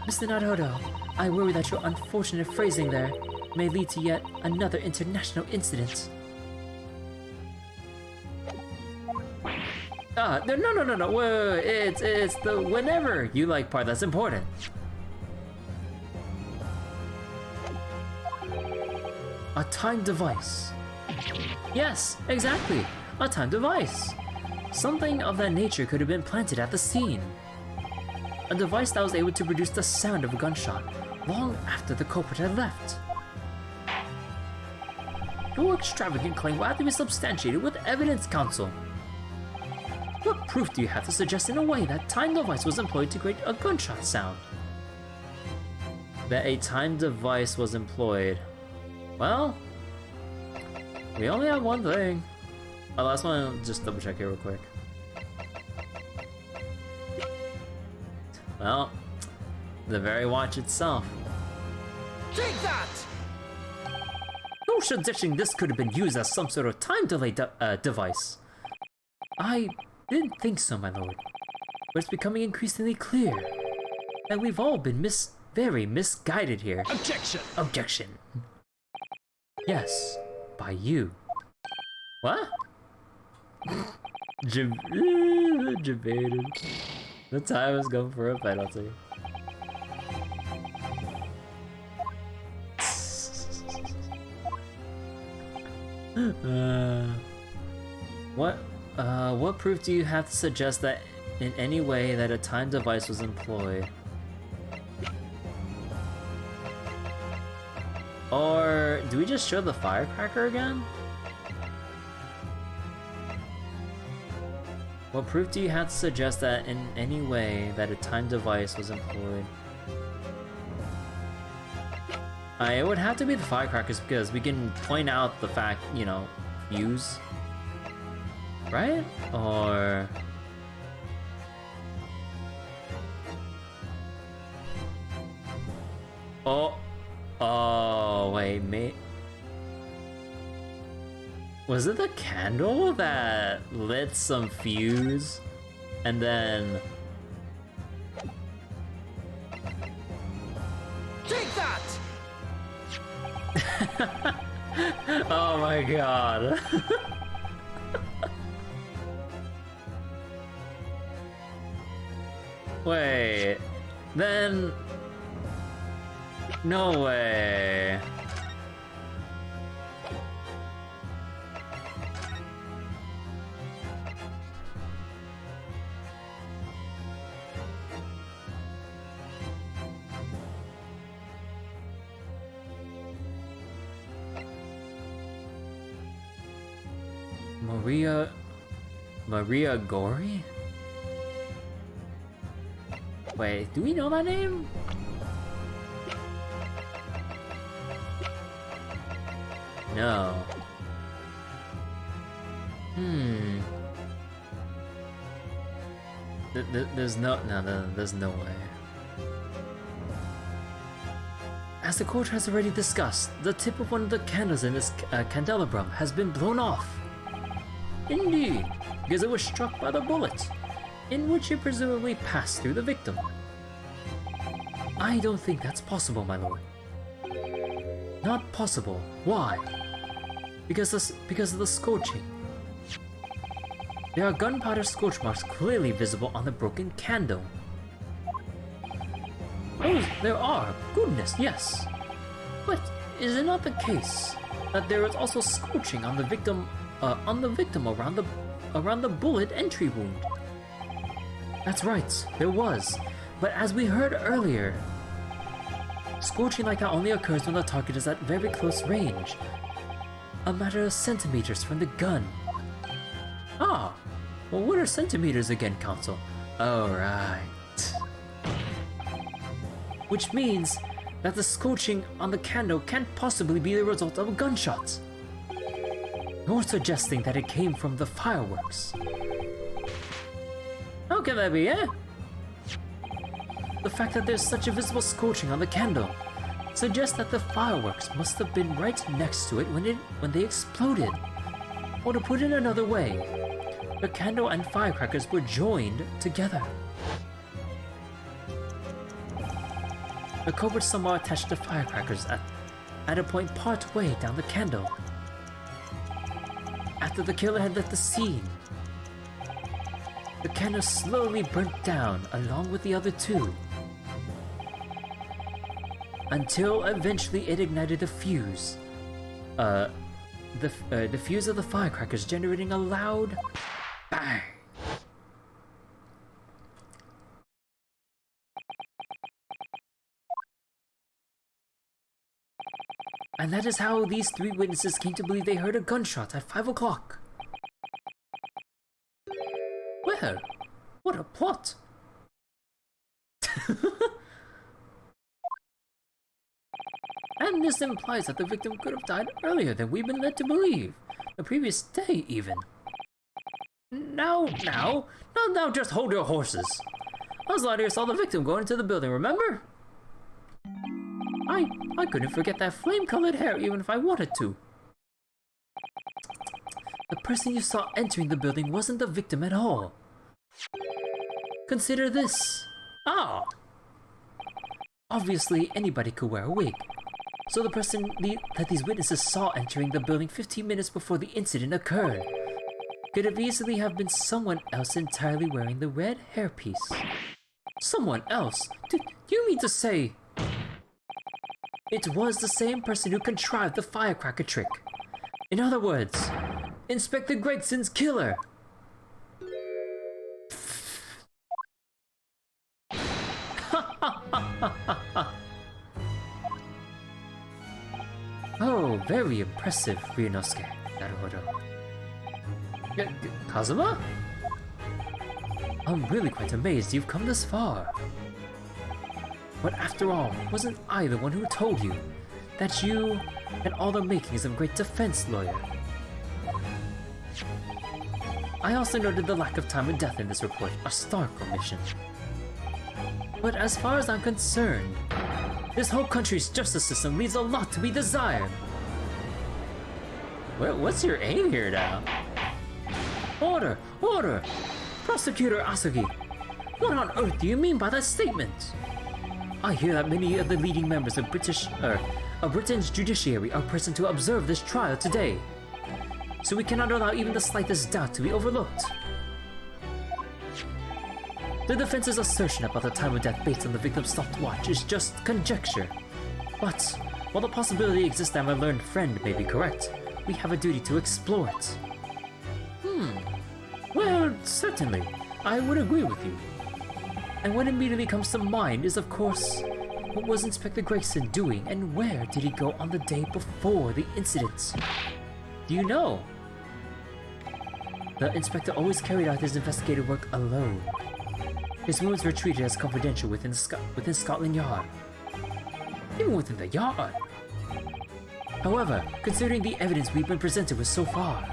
Mr. Naruto, I worry that your unfortunate phrasing there may lead to yet another international incident. No, wait, it's the whenever you like part that's important. A time device. Yes, exactly, a time device. Something of that nature could have been planted at the scene. A device that was able to produce the sound of a gunshot long after the culprit had left. Your extravagant claim will have to be substantiated with evidence, counsel. What proof do you have to suggest in a way that time device was employed to create a gunshot sound? That a time device was employed. Well, we only have one thing. Oh, last one, just double check here real quick. Well, the very watch itself. Take that! No suggesting this could have been used as some sort of time delay device. I didn't think so, my lord. But it's becoming increasingly clear that we've all been very misguided here. Objection! Objection. Yes, by you. What? Debated. The time is going for a penalty. What what proof do you have to suggest that in any way that a time device was employed? Or do we just show the firecracker again? What proof do you have to suggest that in any way that a time device was employed? It would have to be the firecrackers because we can point out the fact, you know, fuse. Right? Or... Oh, wait, mate. Was it the candle that lit some fuse? And then... Take that! Oh my god. Wait, then... No way. Maria Gori? Wait, do we know that name? No. There's no way. As the court has already discussed, the tip of one of the candles in this candelabrum has been blown off. Indeed, because it was struck by the bullet, in which it presumably passed through the victim. I don't think that's possible, my lord. Not possible. Why? Because of the scorching. There are gunpowder scorch marks clearly visible on the broken candle. Oh, there are. Goodness, yes. But is it not the case that there is also scorching on the victim around the bullet entry wound? That's right, there was. But as we heard earlier, scorching like that only occurs when the target is at very close range, a matter of centimeters from the gun. Ah, well, what are centimeters again, Counsel? Oh, right. Which means that the scorching on the candle can't possibly be the result of a gunshot. Nor suggesting that it came from the fireworks. How can that be, eh? The fact that there's such a visible scorching on the candle suggests that the fireworks must have been right next to it when they exploded. Or to put it another way, the candle and firecrackers were joined together. The culprit somehow attached the firecrackers at a point part way down the candle. After the killer had left the scene, the candle slowly burnt down along with the other two, until eventually it ignited the fuse. The fuse of the firecrackers generating a loud bang. And that is how these three witnesses came to believe they heard a gunshot at 5 o'clock. Well, what a plot! And this implies that the victim could have died earlier than we've been led to believe. The previous day, even. Now, just hold your horses. Oslotter saw the victim go into the building, remember? I couldn't forget that flame-colored hair even if I wanted to. The person you saw entering the building wasn't the victim at all. Consider this. Ah! Obviously, anybody could wear a wig. So the person that these witnesses saw entering the building 15 minutes before the incident occurred could have easily have been someone else entirely wearing the red hairpiece. Someone else? Do you mean to say it was the same person who contrived the firecracker trick? In other words, Inspector Gregson's killer. Oh, very impressive, Ryunosuke. Naruhodo. Kazuma? I'm really quite amazed you've come this far. But after all, wasn't I the one who told you that you had all the makings of a great defense lawyer? I also noted the lack of time and death in this report, a stark omission. But as far as I'm concerned, this whole country's justice system leaves a lot to be desired. What's your aim here now? Order! Order! Prosecutor Asugi, what on earth do you mean by that statement? I hear that many of the leading members of Britain's judiciary are present to observe this trial today, so we cannot allow even the slightest doubt to be overlooked. The defense's assertion about the time of death based on the victim's stopwatch is just conjecture. But, while the possibility exists that my learned friend may be correct, we have a duty to explore it. Well, certainly, I would agree with you. And what immediately comes to mind is, of course, what was Inspector Gregson doing and where did he go on the day before the incident? Do you know? The inspector always carried out his investigative work alone. His wounds were treated as confidential within Scotland Yard. Even within the Yard. However, considering the evidence we've been presented with so far,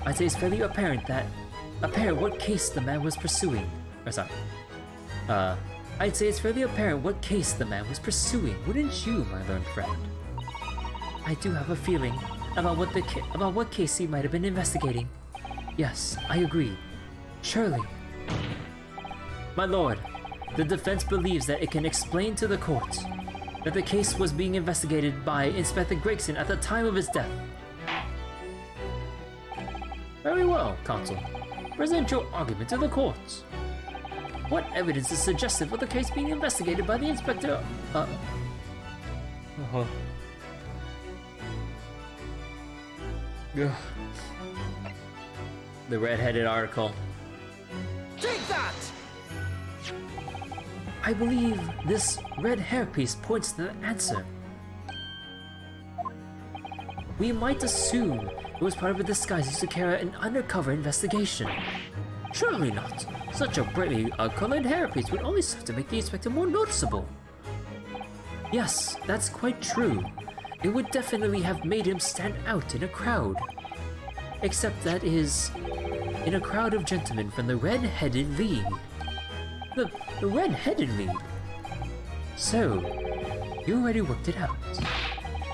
I'd say it's fairly apparent what case the man was pursuing. I'd say it's fairly apparent what case the man was pursuing, wouldn't you, my learned friend? I do have a feeling about what case he might have been investigating. Yes, I agree. Surely. My lord, the defense believes that it can explain to the court that the case was being investigated by Inspector Gregson at the time of his death. Very well, counsel. Present your argument to the court. What evidence is suggestive of the case being investigated by the inspector? The red-headed article. Take that! I believe this red hairpiece points to the answer. We might assume it was part of a disguise used to carry out an undercover investigation. Surely not. Such a brightly colored hairpiece would only serve to make the inspector more noticeable. Yes, that's quite true. It would definitely have made him stand out in a crowd. Except that is, in a crowd of gentlemen from the Red-Headed League. The Red-Headed League? So, you already worked it out.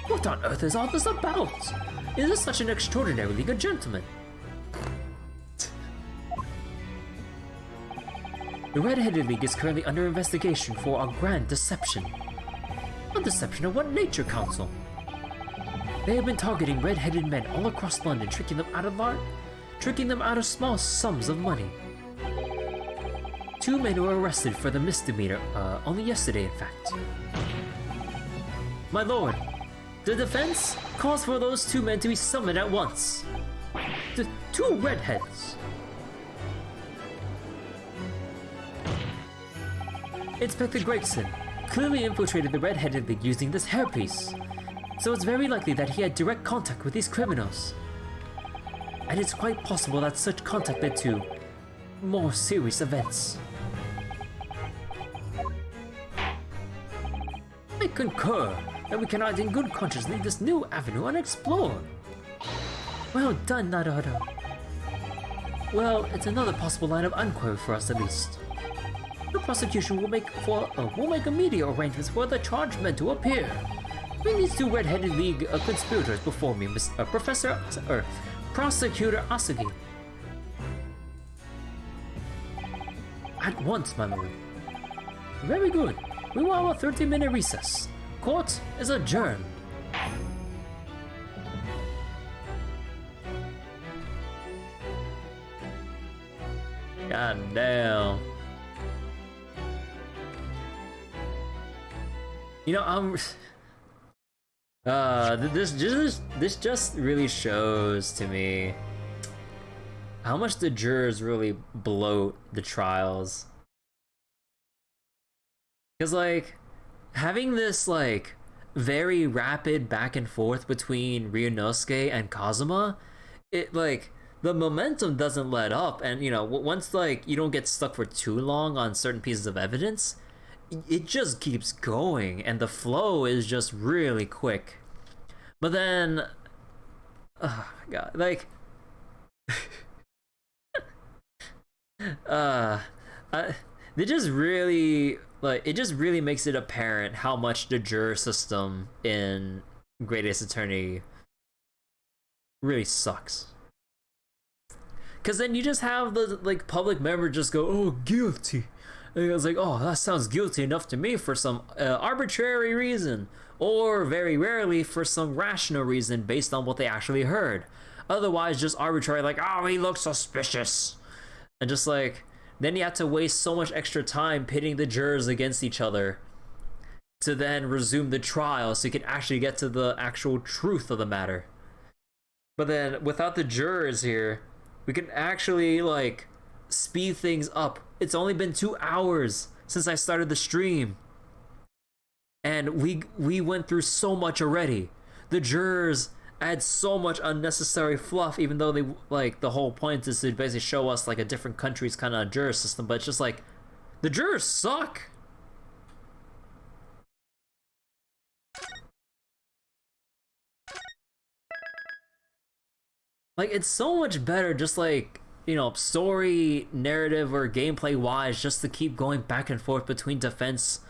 What on earth is all this about? Is this such an extraordinary league of gentlemen? The Red-Headed League is currently under investigation for a grand deception. A deception of what nature, counsel? They have been targeting red-headed men all across London, tricking them out of small sums of money. 2 men were arrested for the misdemeanor, only yesterday in fact. My lord, the defense calls for those 2 men to be summoned at once. The 2 redheads. Inspector Gregson clearly infiltrated the Red-Headed League using this hairpiece, so it's very likely that he had direct contact with these criminals. And it's quite possible that such contact led to more serious events. I concur that we cannot in good conscience leave this new avenue unexplored. Well done, Naruhodo. Well, it's another possible line of inquiry for us at least. The prosecution will make immediate arrangements for the charged men to appear. Bring these 2 Red-Headed League conspirators before me, Prosecutor Asugi. At once, my lord. Very good. We will have a 30-minute recess. Court is adjourned. God damn. You know, This just really shows to me how much the jurors really bloat the trials. Cause like having this like very rapid back and forth between Ryunosuke and Kazuma, it like the momentum doesn't let up, and you know once like you don't get stuck for too long on certain pieces of evidence, it just keeps going, and the flow is just really quick. But then, oh my god, like, uh, I, they just really like it just really makes it apparent how much the juror system in Great Ace Attorney really sucks. Cause then you just have the like public member just go, oh, guilty. And it was like, oh, that sounds guilty enough to me for some arbitrary reason, or very rarely for some rational reason based on what they actually heard. Otherwise, just arbitrary, like, oh, he looks suspicious, and just like then you have to waste so much extra time pitting the jurors against each other to then resume the trial so you can actually get to the actual truth of the matter. But then without the jurors here, we can actually like speed things up. It's only been 2 hours since I started the stream, and we went through so much already. The jurors add so much unnecessary fluff, even though they like the whole point is to basically show us like a different country's kind of juror system. But it's just like the jurors suck. Like it's so much better just like you know story narrative or gameplay wise just to keep going back and forth between defense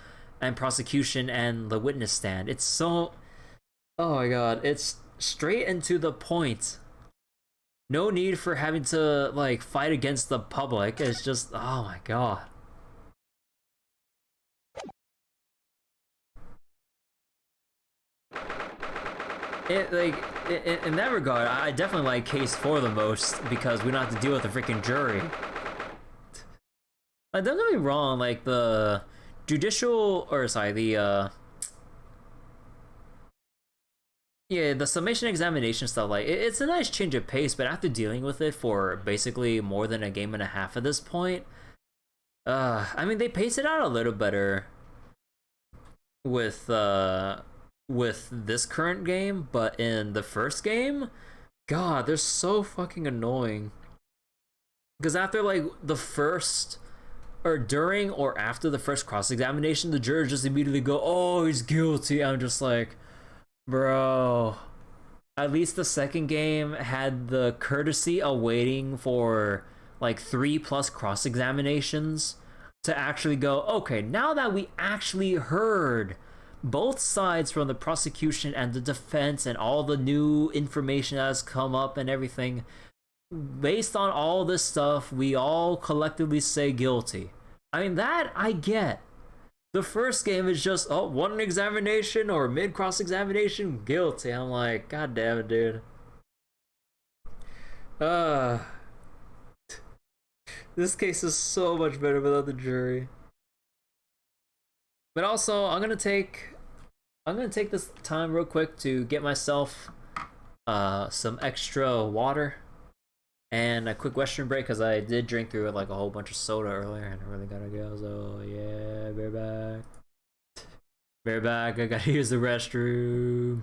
and prosecution and the witness stand. It's so, oh my god, it's straight and to the point. No need for having to like fight against the public. It's just, oh my god. It like in that regard, I definitely like case 4 the most because we don't have to deal with the freaking jury. Like, don't get me wrong, like the judicial or sorry, the yeah, the summation examination stuff, like it's a nice change of pace, but after dealing with it for basically more than a game and a half at this point, I mean they pace it out a little better with this current game, but in the first game, god, they're so fucking annoying. Because after like the first or during or after the first cross examination, the jurors just immediately go, "Oh, he's guilty." I'm just like, bro. At least the second game had the courtesy of waiting for like 3+ cross examinations to actually go, okay, now that we actually heard both sides from the prosecution and the defense and all the new information that has come up and everything, based on all this stuff, we all collectively say guilty. I mean, that I get. The first game is just, oh, one examination or mid cross examination, guilty. I'm like, god damn it, dude. Uh, this case is so much better without the jury. But also, I'm gonna take this time real quick to get myself some extra water and a quick restroom break because I did drink through like a whole bunch of soda earlier and I really gotta go. So yeah, bear back. Bear back, I gotta use the restroom.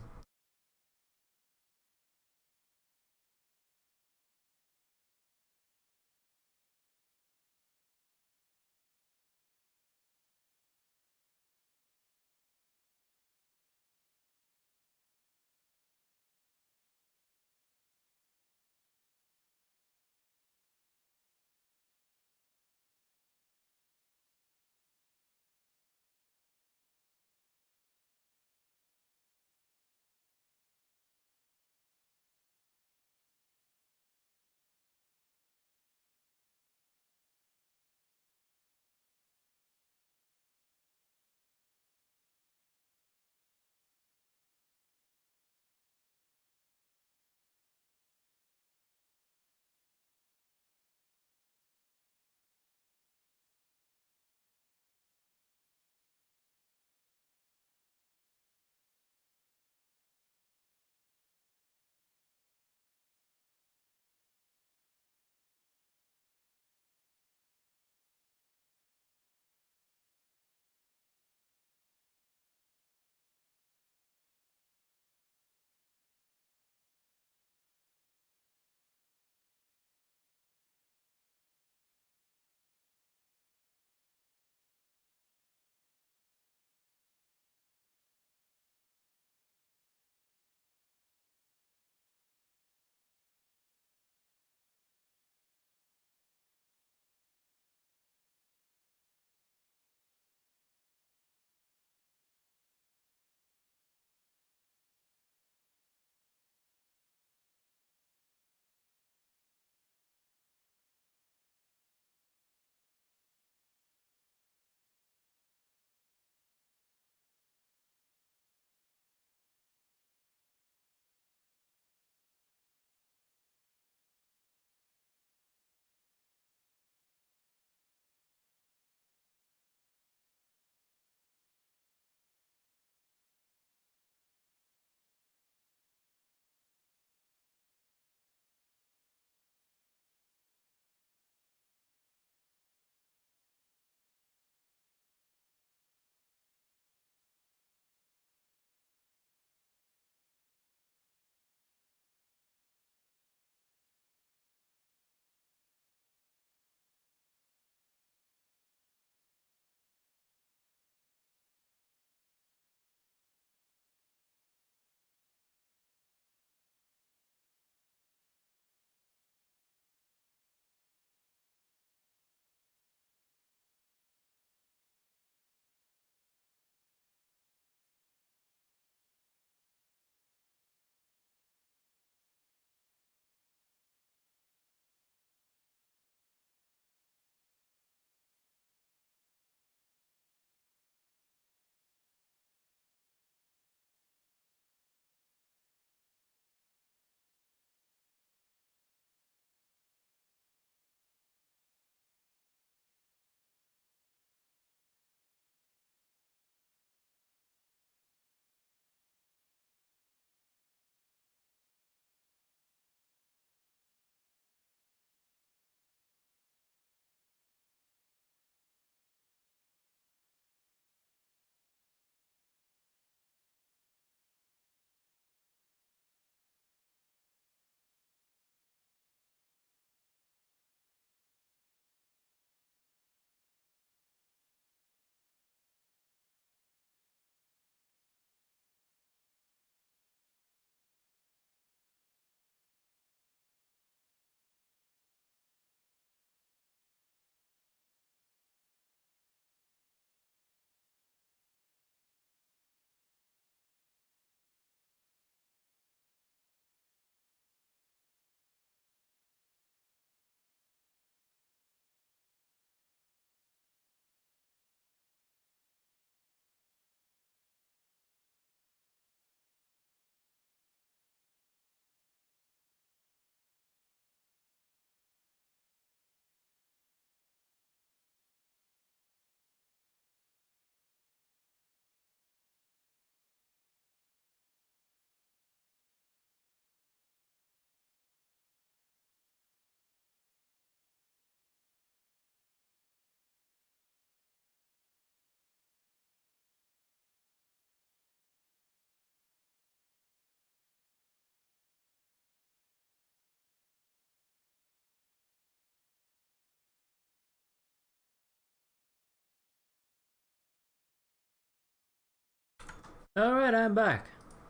Alright, I'm back.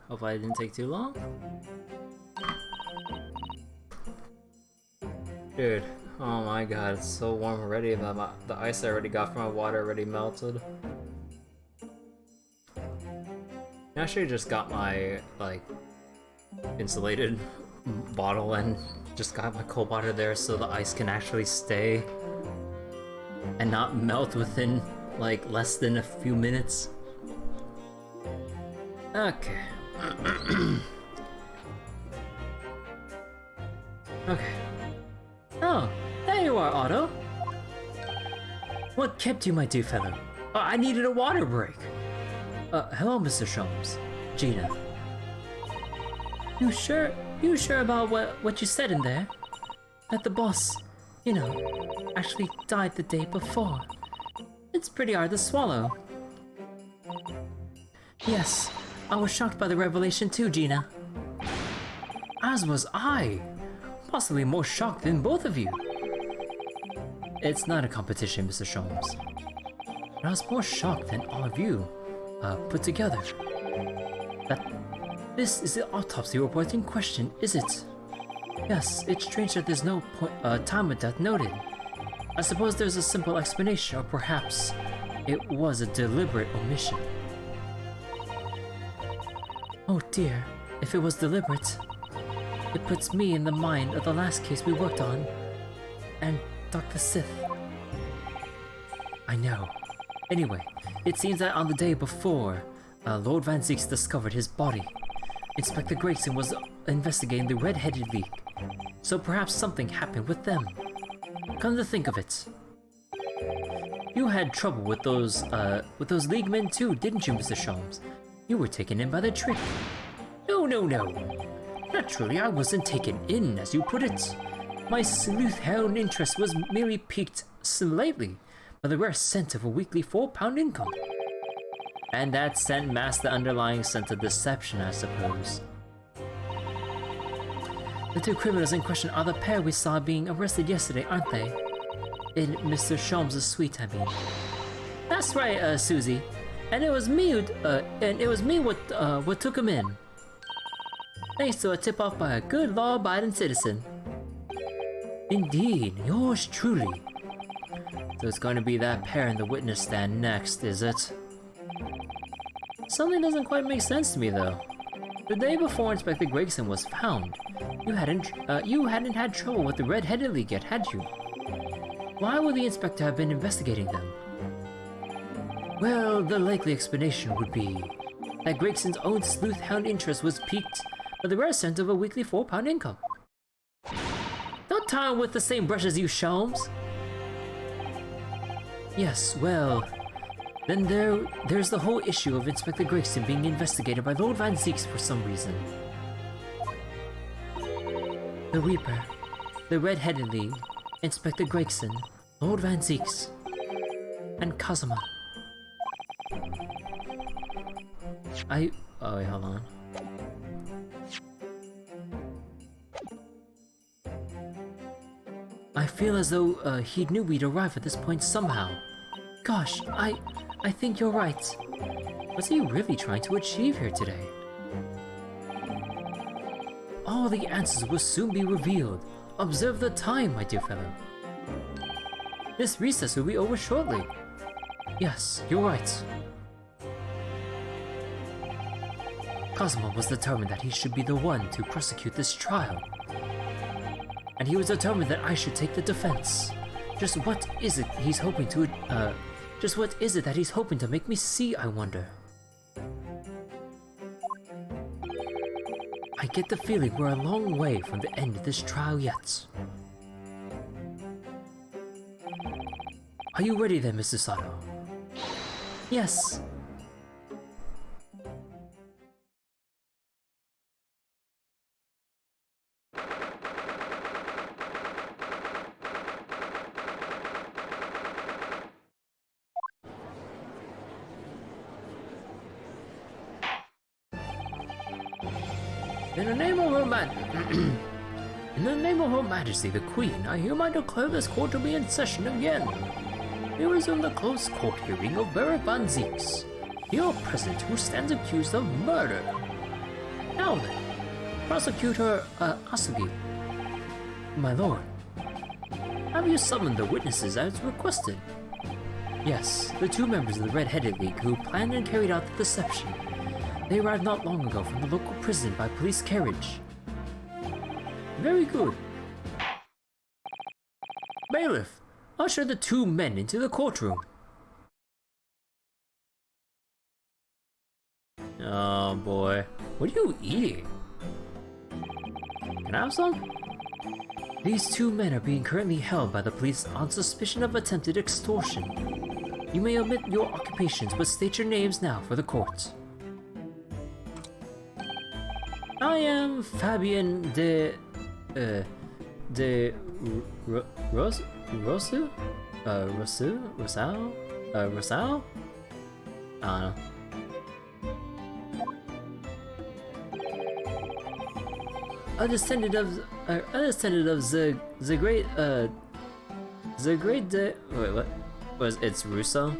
Hopefully I didn't take too long. Dude, oh my god, it's so warm already. The ice I already got from my water already melted. I actually just got my, like, insulated bottle and just got my cold water there so the ice can actually stay and not melt within, like, less than a few minutes. Okay. Okay. Oh, there you are, Otto. What kept you, my dear fellow? I needed a water break. Hello, Mr. Sholmes. Gina. You sure about what you said in there? That the boss, you know, actually died the day before. It's pretty hard to swallow. Yes, I was shocked by the revelation too, Gina. As was I. Possibly more shocked than both of you. It's not a competition, Mr. Sholmes. But I was more shocked than all of you, put together. That this is the autopsy report in question, is it? Yes, it's strange that there's no time of death noted. I suppose there's a simple explanation, or perhaps it was a deliberate omission. Oh dear, if it was deliberate, it puts me in the mind of the last case we worked on, and Dr. Sith. I know. Anyway, it seems that on the day before, Lord Van Zieks discovered his body. Inspector Gregson was investigating the Red-Headed League, so perhaps something happened with them. Come to think of it, you had trouble with those Leaguemen too, didn't you, Mr. Sholmes? You were taken in by the trick. No. Naturally, I wasn't taken in, as you put it. My sleuth-hound interest was merely piqued slightly by the rare scent of a weekly £4 income. And that scent masked the underlying scent of deception, I suppose. The two criminals in question are the pair we saw being arrested yesterday, aren't they? In Mr. Sholmes' suite, I mean. That's right, Susie. And it was me what took him in. Thanks to a tip-off by a good law-abiding citizen. Indeed, yours truly. So it's going to be that pair in the witness stand next, is it? Something doesn't quite make sense to me, though. The day before Inspector Gregson was found, you hadn't had trouble with the Red-Headed League yet, had you? Why would the inspector have been investigating them? Well, the likely explanation would be that Gregson's own sleuth-hound interest was piqued by the rare scent of a weekly £4 income. Don't tie him with the same brush as you, Sholmes. Yes, well, then there's the whole issue of Inspector Gregson being investigated by Lord Van Zieks for some reason. The Reaper, the Red-Headed League, Inspector Gregson, Lord Van Zieks, and Kazuma. Oh wait, hold on. I feel as though he knew we'd arrive at this point somehow. Gosh, I think you're right. What's he really trying to achieve here today? All the answers will soon be revealed. Observe the time, my dear fellow. This recess will be over shortly. Yes, you're right. Cosmo was determined that he should be the one to prosecute this trial. And he was determined that I should take the defense. Just what is it that he's hoping to make me see, I wonder? I get the feeling we're a long way from the end of this trial yet. Are you ready then, Mr. Sato? Yes. In the name of Her Majesty the Queen, I hereby declare this court to be in session again. We resume the closed court hearing of Baron Van Zieks. Here present who stands accused of murder. Now then, Prosecutor Asugi. My lord, have you summoned the witnesses as requested? Yes, the two members of the Red-Headed League who planned and carried out the deception. They arrived not long ago from the local prison by police carriage. Very good. Bailiff, usher the two men into the courtroom. Oh boy, what are you eating? Can I have some? These two men are being currently held by the police on suspicion of attempted extortion. You may omit your occupations, but state your names now for the court. I am Fabian de Rosu? Rosal? I don't know. A descendant of the great wait, what was it's Russo?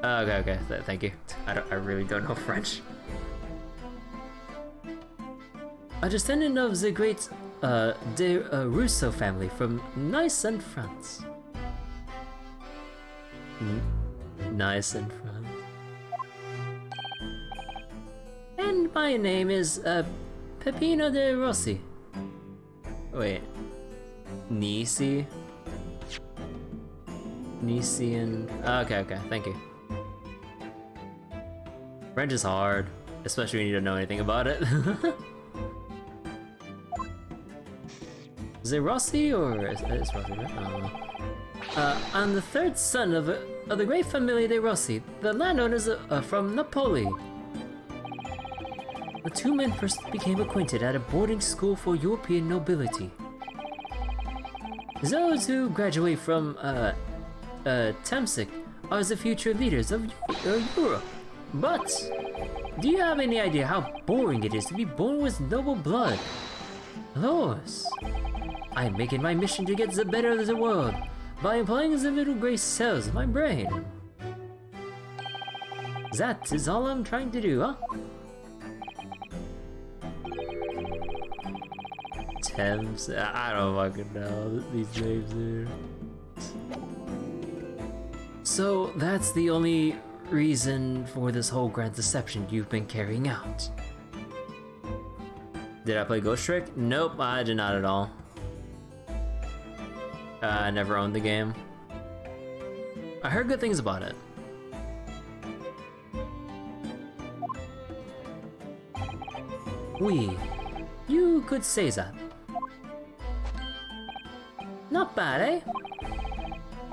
Okay, thank you. I really don't know French. A descendant of the great Russo family from Nice and France. Nice and France. And my name is Peppino de Rossi. Wait. Nisi? Nisian. Okay, thank you. French is hard, especially when you don't know anything about it. Is it Rossi or it's Rossi, right? I don't know. I'm the third son of the great family de Rossi, the landowners from Napoli. The two men first became acquainted at a boarding school for European nobility. Those who graduate from Temsic are the future leaders of Europe. But do you have any idea how boring it is to be born with noble blood? Lors, I am making my mission to get the better of the world by employing the little gray cells of my brain. That is all I'm trying to do, huh? Thames, I don't fucking know these names, dude. So that's the only reason for this whole grand deception you've been carrying out. Did I play Ghost Trick? Nope, I did not at all. I never owned the game. I heard good things about it. You could say that. Not bad, eh?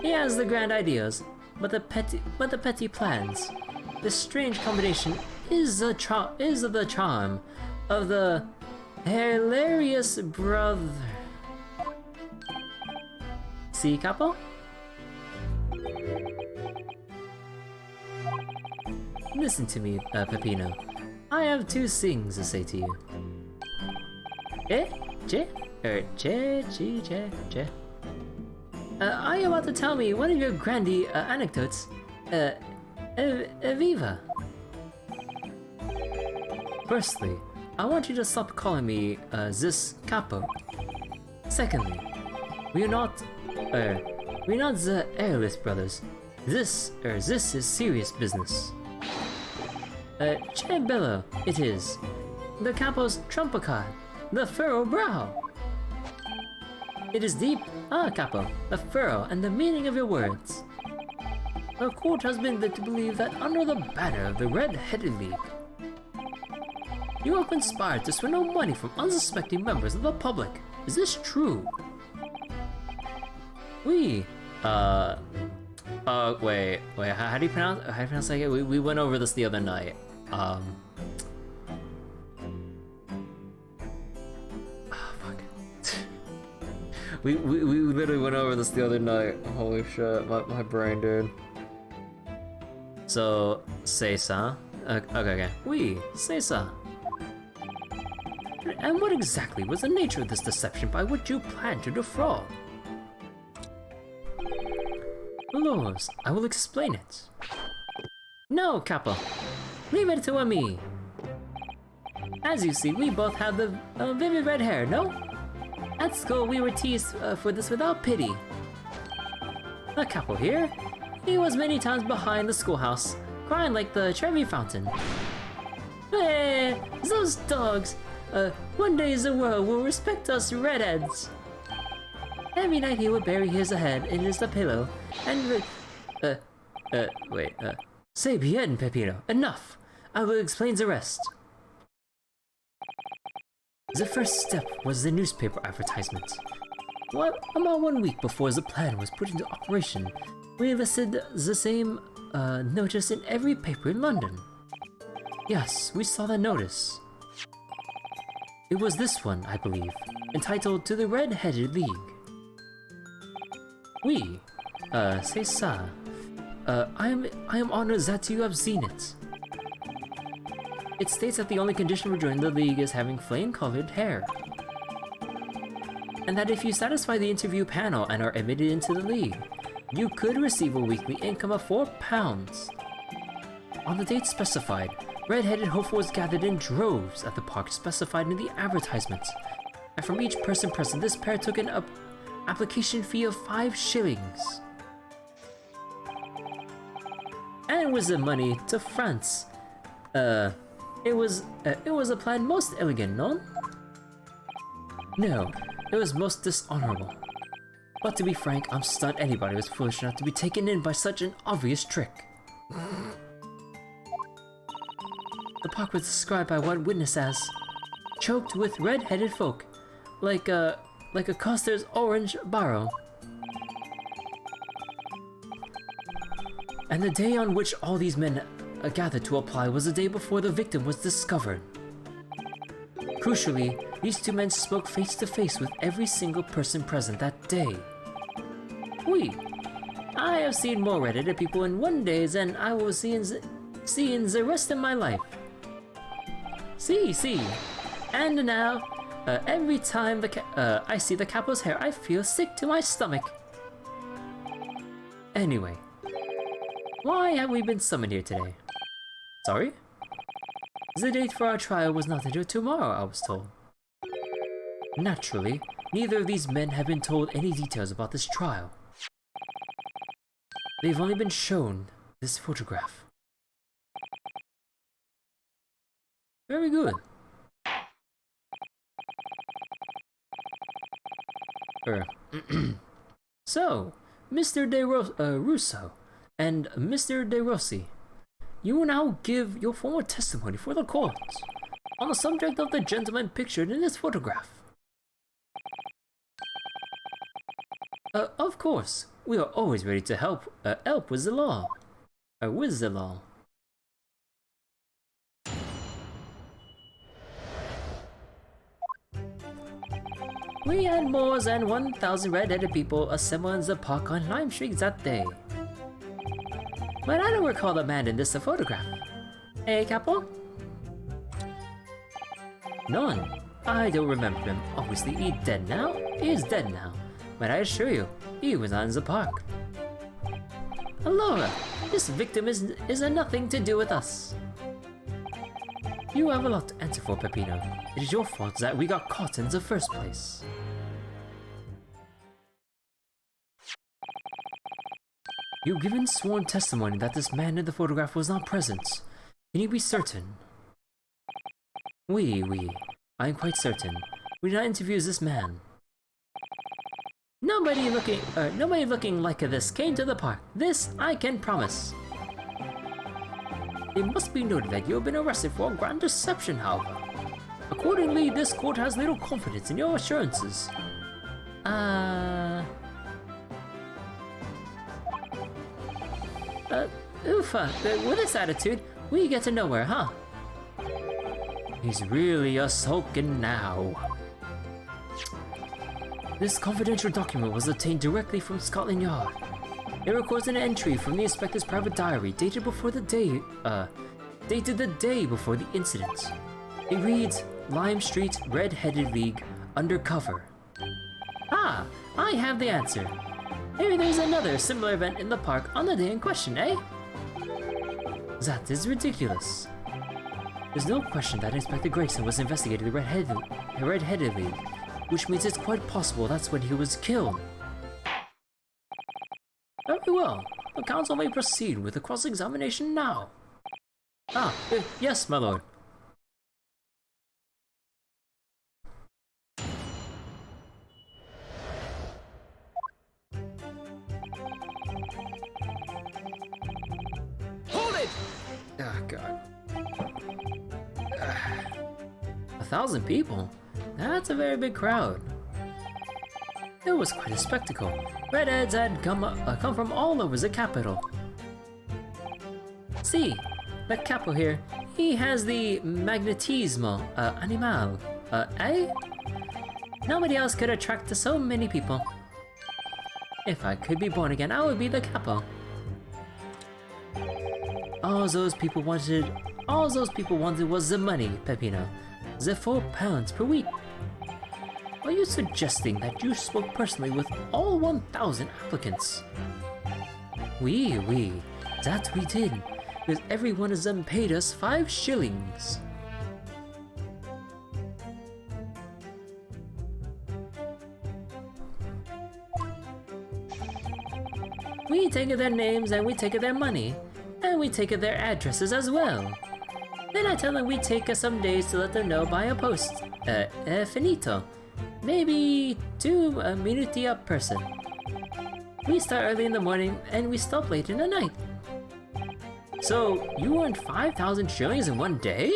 He has the grand ideas, but the petty plans. This strange combination is the charm of the hilarious brother. See, Capo? Listen to me, Peppino. I have two things to say to you. Are you about to tell me one of your grandy anecdotes? Viva. Firstly, I want you to stop calling me this Capo. Secondly, we're not the airless brothers. This is serious business. Che bello, it is. The Capo's trumper card, the furrow brow. It is deep, Capo, the furrow and the meaning of your words. The court has been led to believe that under the banner of the Red-Headed League, you have conspired to swindle money from unsuspecting members of the public. Is this true? Wait, how do you pronounce that? We went over this the other night. We literally went over this the other night. Holy shit, my brain, dude. So, say ça. Okay. Oui, say ça. And what exactly was the nature of this deception by which you planned to defraud? Lors, I will explain it. No, Kappa. Leave it to me. As you see, we both have the vivid red hair, no? At school, we were teased for this without pity. The couple here, he was many times behind the schoolhouse, crying like the Trevi fountain. Hey, those dogs! One day the world will respect us redheads. Every night he would bury his head in his pillow and say bien, Pepino, enough! I will explain the rest. The first step was the newspaper advertisement. Well, about 1 week before the plan was put into operation, we listed the same notice in every paper in London. Yes, we saw the notice. It was this one, I believe, entitled To the Red-Headed League. Oui, c'est ça. I am honored that you have seen it. It states that the only condition for joining the league is having flame-colored hair. And that if you satisfy the interview panel and are admitted into the league, you could receive a weekly income of £4. On the date specified, red-headed hopefuls gathered in droves at the park specified in the advertisement, and from each person present, this pair took an application fee of 5 shillings. And with the money to France. It was a plan most elegant, no? No, it was most dishonorable. But to be frank, I'm stunned anybody was foolish enough to be taken in by such an obvious trick. The park was described by one witness as choked with red-headed folk, like a coster's orange barrow. And the day on which all these men gathered to apply was the day before the victim was discovered. Crucially, these two men spoke face to face with every single person present that day. Oui, I have seen more red-headed people in one day than I will see in the rest of my life. See, and now, every time I see the couple's hair, I feel sick to my stomach. Anyway, why have we been summoned here today? Sorry? The date for our trial was not until tomorrow, I was told. Naturally, neither of these men have been told any details about this trial. They've only been shown this photograph. Very good. So, Mr. Russo and Mr. De Rossi, you will now give your formal testimony for the court on the subject of the gentleman pictured in this photograph. Of course, we are always ready to help with the law. With the law. We had more than 1,000 red-headed people assemble in the park on Lime Street that day. But I don't recall the man in this photograph. Hey, Capo? None. I don't remember him. Obviously, he's dead now. He is dead now. But I assure you, he was not in the park. Laura, this victim is nothing to do with us. You have a lot to answer for, Peppino. It is your fault that we got caught in the first place. You've given sworn testimony that this man in the photograph was not present. Can you be certain? Oui, I am quite certain. We did not interview this man. Nobody looking like this came to the park. This I can promise. It must be noted that you have been arrested for grand deception, however. Accordingly, this court has little confidence in your assurances. With this attitude, we get to nowhere, huh? He's really a sulking now. This confidential document was obtained directly from Scotland Yard. It records an entry from the inspector's private diary dated the day before the incident. It reads, Lime Street Red-Headed League, undercover. Ah, I have the answer. Maybe there's another similar event in the park on the day in question, eh? That is ridiculous. There's no question that Inspector Gregson was investigating the Red-Headed League, which means it's quite possible that's when he was killed. Very well. The council may proceed with the cross-examination now. Yes, my lord. Hold it! Oh, God. 1,000 people? That's a very big crowd. It was quite a spectacle. Redheads had come from all over the capital. See, that capo here, he has the magnetismo animal. Eh? Nobody else could attract so many people. If I could be born again, I would be the capo. All those people wanted was the money, Peppino. The £4 per week. Are you suggesting that you spoke personally with all 1,000 applicants? Oui, that we did, because every one of them paid us 5 shillings. We take their names and we take their money, and we take their addresses as well. Then I tell them we take some days to let them know by a post. Finito. Maybe 2 minuti a person. We start early in the morning and we stop late in the night. So, you earned 5,000 shillings in one day?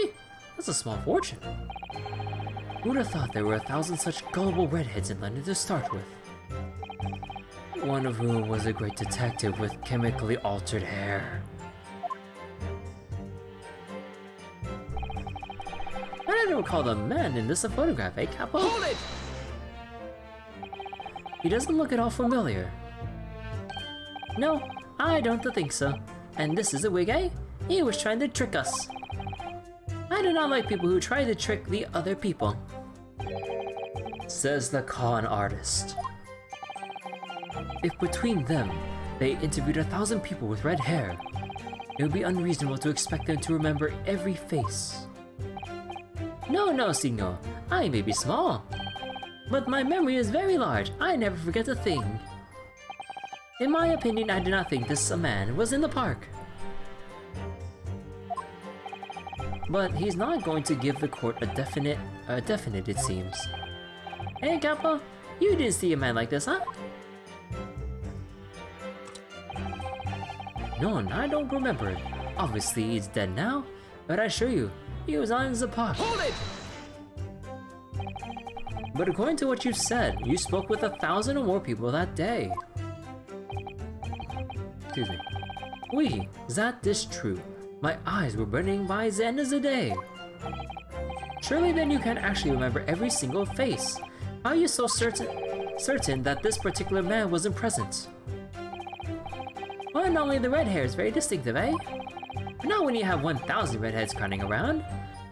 That's a small fortune. Who'd have thought there were 1,000 such gullible redheads in London to start with? One of whom was a great detective with chemically altered hair. I don't recall the man in this photograph, eh, Capo? Hold it! He doesn't look at all familiar. No, I don't think so. And this is a wig, eh? He was trying to trick us. I do not like people who try to trick the other people. Says the con artist. If between them, they interviewed 1,000 people with red hair, it would be unreasonable to expect them to remember every face. No, signor. I may be small, but my memory is very large. I never forget a thing. In my opinion, I do not think this man was in the park. But he's not going to give the court a definite, it seems. Hey, Capo, you didn't see a man like this, huh? No, I don't remember it. Obviously, he's dead now, but I assure you, he was on the park. Hold it! But according to what you said, you spoke with 1,000 or more people that day. Excuse me. Oui, that is true. My eyes were burning by the end of the day. Surely then you can actually remember every single face. How are you so certain that this particular man wasn't present? Well, not only the red hair is very distinctive, eh? But not when you have 1,000 redheads running around.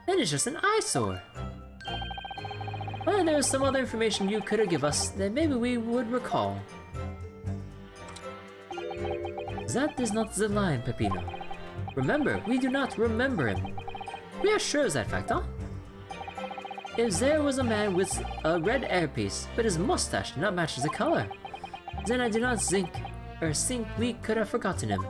Then it's just an eyesore. Well, there's some other information you could have given us that maybe we would recall. That is not the line, Peppino. Remember, we do not remember him. We are sure of that fact, huh? If there was a man with a red earpiece, but his mustache did not match the color, then I do not think we could have forgotten him.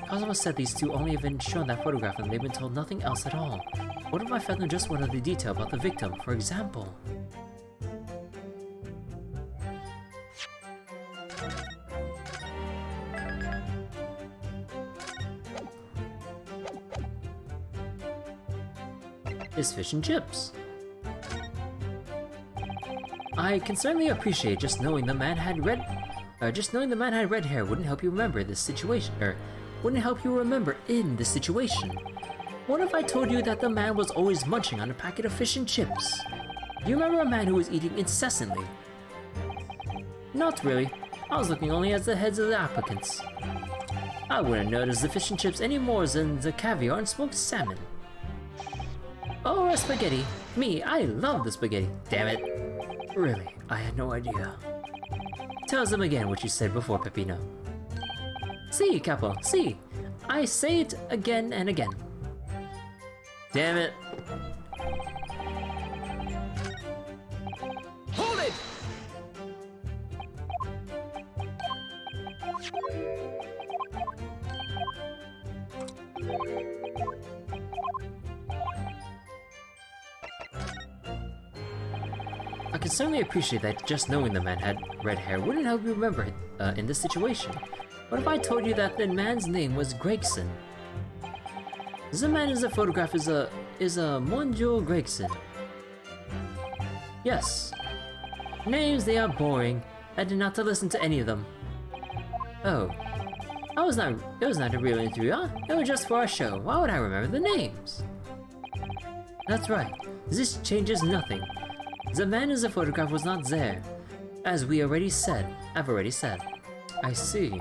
Kazuma said these two only have been shown that photograph and they've been told nothing else at all. What if I found them just one other detail about the victim, for example? Is fish and chips. I can certainly appreciate just knowing the man had red hair wouldn't help you remember this situation, wouldn't help you remember in this situation. What if I told you that the man was always munching on a packet of fish and chips? Do you remember a man who was eating incessantly? Not really. I was looking only at the heads of the applicants. I wouldn't notice the fish and chips any more than the caviar and smoked salmon. Or spaghetti. Me, I love the spaghetti. Damn it. Really, I had no idea. Tell them again what you said before, Peppino. Si, Capo, si. I say it again and again. Damn it. Hold it! I can certainly appreciate that just knowing the man had red hair wouldn't help you remember it in this situation. What if I told you that the man's name was Gregson? The man in the photograph is a Monjo Gregson. Yes. Names, they are boring. I did not to listen to any of them. Oh. It was not a real interview, huh? It was just for our show. Why would I remember the names? That's right. This changes nothing. The man in the photograph was not there. As I've already said. I see.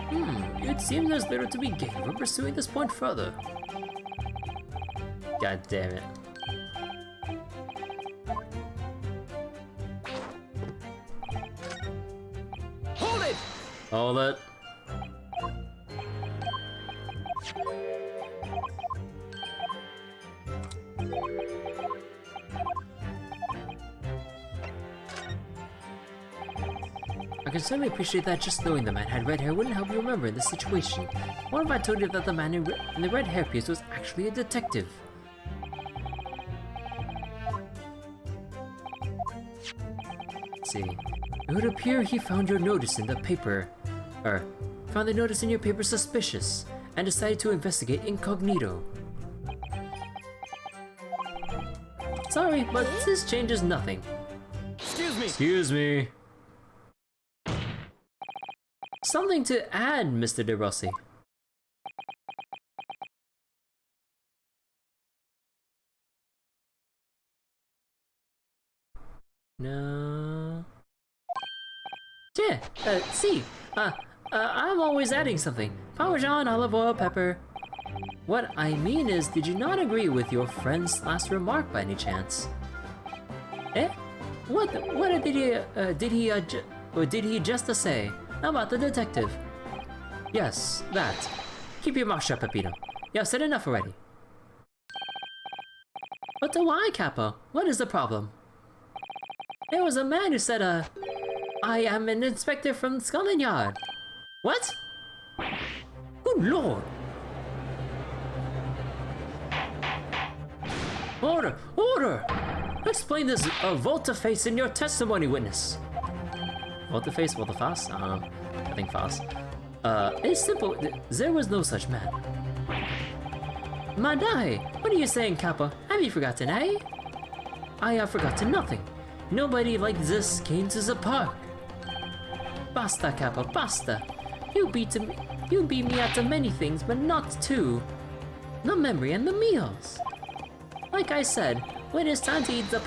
It seems there's little to be gained from pursuing this point further. God damn it. Hold it! Hold it. I can certainly appreciate that just knowing the man had red hair wouldn't help you remember in this situation. What if I told you that the man in the red hairpiece was actually a detective? Let's see. It would appear he found your notice in the paper, found the notice in your paper suspicious, and decided to investigate incognito. Sorry, but this changes nothing. Excuse me! Excuse me. Something to add, Mr. De Rossi. No. Yeah, see, I'm always adding something. Parmesan, olive oil, pepper. What I mean is, did you not agree with your friend's last remark by any chance? Eh? What did he just say about the detective? Yes, that. Keep your mouth shut, Peppino. You have said enough already. But why, Capo? What is the problem? There was a man who said, I am an inspector from Scotland Yard. What? Good lord! Order! Order! Explain this volte-face in your testimony, witness. Volte-face? Volte-face? I think face. It's simple. There was no such man. Madai! What are you saying, Kappa? Have you forgotten, eh? I have forgotten nothing. Nobody like this came to the park. Basta, Kappa, basta. You beat me at many things, but not two. The memory and the meals. Like I said, when it's time to eat the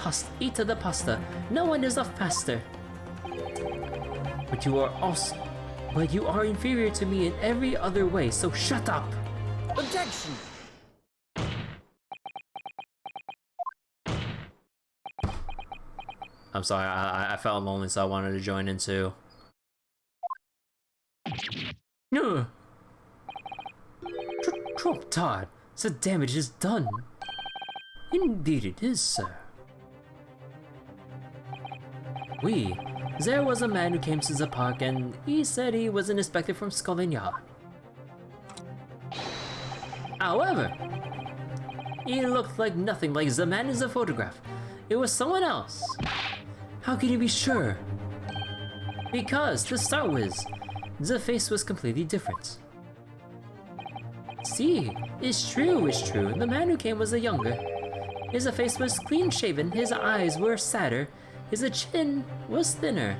pasta, no one is faster. But you are inferior to me in every other way, so shut up! Objection! I'm sorry, I felt lonely, so I wanted to join in too. No! Drop Todd, the damage is done. Indeed it is, sir. There was a man who came to the park and he said he was an inspector from Scotland Yard. However, he looked like nothing like the man in the photograph. It was someone else. How can you be sure? Because, to start with, the face was completely different. See, it's true, the man who came was a younger. His face was clean-shaven, his eyes were sadder, his chin was thinner.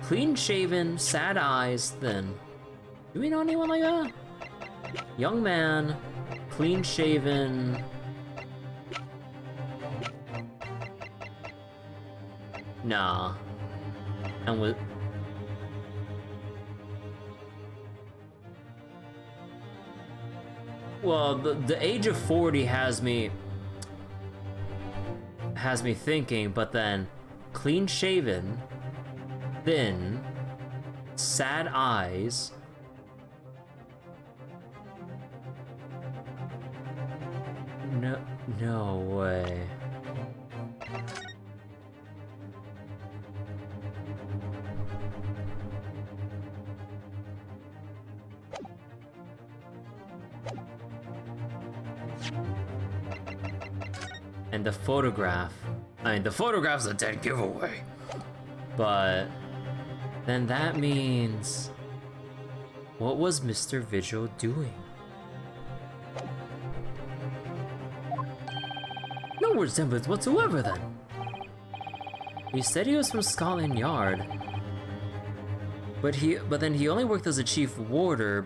Clean-shaven, sad eyes, thin. Do we know anyone like that? Young man, clean-shaven. Nah. And with... Well, the age of 40 has me thinking, but then clean-shaven, thin, sad eyes. No, no way. And the photograph. I mean, the photograph's a dead giveaway. But then that means, what was Mr. Vigil doing? No resemblance whatsoever then. He said he was from Scotland Yard. But then he only worked as a chief warder,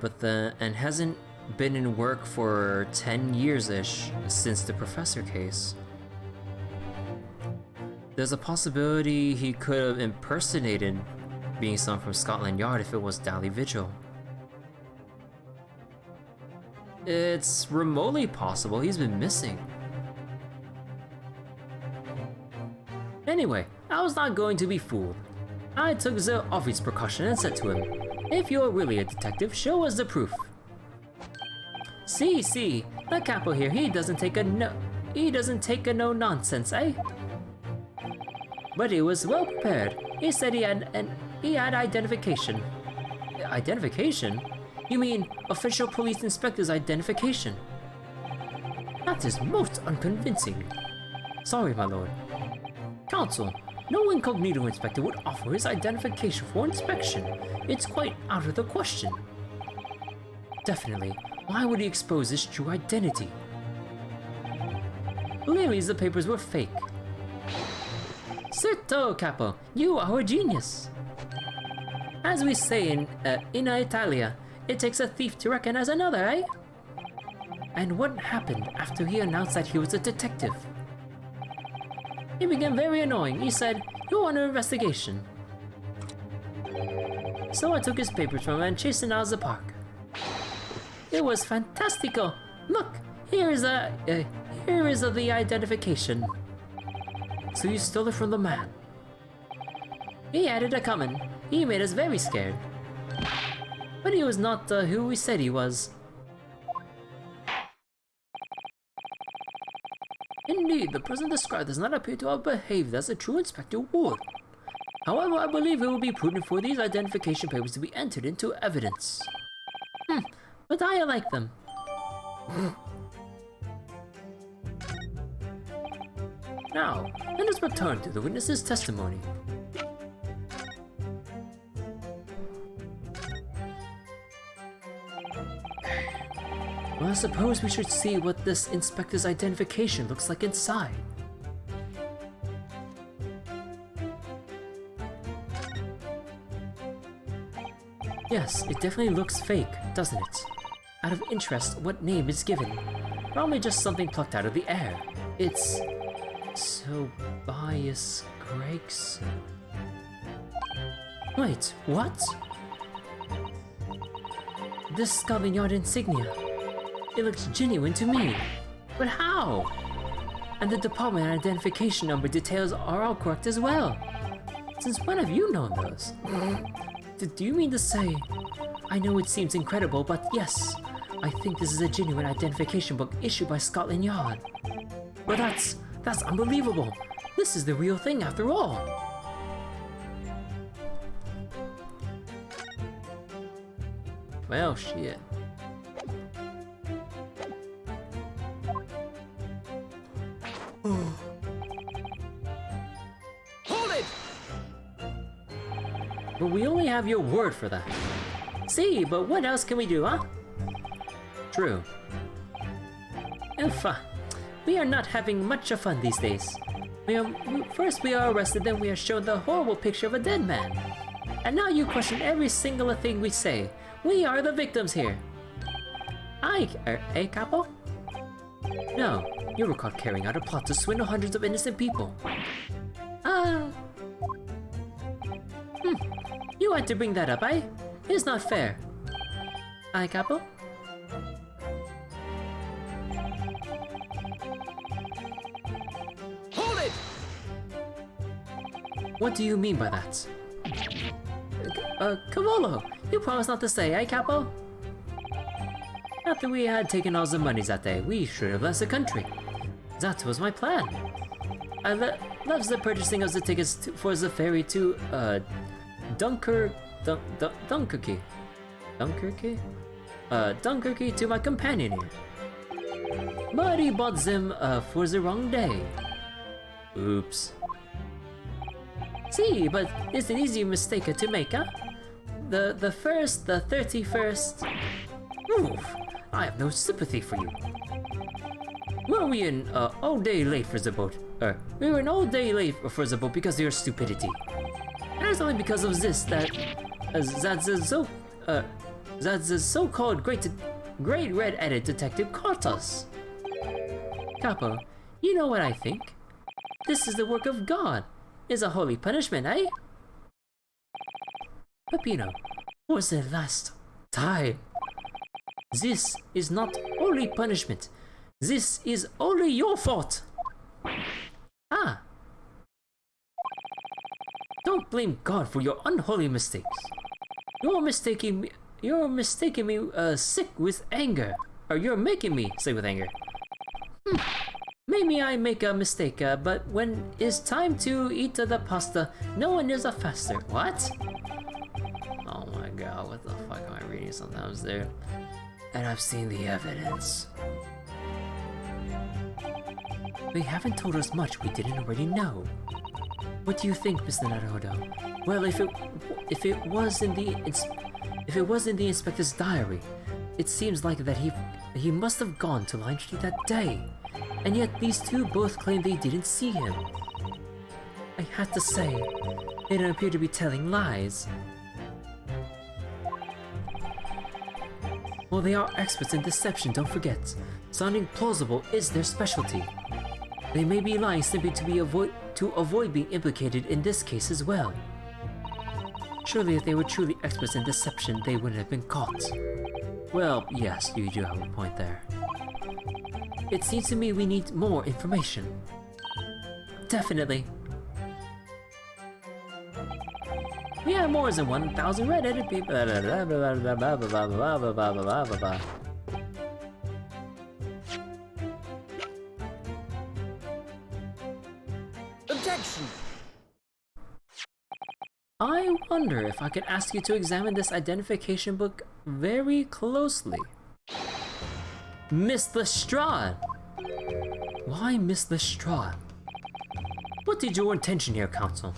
and hasn't been in work for 10 years-ish since the professor case. There's a possibility he could have impersonated being someone from Scotland Yard if it was Dally Vigil. It's remotely possible he's been missing. Anyway, I was not going to be fooled. I took the obvious precaution and said to him, "If you're really a detective, show us the proof." See, the capo here, he doesn't take a no nonsense, eh? But he was well prepared. He said he had identification. Identification? You mean official police inspector's identification? That is most unconvincing. Sorry, my lord. Counsel, no incognito inspector would offer his identification for inspection. It's quite out of the question. Definitely. Why would he expose his true identity? Clearly the papers were fake. Certo, Capo, you are a genius. As we say in Italia, it takes a thief to recognize another, eh? And what happened after he announced that he was a detective? He became very annoying. He said, "You're under investigation." So I took his papers from him and chased him out of the park. It was fantastico. Look, here is the identification. So you stole it from the man. He had it a-comin'. He made us very scared. But he was not who we said he was. Indeed, the person described does not appear to have behaved as a true inspector would. However, I believe it will be prudent for these identification papers to be entered into evidence. But I like them. Now, let us return to the witness's testimony. Well, I suppose we should see what this inspector's identification looks like inside. Yes, it definitely looks fake, doesn't it? Out of interest, what name is given? Probably just something plucked out of the air. It's Tobias Gregson. Wait, what? This Scotland Yard insignia. It looks genuine to me. But how? And the department identification number details are all correct as well. Since when have you known those? Do you mean to say... I know it seems incredible, but yes, I think this is a genuine identification book issued by Scotland Yard. But that's unbelievable. This is the real thing after all. Well, shit. Hold it! But we only have your word for that. See, but what else can we do, huh? True. Uffa. We are not having much of fun these days. First we are arrested, then we are shown the horrible picture of a dead man. And now you question every single thing we say. We are the victims here. Capo? No, you were caught carrying out a plot to swindle hundreds of innocent people. You had to bring that up, eh? It's not fair. Capo? Hold it! What do you mean by that? Cavolo, you promised not to say, Capo? After we had taken all the monies that day, we should have left the country. That was my plan. I loves the purchasing of the tickets for the ferry to Dunkirk. Dunkirk to my companion here. But he bought them for the wrong day. Oops. See, but it's an easy mistake to make, huh? The 31st. Oof, I have no sympathy for you. Were we an all day late for the boat? We were an all day late for the boat because of your stupidity. And it's only because of this that the so-called great red-headed detective caught us. Capo, you know what I think? This is the work of God. It's a holy punishment, eh? Peppino, for the last time. This is not holy punishment. This is only your fault. Ah. Don't blame God for your unholy mistakes. You're mistaking me sick with anger. Or you're making me sick with anger. Maybe I make a mistake, but when it's time to eat the pasta, no one is a faster. What? Oh my god, what the fuck am I reading sometimes there? And I've seen the evidence. They haven't told us much we didn't already know. What do you think, Mr. Naruhodo? Well, if it was in the inspector's diary, it seems like that he must have gone to Line Street that day. And yet these two both claim they didn't see him. I had to say, they don't appear to be telling lies. Well, they are experts in deception, don't forget. Sounding plausible is their specialty. They may be lying simply to avoid being implicated in this case as well. Surely if they were truly experts in deception, they wouldn't have been caught. Well, yes, you do have a point there. It seems to me we need more information. Definitely. We have more than 1,000 red-headed people. Objection! I wonder if I could ask you to examine this identification book very closely. Miss Lestrade! Why Miss Lestrade? What is your intention here, Counsel?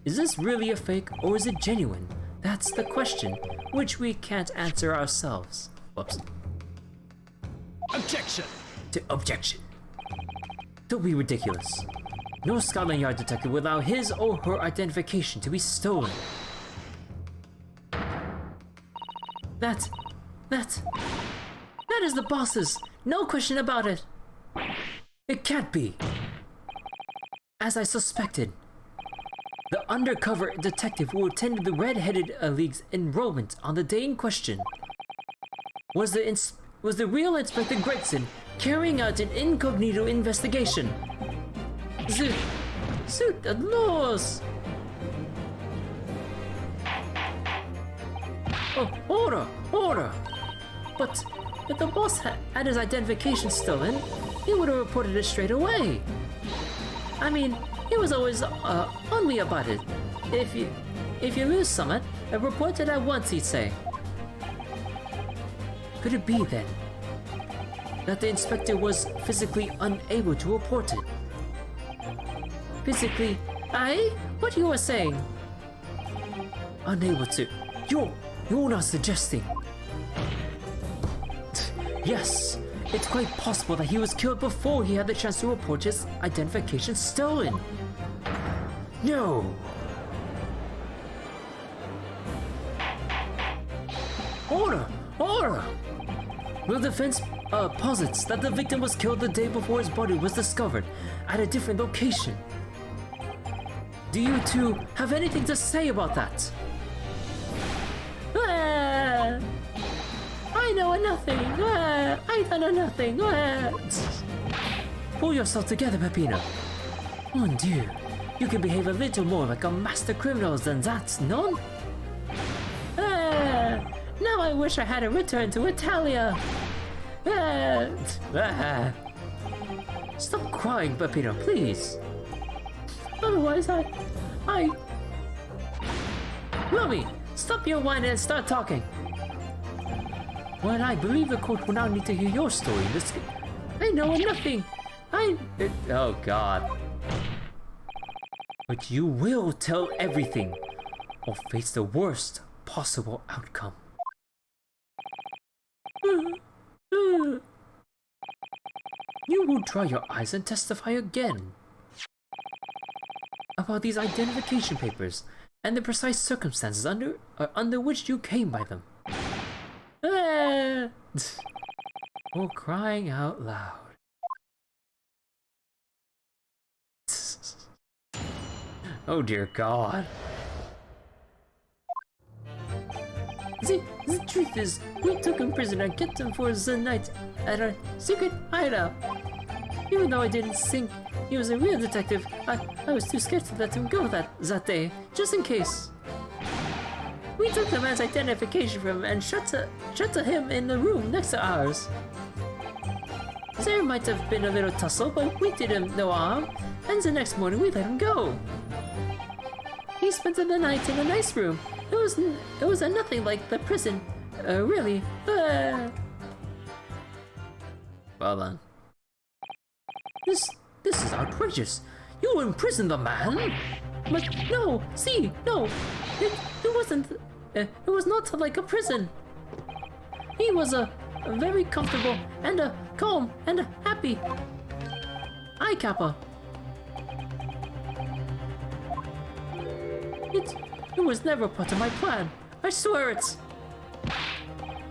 Is this really a fake or is it genuine? That's the question, which we can't answer ourselves. Whoops. Objection! To objection. Don't be ridiculous. No Scotland Yard detective would allow his or her identification to be stolen. That is the boss's, no question about it. It can't be. As I suspected, the undercover detective who attended the Red-Headed League's enrollment on the day in question was the real Inspector Gregson carrying out an incognito investigation. Suit the laws! Oh, order! But if the boss had his identification stolen, he would have reported it straight away. I mean, he was always on me about it. If you lose something, report it at once, he'd say. Could it be then that the inspector was physically unable to report it? Physically, aye? What you were saying? Unable to. You're not suggesting. Yes, it's quite possible that he was killed before he had the chance to report his identification stolen. No. Order! The defense posits that the victim was killed the day before his body was discovered at a different location. Do you two have anything to say about that? I know nothing. I don't know nothing. Pull yourself together, Peppino. Mon Dieu, you can behave a little more like a master criminal than that, no? Now I wish I had a return to Italia. Stop crying, Peppino, please. Otherwise, Lummy, stop your whining and start talking. Well, I believe the court will now need to hear your story. I know nothing. Oh God. But you will tell everything, or face the worst possible outcome. You will dry your eyes and testify again about these identification papers and the precise circumstances under which you came by them. Oh, crying out loud. Oh dear God. The truth is, we took him prisoner and kept him for the night at our secret hideout. Even though I didn't think he was a real detective, I was too scared to let him go that day, just in case. We took the man's identification from him and shut him in the room next to ours. There might have been a little tussle, but we did him no harm, and the next morning we let him go. He spent the night in a nice room. It was nothing like the prison, really. Well then. This is outrageous. You imprisoned the man? But no, no. It wasn't. It was not like a prison. He was very comfortable and calm and happy. Aye, Kappa. It was never part of my plan. I swear it.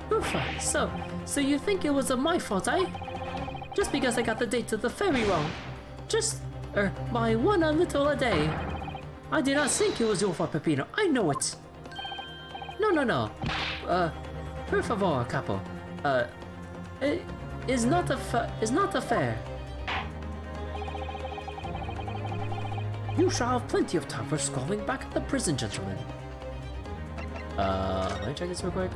Oofa. So you think it was my fault, eh? Just because I got the date to the ferry wrong. Just by one little a day. I did not think it was your fault, Peppino. I know it. No. Per favor, capo. It is not affair. You shall have plenty of time for scolding back at the prison, gentlemen. Let me check this real quick.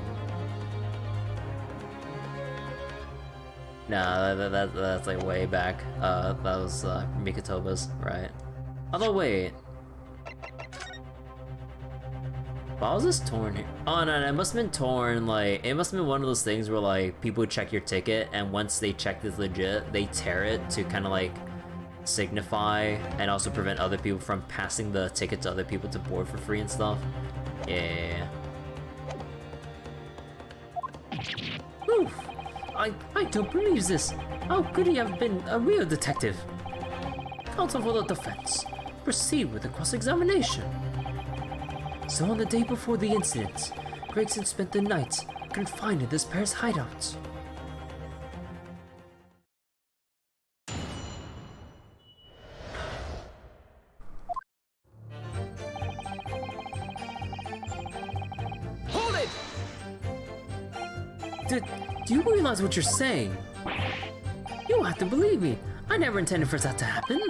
Nah, that's like way back. That was Mikotoba's, right? Although wait. Why was this torn here? Oh no, it must have been torn, like, it must have been one of those things where like people check your ticket and once they check this legit, they tear it to kind of like signify and also prevent other people from passing the ticket to other people to board for free and stuff. Yeah. Oof! I don't believe this. How could he have been a real detective? Counsel for the defense. Proceed with the cross-examination. So on the day before the incident, Gregson spent the night confined in this pair's hideout. Hold it! Do you realize what you're saying? You have to believe me. I never intended for that to happen.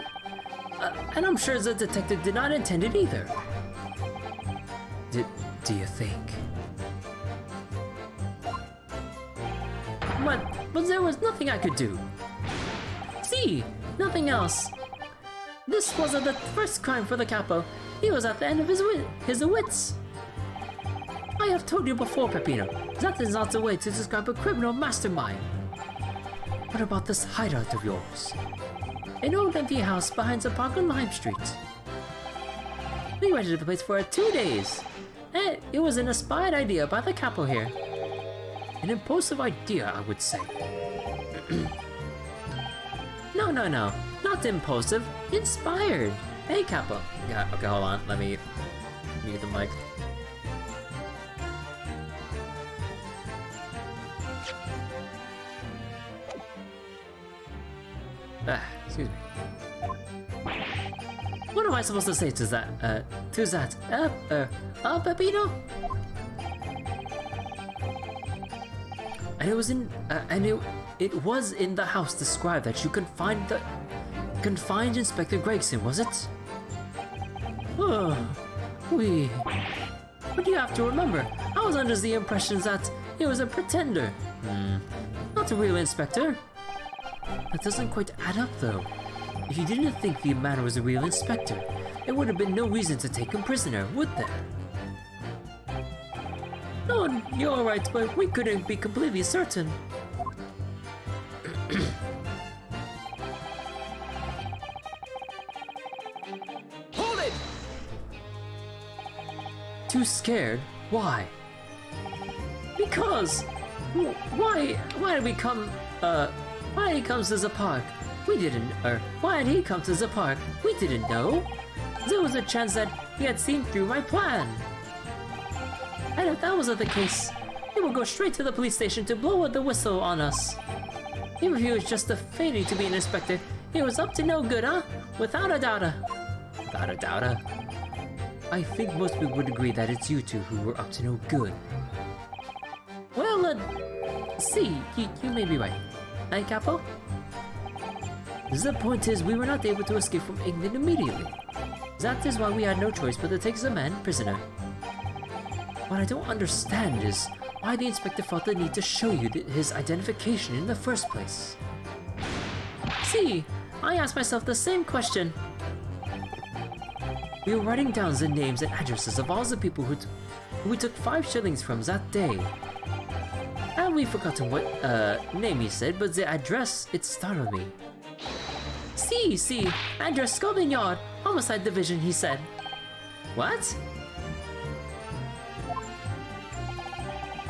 And I'm sure the detective did not intend it either. Do you think? But there was nothing I could do. See, nothing else. This wasn't the first crime for the capo. He was at the end of his wits. I have told you before, Peppino, that is not the way to describe a criminal mastermind. What about this hideout of yours? An old empty house behind the park on Lime Street. We rented the place for 2 days. It was an inspired idea by the capo here. An impulsive idea, I would say. No, not impulsive, inspired. Hey, capo. Yeah, okay, hold on, let me mute the mic. Excuse me. What am I supposed to say to that? Peppino? And it was it was in the house described that you confined Inspector Gregson, was it? Oh, but you have to remember, I was under the impression that he was a pretender. Not a real inspector. That doesn't quite add up, though. If you didn't think the man was a real inspector, there would have been no reason to take him prisoner, would there? No, you're right, but we couldn't be completely certain. Hold it! Too scared? Why? Because! Why did we come, why he comes to the park? We didn't, why did he come to the park? We didn't know. There was a chance that he had seen through my plan. And if that wasn't the case, he would go straight to the police station to blow the whistle on us. Even if he was just feigning to be an inspector, he was up to no good, huh? Without a doubter. Without a doubter? I think most people would agree that it's you two who were up to no good. Well, see, you may be right. Eh, Capo? The point is, we were not able to escape from England immediately. That is why we had no choice but to take the man prisoner. What I don't understand is why the inspector felt the need to show you his identification in the first place. See, I asked myself the same question. We were writing down the names and addresses of all the people who we took 5 shillings from that day. And we've forgotten what name he said, but the address, it startled me. See, address Scotland Yard, Homicide Division, he said. What?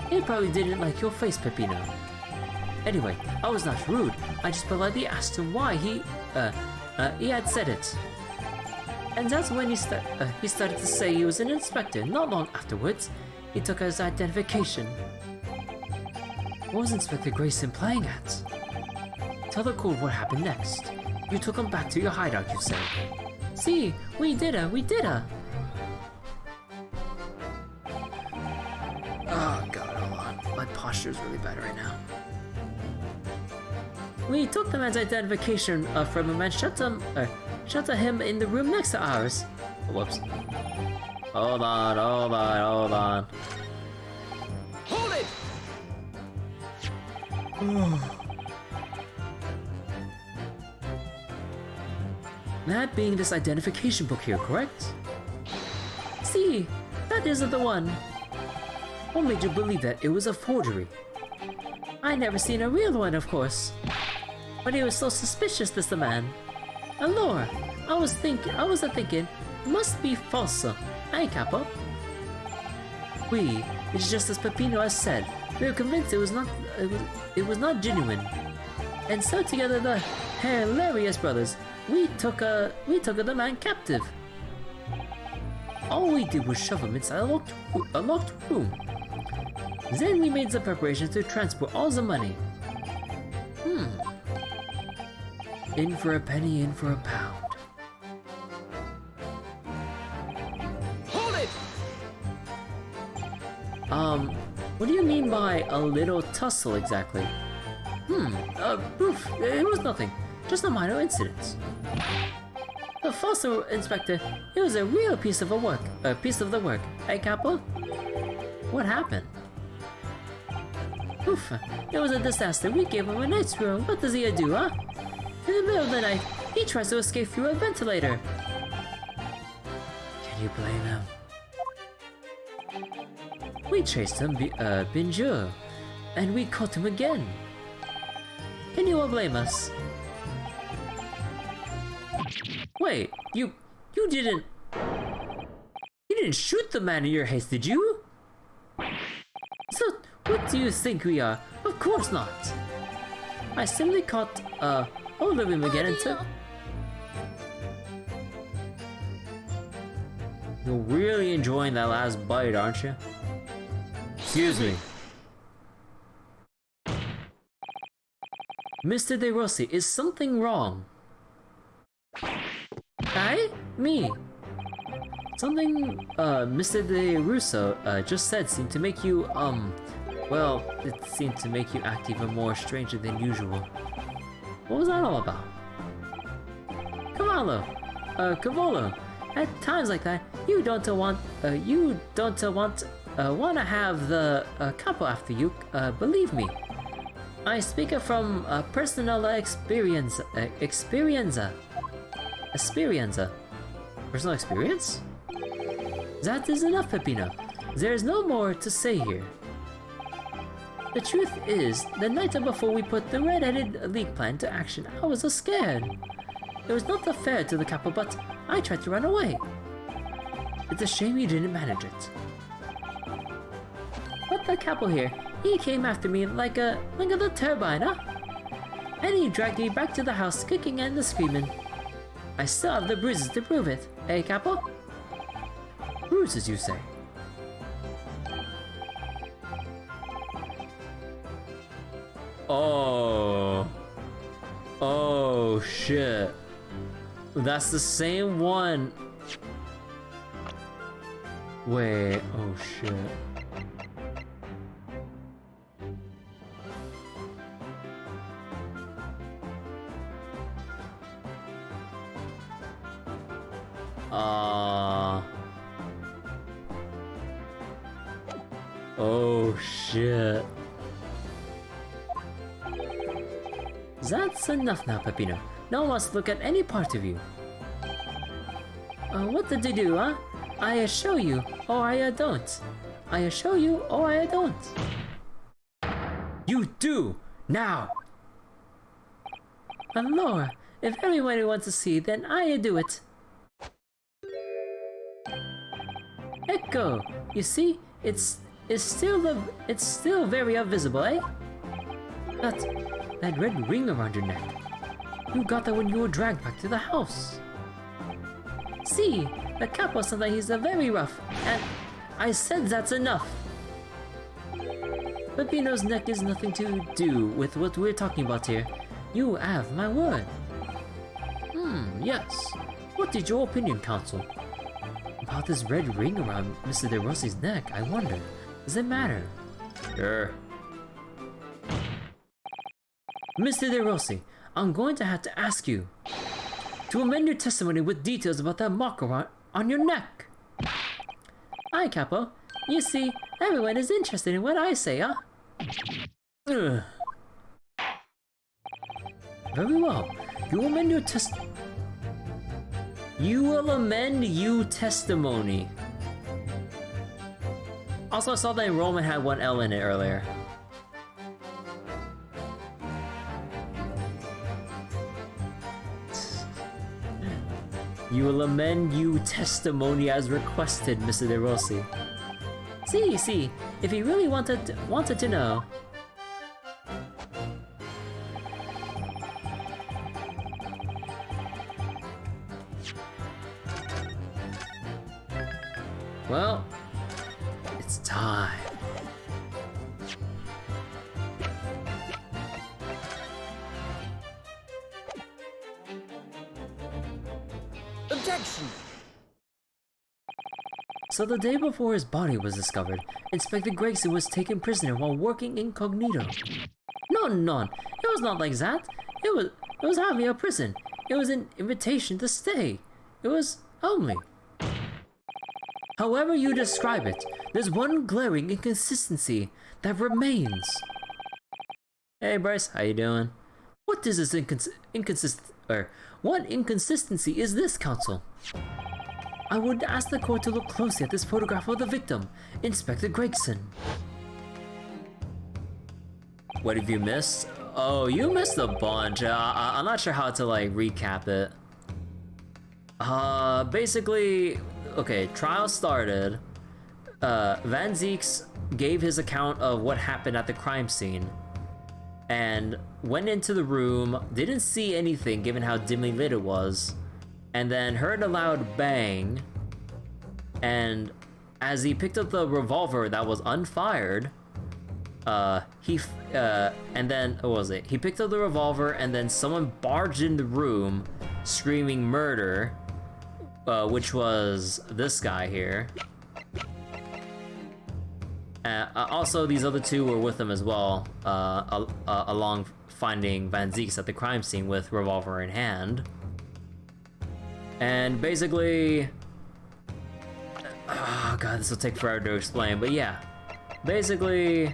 He probably didn't like your face, Peppino. Anyway, I was not rude. I just politely asked him why he had said it. And that's when he started to say he was an inspector. Not long afterwards, he took his identification. What was Inspector Grayson playing at? Tell the court what happened next. You took him back to your hideout, you said. See, we did her. Oh god, hold on. My posture's really bad right now. We took the man's identification from him and shut him in the room next to ours. Whoops. Hold on. Hold it! That being this identification book here, correct? See, that isn't the one. What made you believe that it was a forgery? I never seen a real one, of course. But he was so suspicious, this the man. Allora, I was thinking, must be false, eh, Capo? It's just as Peppino has said. We were convinced it was not genuine. And so together the hilarious brothers, we took the man captive. All we did was shove him inside a locked room. Then we made the preparations to transport all the money. In for a penny, in for a pound. Hold it! What do you mean by a little tussle exactly? Proof. It was nothing. Just a minor incident. The fossil inspector, it was a real piece of the work. Eh, Capo? What happened? Oof, it was a disaster. We gave him a night's room. What does he do, huh? In the middle of the night, he tries to escape through a ventilator. Can you blame him? We chased him, bien sûr, and we caught him again. Can you all blame us? Wait, you didn't shoot the man in your haste, did you? So, what do you think we are? Of course not. I simply caught hold of him again and took. You're really enjoying that last bite, aren't you? Excuse me. Mr. De Rossi, is something wrong? I? Me? Something, Mr. De Russo, just said seemed to make you, well, it seemed to make you act even more stranger than usual. What was that all about? Cavolo, at times like that, you don't want to have the capo after you, believe me. I speak from personal experience. Experienza. Personal experience? That is enough, Peppino. There is no more to say here. The truth is, the night before we put the red-headed league plan to action, I was scared. It was not fair to the couple, but I tried to run away. It's a shame you didn't manage it. But the couple here, he came after me like a the turbine, huh? And he dragged me back to the house, kicking and screaming. I still have the bruises to prove it, eh, Capo? Bruises, you say? Oh. Oh, shit. That's the same one. Wait, oh shit. Oh shit. That's enough now, Peppino. No one wants to look at any part of you. What did you do, huh? I show you, or I don't. I show you, or I don't. You do! Now! Laura, if everybody wants to see, then I do it. Echo! You see, it's still very visible, eh? That red ring around your neck. You got that when you were dragged back to the house. See, the capo said that he's very rough, and I said that's enough. Peppino's neck is nothing to do with what we're talking about here. You have my word. Yes. What is your opinion, Counsel? About this red ring around Mr. De Rossi's neck, I wonder. Does it matter? Sure. Mr. De Rossi, I'm going to have to ask you to amend your testimony with details about that marker on your neck. Hi, Capo. You see, everyone is interested in what I say, huh? Ugh. Very well. You will amend your testimony. Also, I saw that enrollment had one L in it earlier. You will amend your testimony as requested, Mr. De Rossi. See, if he really wanted to know. Well, it's time. Objection! So the day before his body was discovered, Inspector Gregson was taken prisoner while working incognito. No, it was not like that. It was hardly a prison. It was an invitation to stay. It was only. However you describe it, there's one glaring inconsistency that remains. Hey Bryce, how you doing? What is this what inconsistency is this, Counsel? I would ask the court to look closely at this photograph of the victim, Inspector Gregson. What have you missed? Oh, you missed a bunch. I'm not sure how to like recap it. Basically, okay, trial started. Van Zieks gave his account of what happened at the crime scene and went into the room, didn't see anything given how dimly lit it was, and then heard a loud bang, and as he picked up the revolver that was unfired, and then, what was it? He picked up the revolver and then someone barged in the room screaming murder, which was this guy here. Also, these other two were with him as well, along finding Van Zieks at the crime scene with revolver in hand. And basically, oh god, this will take forever to explain, but yeah. Basically,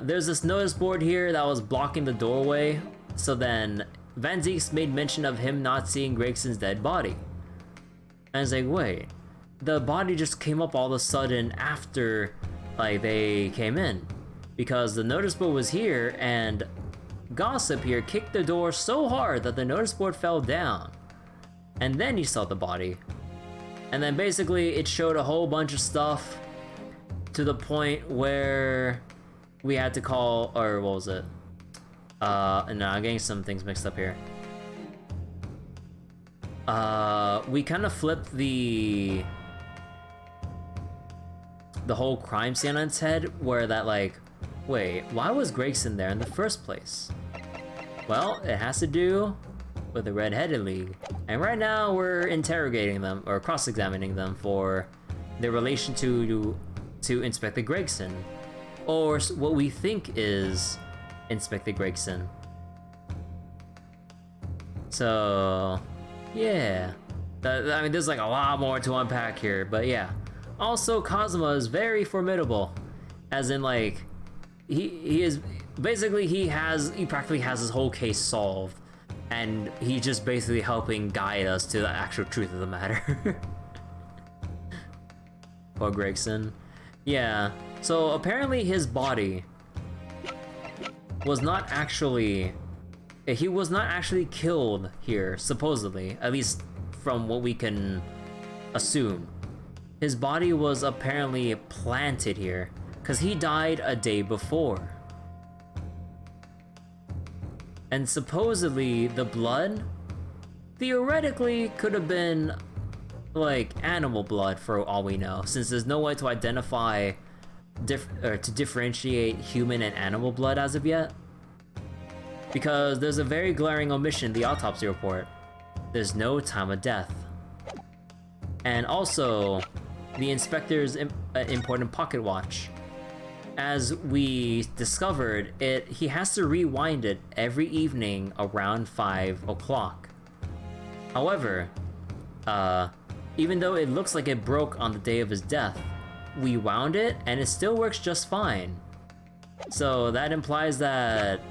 there's this notice board here that was blocking the doorway, so then Van Zieks made mention of him not seeing Gregson's dead body. And it's like, wait, the body just came up all of a sudden after, like, they came in. Because the notice board was here, and Gossip here kicked the door so hard that the notice board fell down. And then he saw the body. And then basically it showed a whole bunch of stuff to the point where we had to call, or what was it? No, I'm getting some things mixed up here. We kind of flipped the whole crime scene on its head, where that, like, wait, why was Gregson there in the first place? Well, it has to do with the Red-Headed League. And right now we're interrogating them, or cross-examining them for their relation to Inspector Gregson. Or what we think is Inspector Gregson. So, yeah. I mean, there's like a lot more to unpack here, but yeah. Also, Kazuma is very formidable. As in, like, he is basically he practically has his whole case solved, and he's just basically helping guide us to the actual truth of the matter. Poor Gregson. Yeah. So apparently his body was not actually killed here, supposedly, at least from what we can assume. His body was apparently planted here, because he died a day before. And supposedly the blood, theoretically, could have been like animal blood for all we know, since there's no way to identify to differentiate human and animal blood as of yet. Because there's a very glaring omission in the autopsy report. There's no time of death. And also, the inspector's important pocket watch. As we discovered, he has to rewind it every evening around 5 o'clock. However, even though it looks like it broke on the day of his death, we wound it and it still works just fine. So that implies that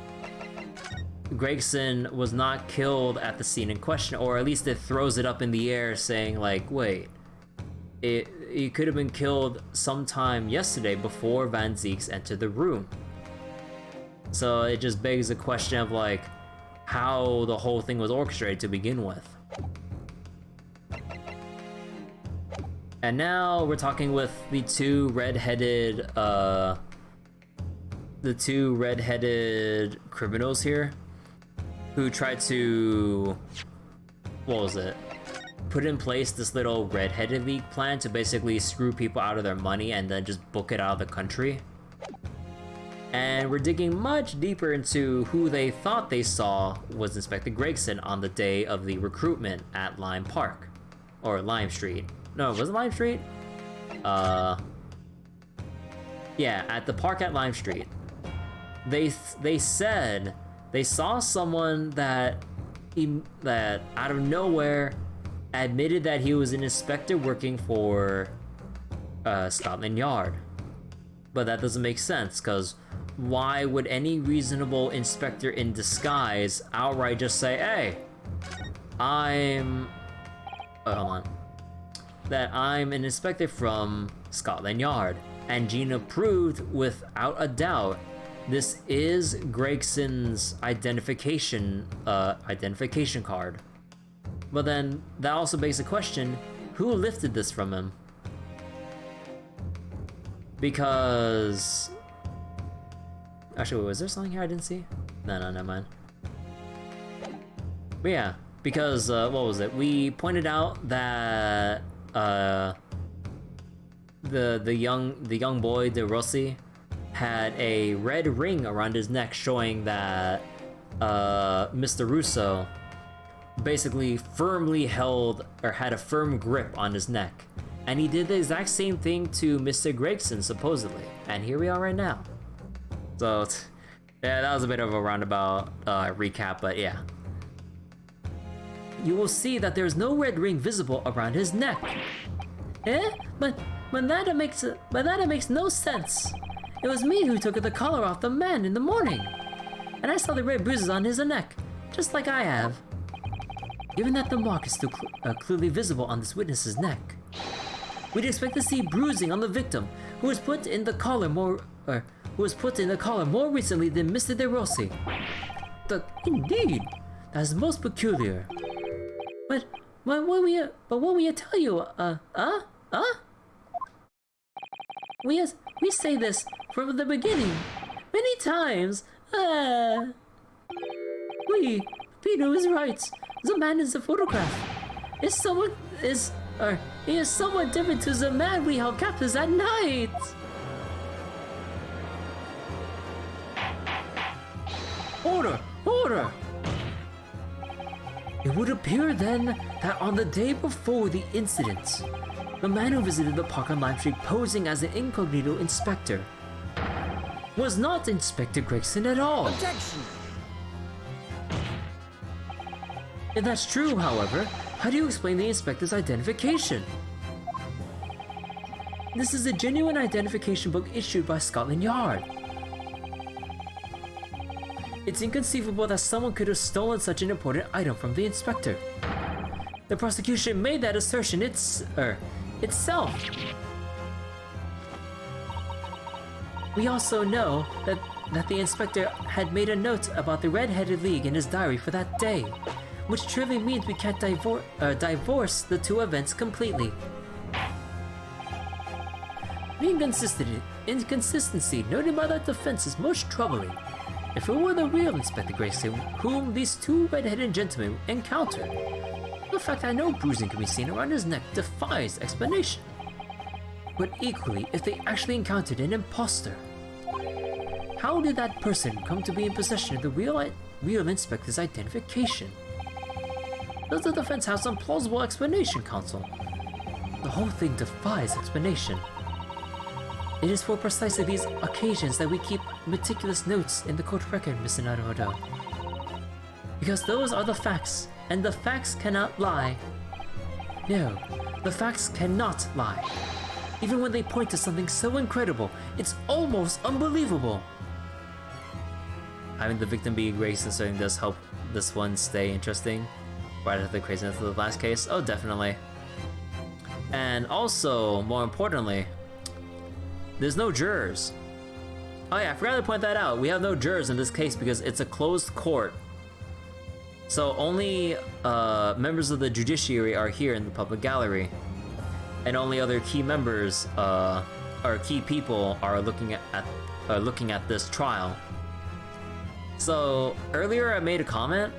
Gregson was not killed at the scene in question, or at least it throws it up in the air saying like, wait, he could have been killed sometime yesterday before Van Zieks entered the room. So it just begs the question of like how the whole thing was orchestrated to begin with. And now we're talking with the two red-headed criminals here, who tried to, what was it? Put in place this little Red-Headed League plan to basically screw people out of their money and then just book it out of the country. And we're digging much deeper into who they thought they saw was Inspector Gregson on the day of the recruitment at Lime Park. Or Lime Street. No, was it Lime Street? Yeah, at the park at Lime Street. They said they saw someone that out of nowhere admitted that he was an inspector working for Scotland Yard. But that doesn't make sense, because why would any reasonable inspector in disguise outright just say, hey, I'm an inspector from Scotland Yard, and Gina proved without a doubt this is Gregson's identification card. But then that also begs the question, who lifted this from him? Because actually, wait, was there something here I didn't see? No, never mind. But yeah, because what was it? We pointed out that the young boy De Rossi had a red ring around his neck showing that Mr. Russo basically firmly held or had a firm grip on his neck, and he did the exact same thing to Mr. Gregson supposedly, and here we are right now. So yeah, that was a bit of a roundabout recap, but yeah. You will see that there's no red ring visible around his neck. But that makes no sense. It was me who took the collar off the man in the morning. And I saw the red bruises on his neck, just like I have. Given that the mark is still clearly visible on this witness's neck, we'd expect to see bruising on the victim, who was put in the collar more recently than Mr. De Rossi. Indeed, that's most peculiar. But what will you tell you? We say this from the beginning, many times. Peter is right. The man is the photograph. He is somewhat different to the man we held captives at night. Order! It would appear then that on the day before the incident, the man who visited the park on Lime Street posing as an incognito inspector was not Inspector Gregson at all. Objection! If that's true, however, how do you explain the inspector's identification? This is a genuine identification book issued by Scotland Yard. It's inconceivable that someone could have stolen such an important item from the inspector. The prosecution made that assertion itself. We also know that the inspector had made a note about the Red-Headed League in his diary for that day, which truly means we can't divorce the two events completely. The inconsistency noted by the defense is most troubling. If it were the real Inspector Grayson whom these two red-headed gentlemen encountered, the fact that no bruising can be seen around his neck defies explanation. But equally, if they actually encountered an imposter, how did that person come to be in possession of the real inspector's identification? Does the defense have some plausible explanation, counsel? The whole thing defies explanation. It is for precisely these occasions that we keep meticulous notes in the court record, Mr. Naruhodo. Because those are the facts, and the facts cannot lie. No, the facts cannot lie. Even when they point to something so incredible, it's almost unbelievable. Having the victim be Grayson certainly does help this one stay interesting. Right after the craziness of the last case. Oh, definitely. And also, more importantly, there's no jurors. Oh yeah, I forgot to point that out. We have no jurors in this case because it's a closed court. So only members of the judiciary are here in the public gallery. And only other key members, or key people are looking at this trial. So earlier I made a comment.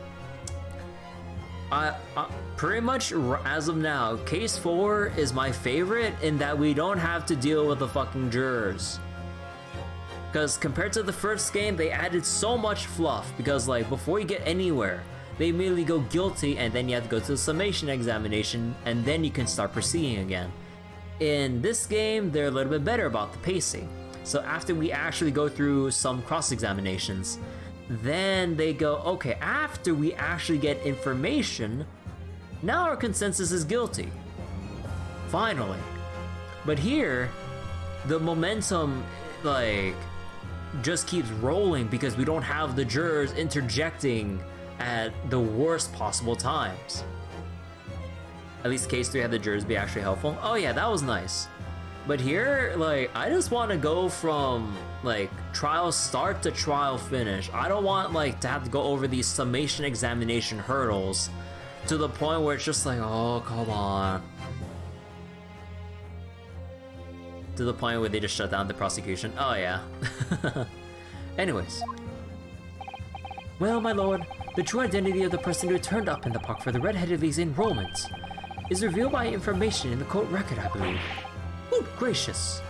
Pretty much as of now, case 4 is my favorite in that we don't have to deal with the fucking jurors. Because compared to the first game, they added so much fluff. Because like before you get anywhere, they immediately go guilty and then you have to go to the summation examination and then you can start proceeding again. In this game, they're a little bit better about the pacing. So after we actually go through some cross-examinations, then they go, okay, after we actually get information, now our consensus is guilty. Finally. But here, the momentum, like, just keeps rolling because we don't have the jurors interjecting at the worst possible times. At least case 3 had the jurors be actually helpful. Oh yeah, that was nice. But here, like, I just want to go from, like, trial start to trial finish. I don't want, like, to have to go over these summation examination hurdles to the point where it's just like, oh, come on. To the point where they just shut down the prosecution. Oh, yeah. Anyways. Well, my lord, the true identity of the person who turned up in the park for the Red-Headed League's enrollment is revealed by information in the court record, I believe. Good gracious.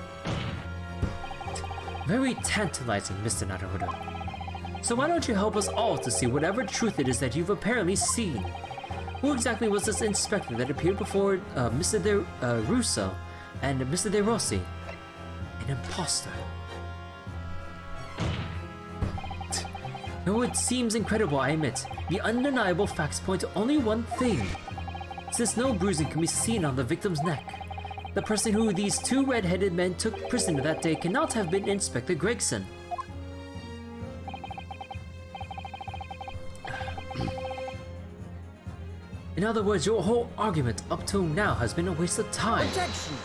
Very tantalizing, Mr. Naruhodo. So why don't you help us all to see whatever truth it is that you've apparently seen? Who exactly was this inspector that appeared before Mr. Russo and Mr. De Rossi? An imposter. Though it seems incredible, I admit, the undeniable facts point to only one thing. Since no bruising can be seen on the victim's neck, The person who these two red-headed men took prisoner that day cannot have been Inspector Gregson. In other words, your whole argument up till now has been a waste of time. Objection!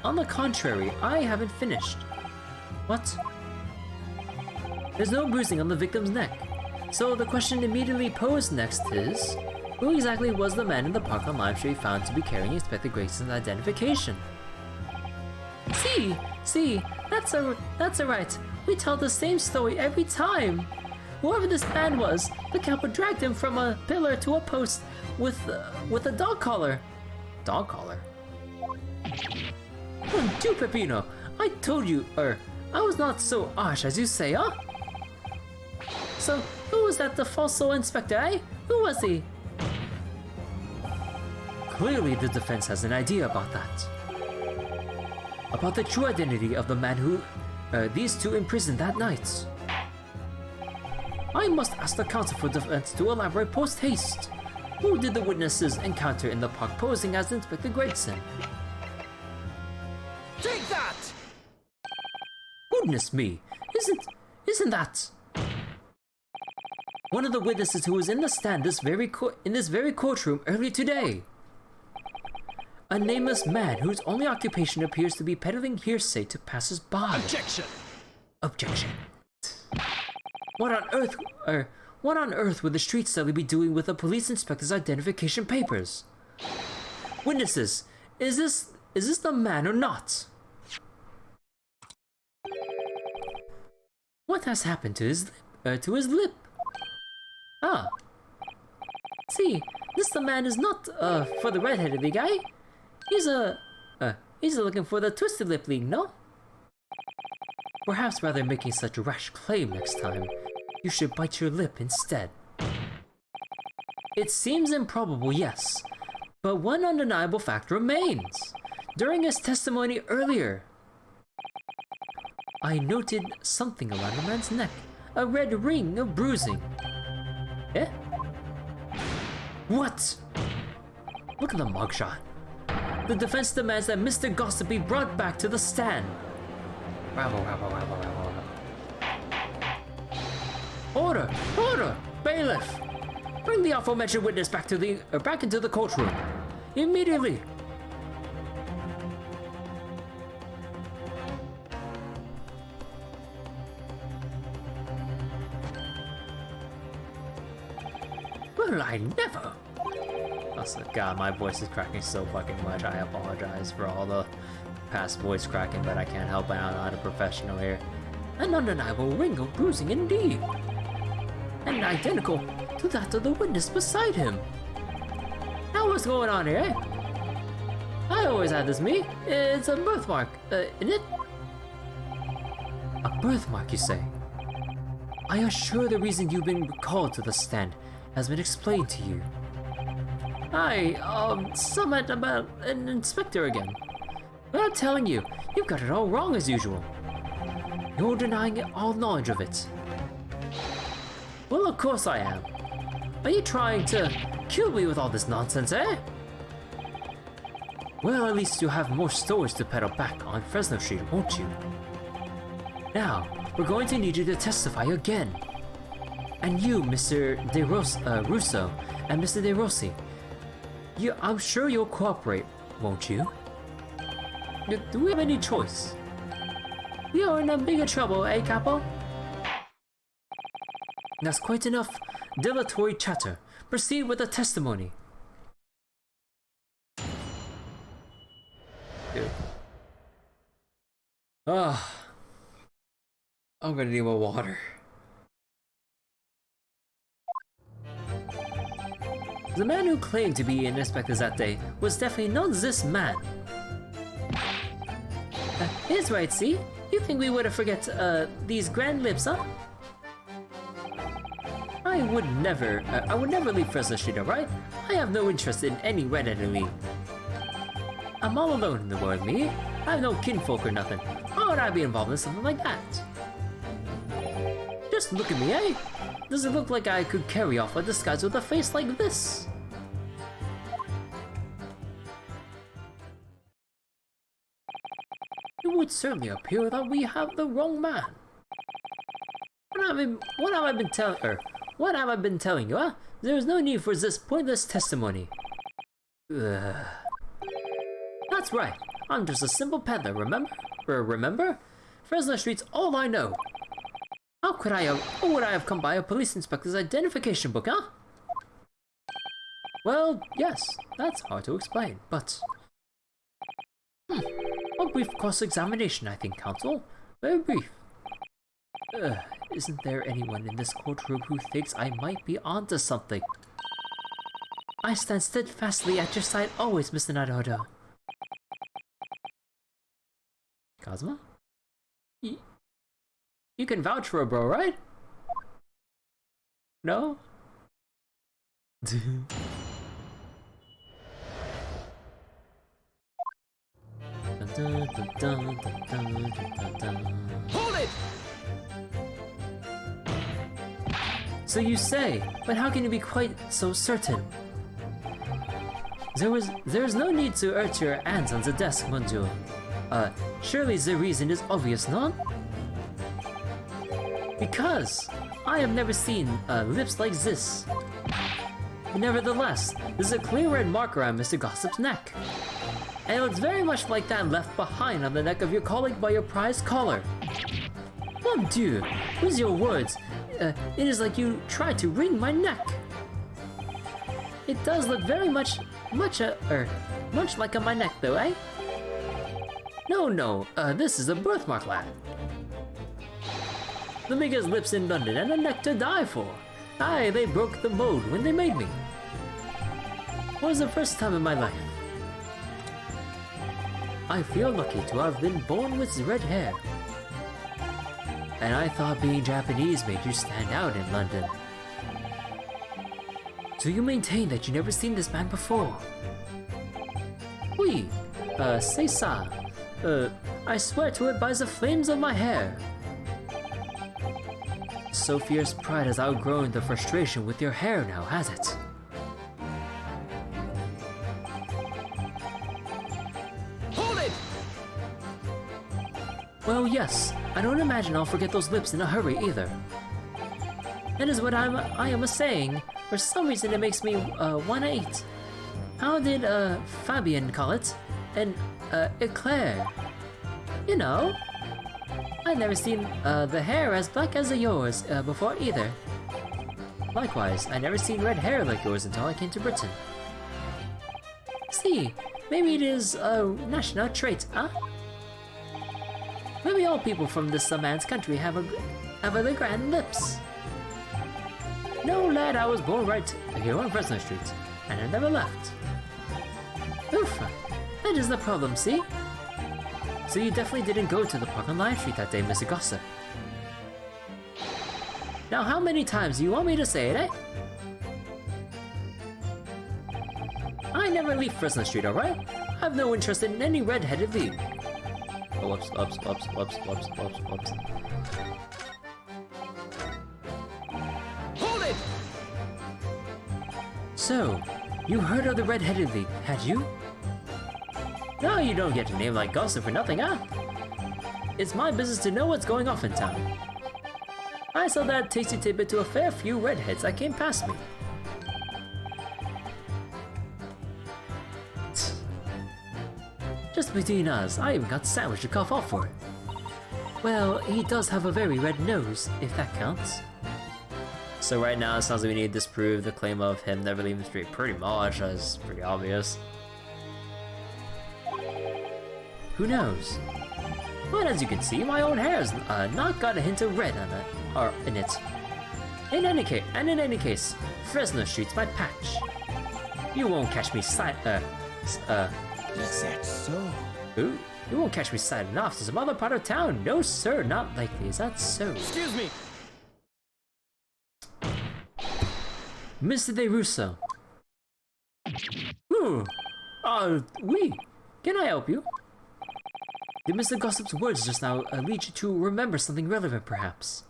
On the contrary, I haven't finished. What? There's no bruising on the victim's neck. So the question immediately posed next is, who exactly was the man in the park on Lime Street found to be carrying Inspector Grayson's identification? See, that's alright. We tell the same story every time. Whoever this man was, the Kappa dragged him from a pillar to a post with a dog collar. Dog collar? Oh, do Peppino, I told you, I was not so harsh as you say, huh? So, who was that the falso inspector, eh? Who was he? Clearly the defense has an idea about that. About the true identity of the man who these two imprisoned that night. I must ask the counsel for defense to elaborate post-haste. Who did the witnesses encounter in the park posing as Inspector Gregson? Take that! Goodness me, isn't that one of the witnesses who was in the stand in this very courtroom earlier today? A nameless man whose only occupation appears to be peddling hearsay to passers-by. Objection! Objection. What on earth would the street celly be doing with a police inspector's identification papers? Witnesses, is this the man or not? What has happened to his lip? Ah. See, this the man is not for the red-headed guy. He's looking for the twisted lip league, no? Perhaps rather making such a rash claim next time, you should bite your lip instead. It seems improbable, yes, but one undeniable fact remains. During his testimony earlier, I noted something around the man's neck, a red ring of bruising. Eh? What? Look at the mugshot. The defense demands that Mr. Gossip be brought back to the stand. Rabble. Order! Order! Bailiff! Bring the aforementioned witness back into the courtroom. Immediately! Well, I never! Oh, God, my voice is cracking so fucking much. I apologize for all the past voice cracking, but I can't help it. I'm not a professional here. An undeniable ring of bruising indeed. And identical to that of the witness beside him. Now what's going on here, eh? I always had this me. It's a birthmark, isn't it? A birthmark, you say? I assure the reason you've been called to the stand has been explained to you. Somewhat about an inspector again. But I'm telling you, you've got it all wrong as usual. You're denying all knowledge of it. Well, of course I am. Are you trying to kill me with all this nonsense, eh? Well, at least you'll have more stories to peddle back on Fresno Street, won't you? Now, we're going to need you to testify again. And you, Mr. Russo, and Mr. De Rossi, I'm sure you'll cooperate, won't you? Do we have any choice? We are in a bigger trouble, eh, Capo? That's quite enough dilatory chatter. Proceed with the testimony. Dude. I'm gonna need more water. The man who claimed to be an inspector that day was definitely not this man. He's right, see? You think we would have forget these grand lips, huh? I would never leave Fresno Street, alright? I have no interest in any red-headed league. I'm all alone in the world, me. I have no kinfolk or nothing. Why would I be involved in something like that? Just look at me, eh? Does it look like I could carry off a disguise with a face like this? It would certainly appear that we have the wrong man. What have I been telling you, huh? There is no need for this pointless testimony. Ugh. That's right. I'm just a simple peddler, remember? Fresno Street's all I know. How would I have come by a police inspector's identification book, huh? Well, yes, that's hard to explain, but... A brief cross-examination, I think, counsel. Very brief. Isn't there anyone in this courtroom who thinks I might be onto something? I stand steadfastly at your side always, Mr. Naruto. Kazuma? You can vouch for a bro, right? No? Hold it! So you say, but how can you be quite so certain? There's no need to urge your hands on the desk, Monju. Surely the reason is obvious, no? Because I have never seen lips like this. Nevertheless, there's a clear red mark around Mr. Gossip's neck. And it looks very much like that left behind on the neck of your colleague by your prized caller. Mon Dieu, with your words, it is like you tried to wring my neck. It does look very much like on my neck though, eh? No, this is a birthmark, lad. The biggest lips in London and a neck to die for. Aye, they broke the mold when they made me. It was the first time in my life. I feel lucky to have been born with red hair. And I thought being Japanese made you stand out in London. So you maintain that you never seen this man before? Oui, c'est ça. I swear to it by the flames of my hair. So fierce pride has outgrown the frustration with your hair now, has it? Hold it! Well, yes. I don't imagine I'll forget those lips in a hurry either. That is what I am saying. For some reason it makes me wanna eat. How did Fabian call it? An eclair. You know, I've never seen the hair as black as yours before either. Likewise, I never seen red hair like yours until I came to Britain. See, maybe it is a national trait, huh? Maybe all people from this man's country have the grand lips. No, lad, I was born right here on Fresno Street, and I never left. Oof, that is the problem, see? So you definitely didn't go to the park on Lion Street that day, Mr. Gossip. Now how many times do you want me to say it, eh? I never leave Fresno Street, alright? I have no interest in any red-headed lead. Oh, whoops. Hold it! So, you heard of the red-headed league, had you? No, you don't get a name like Gossip for nothing, huh? It's my business to know what's going off in town. I sold that tasty tidbit to a fair few redheads that came past me. Just between us, I even got Sandwich to cough off for it. Well, he does have a very red nose, if that counts. So right now, it sounds like we need to disprove the claim of him never leaving the street. Pretty much, that's pretty obvious. Who knows? But as you can see, my own hair's not got a hint of red on it, or in it. In any case, Fresno Street's my patch. You won't catch me Is that so? Ooh, you won't catch me siding off to some other part of town. No, sir, not likely. Is that so? Excuse me! Mr. De Russo. Ooh. Oui. Can I help you? Did Mr. Gossip's words just now lead you to remember something relevant, perhaps?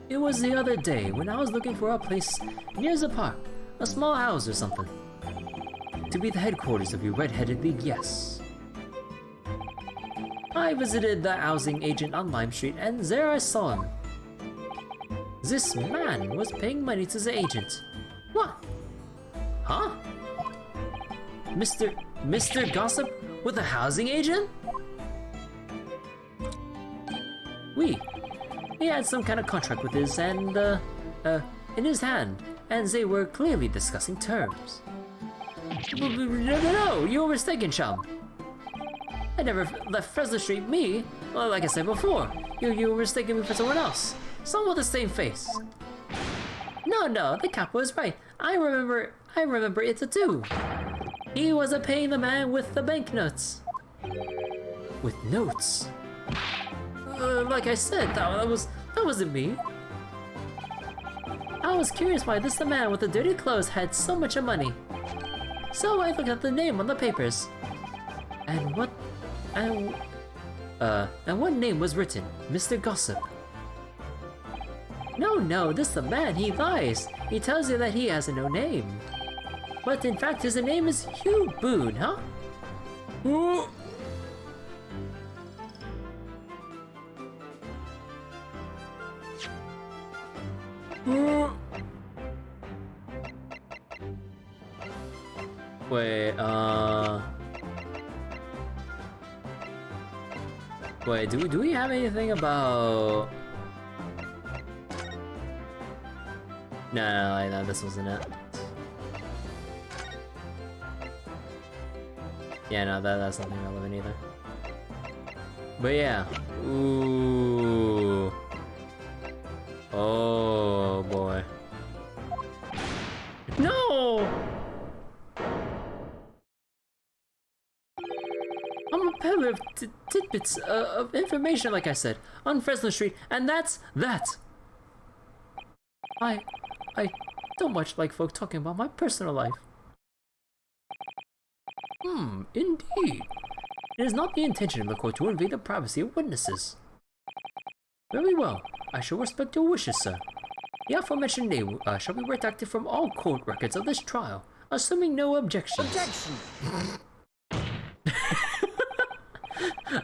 It was the other day when I was looking for a place near the park. A small house or something. to be the headquarters of your red-headed league, yes. I visited the housing agent on Lime Street, and there I saw him. This man was paying money to the agent. What? Huh? Mr. Gossip with a housing agent? He had some kind of contract with his and, in his hand, and they were clearly discussing terms. No, you were mistaken, chum. I never left Fresno Street, me. Well, like I said before, you were mistaking me for someone else. Someone with the same face. No, the cop was right. I remember it too. He wasn't paying the man with the banknotes. With notes? Like I said, that wasn't me. I was curious why the man with the dirty clothes had so much money. So I looked at the name on the papers. And what name was written? Mr. Gossip. No, this the man, he lies. He tells you that he has no name. But in fact, his name is Hugh Boone, huh? Ooh. Wait, do we have anything about... No, this wasn't it. Yeah, no, that's nothing relevant either. But yeah. Ooh. Oh boy. No! I'm a peddler of tidbits of information, like I said, on Fresno Street, and that's that. I don't much like folk talking about my personal life. Indeed. It is not the intention of the court to invade the privacy of witnesses. Very well. I shall respect your wishes, sir. The aforementioned name shall be redacted from all court records of this trial, assuming no objections. Objection!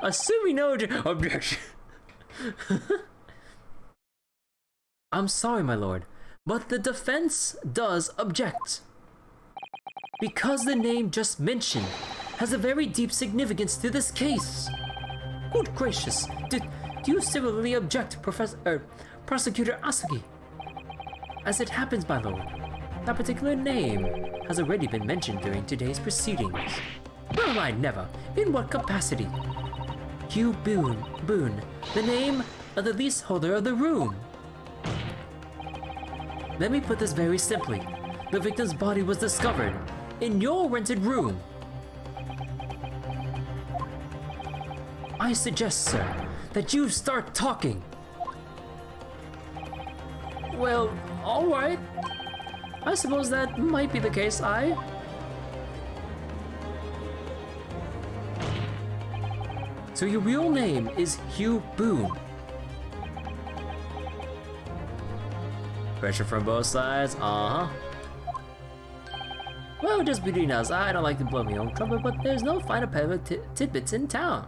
Assuming no objection. I'm sorry, my lord, but the defense does object. Because the name just mentioned has a very deep significance to this case. Good gracious, do you similarly object, Prosecutor Asugi? As it happens, my lord, that particular name has already been mentioned during today's proceedings. Well, I never. In what capacity? Hugh Boone, the name of the leaseholder of the room. Let me put this very simply. The victim's body was discovered in your rented room. I suggest, sir, that you start talking. Well, alright. I suppose that might be the case, So your real name is Hugh Boone. Pressure from both sides, uh-huh. Well, just between us, I don't like to blow my own trumpet, but there's no finer peddler tidbits in town.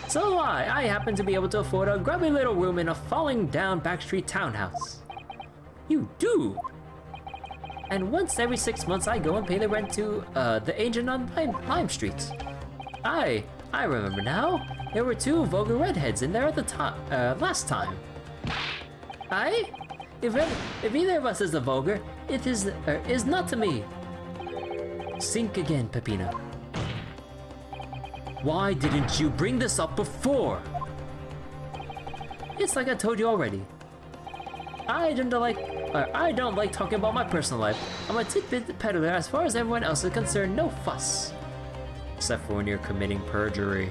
So I happen to be able to afford a grubby little room in a falling down backstreet townhouse. You do? And once every 6 months I go and pay the rent to the agent on Lime Street. I remember now. There were 2 vulgar redheads in there at the last time. If either of us is the vulgar, it is not to me. Think again, Peppino. Why didn't you bring this up before? It's like I told you already. I don't like talking about my personal life. I'm a tidbit peddler as far as everyone else is concerned, no fuss. Except for when you're committing perjury.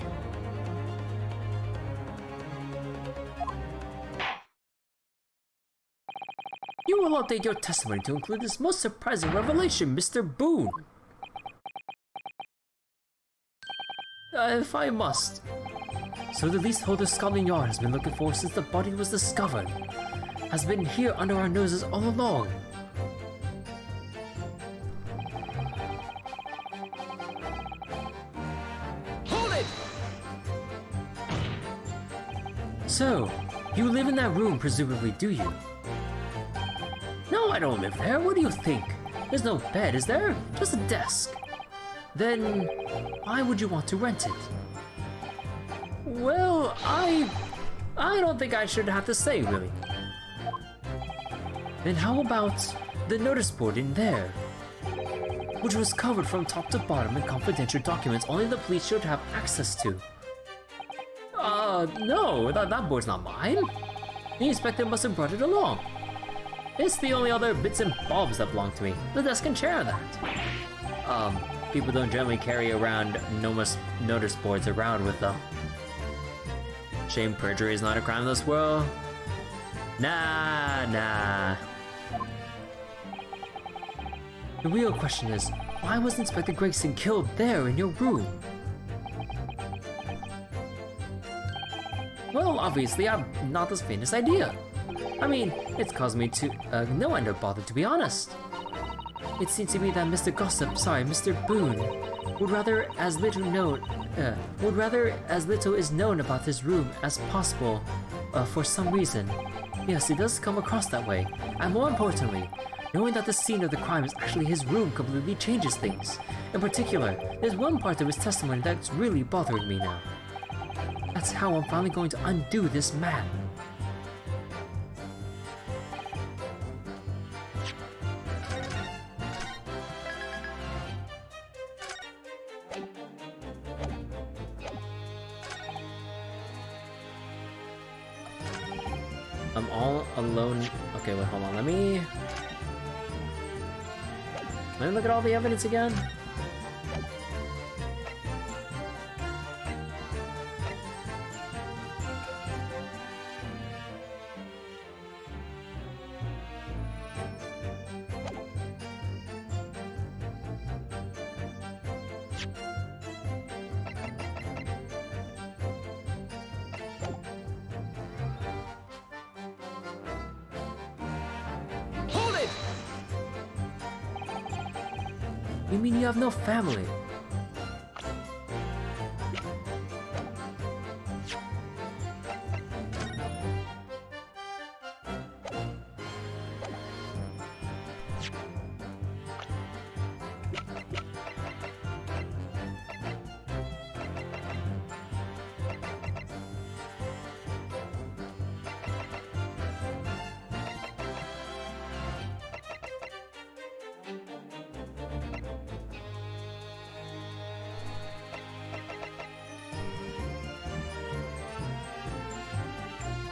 You will update your testimony to include this most surprising revelation, Mr. Boone. If I must. So the leaseholder Scotland Yard has been looking for since the body was discovered. Has been here under our noses all along. So, you live in that room, presumably, do you? No, I don't live there. What do you think? There's no bed, is there? Just a desk. Then, why would you want to rent it? Well, I don't think I should have to say, really. Then how about the notice board in there? Which was covered from top to bottom in confidential documents only the police should have access to. No, that board's not mine. The inspector must have brought it along. It's the only other bits and bobs that belong to me. The desk and chair and that. People don't generally carry around notice boards around with them. Shame perjury is not a crime in this world. Nah. The real question is, why was Inspector Gregson killed there in your room? Well, obviously, I've not the faintest idea. I mean, it's caused me to no end of bother, to be honest. It seems to me that Mr. Boone would rather as little is known about his room as possible, for some reason. Yes, it does come across that way. And more importantly, knowing that the scene of the crime is actually his room completely changes things. In particular, there's one part of his testimony that's really bothering me now. That's how I'm finally going to undo this man. I'm all alone. Okay, wait, hold on. Let me look at all the evidence again. You mean you have no family?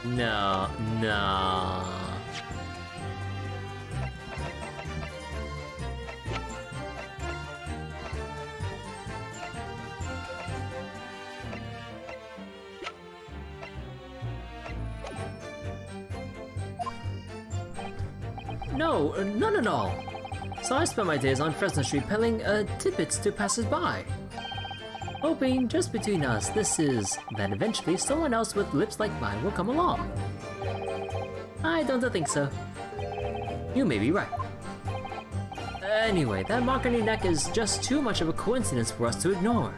No. No, none at all. So I spent my days on Fresno Street peddling tidbits to passers-by. Hoping, just between us, that eventually someone else with lips like mine will come along. I don't think so. You may be right. Anyway, that mark on your neck is just too much of a coincidence for us to ignore.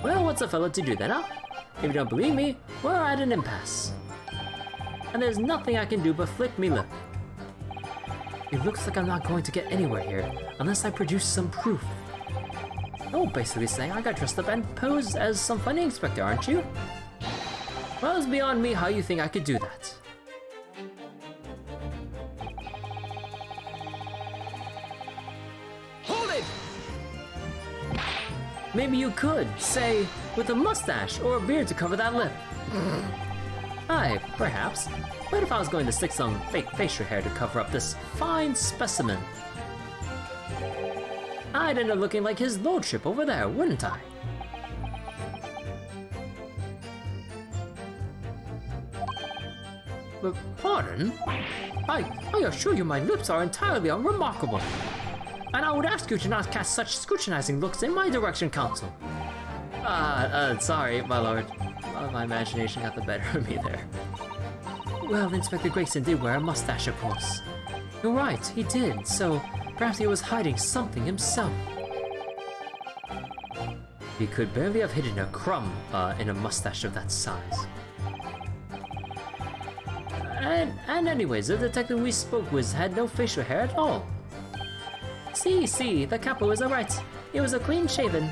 Well, what's a fellow to do then, huh? If you don't believe me, we're at an impasse. And there's nothing I can do but flick me lip. It looks like I'm not going to get anywhere here unless I produce some proof. Oh, basically saying I got dressed up and posed as some funny inspector, aren't you? Well, it's beyond me how you think I could do that. Hold it! Maybe you could, say, with a mustache or a beard to cover that lip. Aye, perhaps. But if I was going to stick some fake facial hair to cover up this fine specimen, I'd end up looking like his lordship over there, wouldn't I? But pardon? I assure you my lips are entirely unremarkable. And I would ask you to not cast such scrutinizing looks in my direction, Counsel. Sorry, my lord. My imagination got the better of me there. Well, Inspector Gregson did wear a mustache, of course. You're right, he did, so perhaps he was hiding something himself. He could barely have hidden a crumb in a mustache of that size. And anyways, the detective we spoke with had no facial hair at all. See, the capo is alright. It was a clean shaven.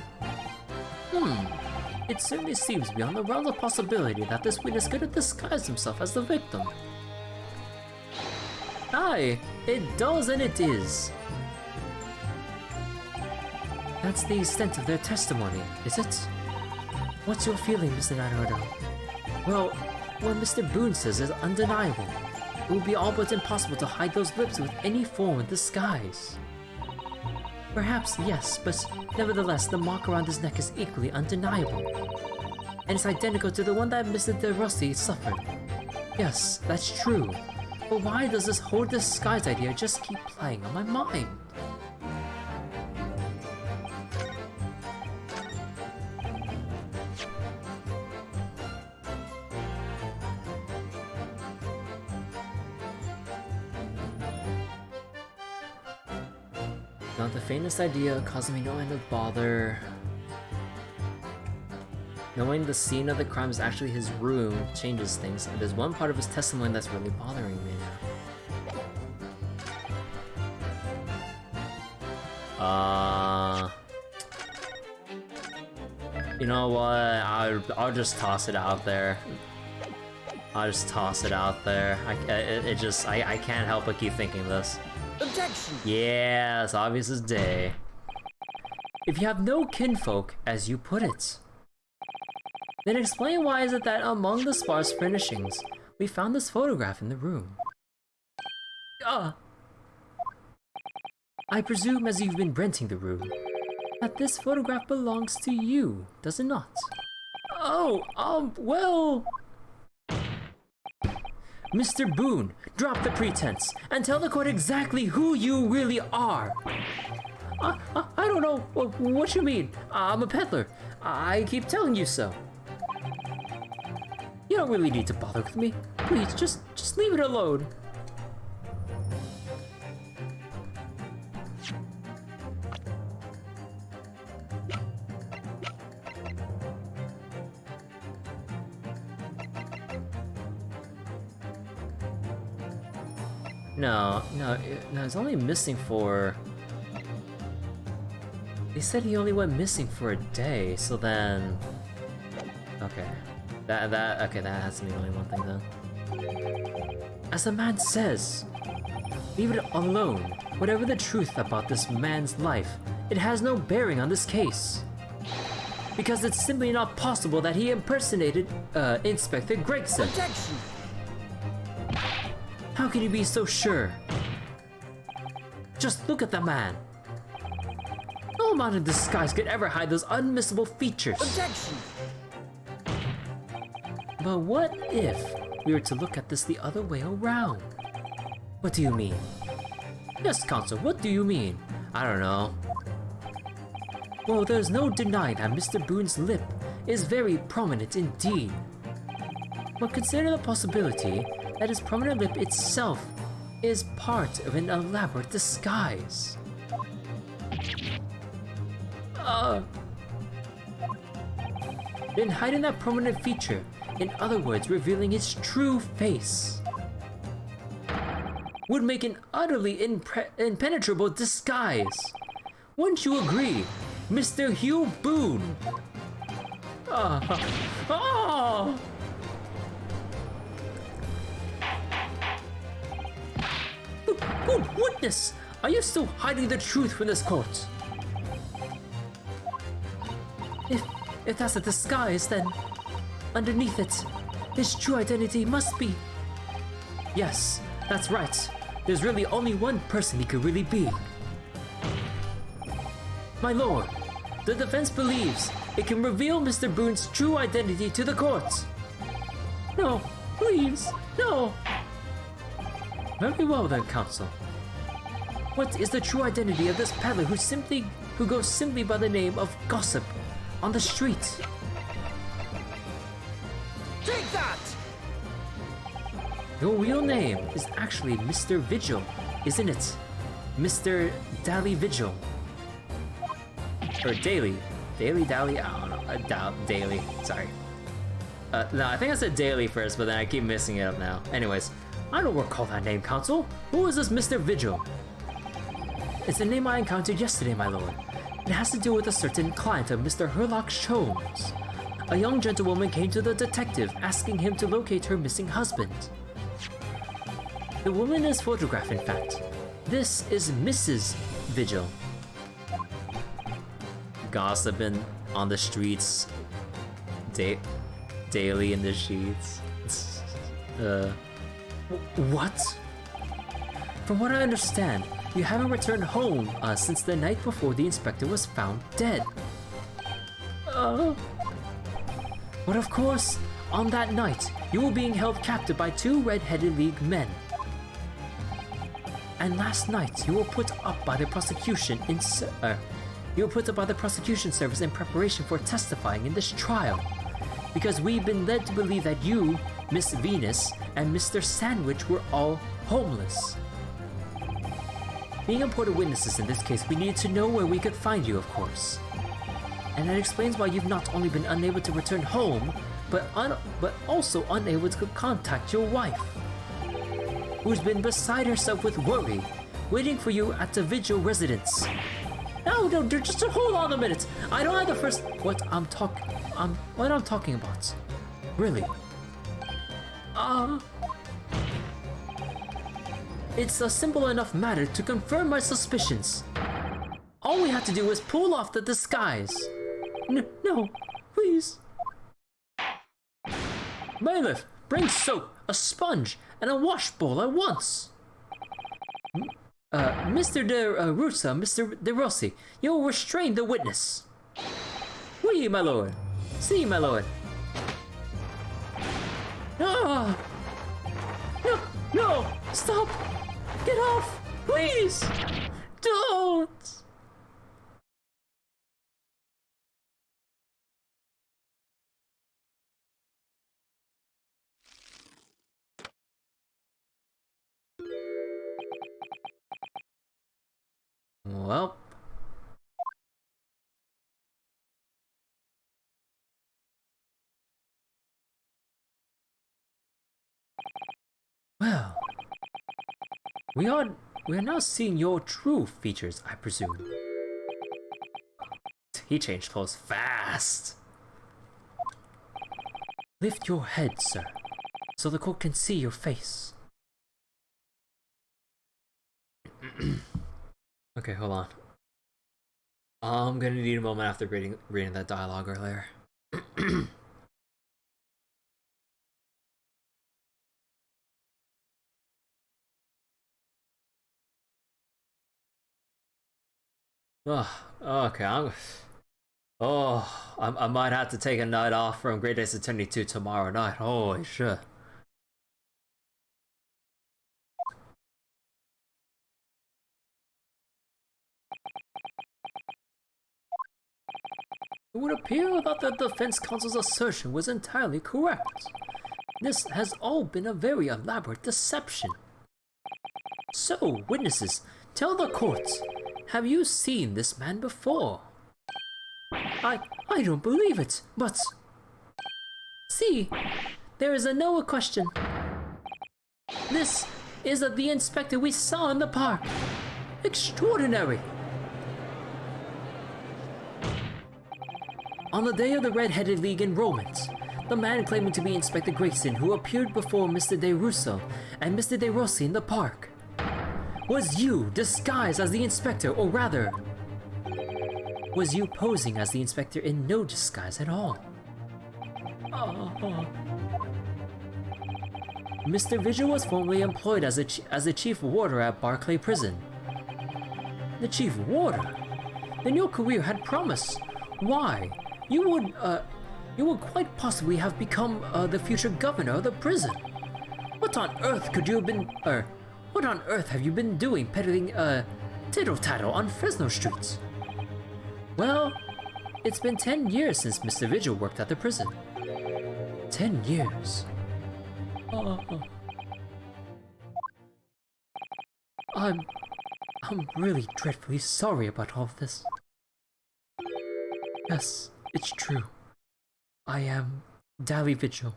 It certainly seems beyond the realm of possibility that this witness could have disguised himself as the victim. Aye, it does and it is. That's the extent of their testimony, is it? What's your feeling, Mr. Naruto? Well, what Mr. Boone says is undeniable. It would be all but impossible to hide those lips with any form of disguise. Perhaps, yes, but nevertheless, the mark around his neck is equally undeniable. And it's identical to the one that Mr. De Rossi suffered. Yes, that's true. But why does this whole disguise idea just keep playing on my mind? Not the faintest idea, causing me no end of bother. Knowing the scene of the crime is actually his room changes things, and there's one part of his testimony that's really bothering me now. You know what? I'll just toss it out there. I'll just toss it out there. I can't help but keep thinking this. Objection! Yeah, it's obvious as day. If you have no kinfolk, as you put it, then explain why is it that among the sparse furnishings, we found this photograph in the room. I presume as you've been renting the room, that this photograph belongs to you, does it not? Oh, well... Mr. Boone, drop the pretense and tell the court exactly who you really are. I don't know what you mean. I'm a peddler. I keep telling you so. You don't really need to bother with me. Please, just leave it alone. No, it's only missing for... They said he only went missing for a day, so then... Okay. That has to be only one thing then. As the man says, leave it alone. Whatever the truth about this man's life, it has no bearing on this case. Because it's simply not possible that he impersonated, Inspector Gregson. Objection! How can you be so sure? Just look at the man. No amount of disguise could ever hide those unmissable features. Objection! But what if we were to look at this the other way around? What do you mean? Yes, Counsel, what do you mean? I don't know. Well, there's no denying that Mr. Boone's lip is very prominent indeed. But consider the possibility that his prominent lip itself is part of an elaborate disguise. In hiding that prominent feature, in other words, revealing his true face, would make an utterly impenetrable disguise. Wouldn't you agree, Mr. Hugh Boone? Good witness! Are you still hiding the truth from this court? If that's a disguise, then underneath it, his true identity must be... Yes, that's right. There's really only one person he could really be. My lord, the defense believes it can reveal Mr. Boone's true identity to the court. No, please, no. Very well then, Counsel. What is the true identity of this peddler who goes simply by the name of Gossip on the street? Take that! Your real name is actually Mr. Vigil, isn't it? Mr. Dally Vigil. Or Daily. Daily, Dally, I don't know. Daily, sorry. No, I think I said Daily first, but then I keep messing it up now. Anyways, I don't recall that name, Counsel. Who is this Mr. Vigil? It's the name I encountered yesterday, my lord. It has to do with a certain client of Mr. Herlock Sholmes. A young gentlewoman came to the detective asking him to locate her missing husband. The woman is photographed, in fact. This is Mrs. Vigil. Gossiping on the streets. Daily in the sheets. What? From what I understand, you haven't returned home since the night before the inspector was found dead. But of course, on that night, you were being held captive by 2 Red-Headed League men. And last night, you were put up by the prosecution service in preparation for testifying in this trial. Because we've been led to believe that you, Miss Venus, and Mr. Sandwich were all homeless. Being important witnesses in this case, we needed to know where we could find you, of course. And that explains why you've not only been unable to return home, but also unable to contact your wife, who's been beside herself with worry, waiting for you at the Vigil residence. No, just hold on a minute. I don't have the first. What I'm talking about. Really? It's a simple enough matter to confirm my suspicions. All we have to do is pull off the disguise. No, please. Bailiff, bring soap, a sponge, and a wash bowl at once. Mr. De Russa, Mr. De Rossi, you will restrain the witness. Oui, my lord. Si, my lord. Ah! No! Stop! Get off! Please! Don't! Well. Well. We are now seeing your true features, I presume. He changed clothes fast. Lift your head, sir, so the court can see your face. Okay, hold on. I'm gonna need a moment after reading that dialogue earlier. Oh, okay, I might have to take a night off from Great Ace Attorney 2 tomorrow night. Holy shit. It would appear that the defense counsel's assertion was entirely correct. This has all been a very elaborate deception. So, witnesses, tell the court, have you seen this man before? I don't believe it, but... See, there is no question. This is the inspector we saw in the park. Extraordinary! On the day of the Red-Headed League enrollment, the man claiming to be Inspector Grayson who appeared before Mr. De Russo and Mr. De Rossi in the park was you disguised as the inspector, or rather, was you posing as the inspector in no disguise at all? Mr. Vigil was formerly employed as a chief warder at Barclay Prison. The chief warder? Then your career had promise. Why? You would quite possibly have become the future governor of the prison. What on earth could you have been, what on earth have you been doing peddling, tittle-tattle on Fresno streets? Well, it's been 10 years since Mr. Vigil worked at the prison. 10 years. I'm really dreadfully sorry about all of this. Yes, it's true. I am Daily Vigil.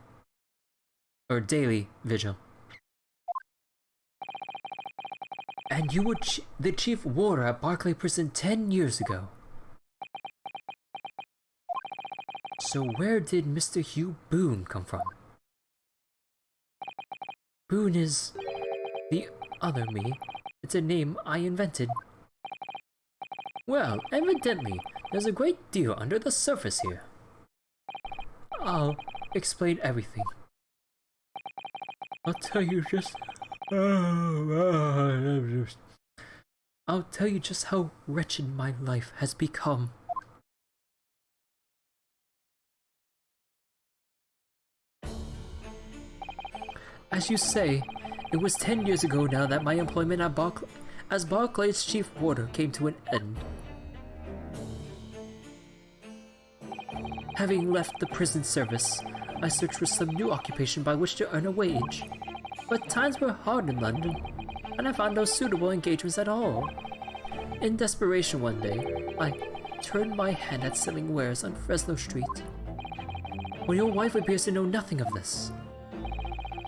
Or Daily Vigil. And you were the chief warder at Barclay Prison 10 years ago. So where did Mr. Hugh Boone come from? Boone is the other me. It's a name I invented. Well, evidently, there's a great deal under the surface here. I'll explain everything. I'll tell you just how wretched my life has become. As you say, it was 10 years ago now that my employment at as Barclay's chief warder came to an end. Having left the prison service, I searched for some new occupation by which to earn a wage. But times were hard in London, and I found no suitable engagements at all. In desperation one day, I turned my hand at selling wares on Fresno Street. Well, your wife appears to know nothing of this.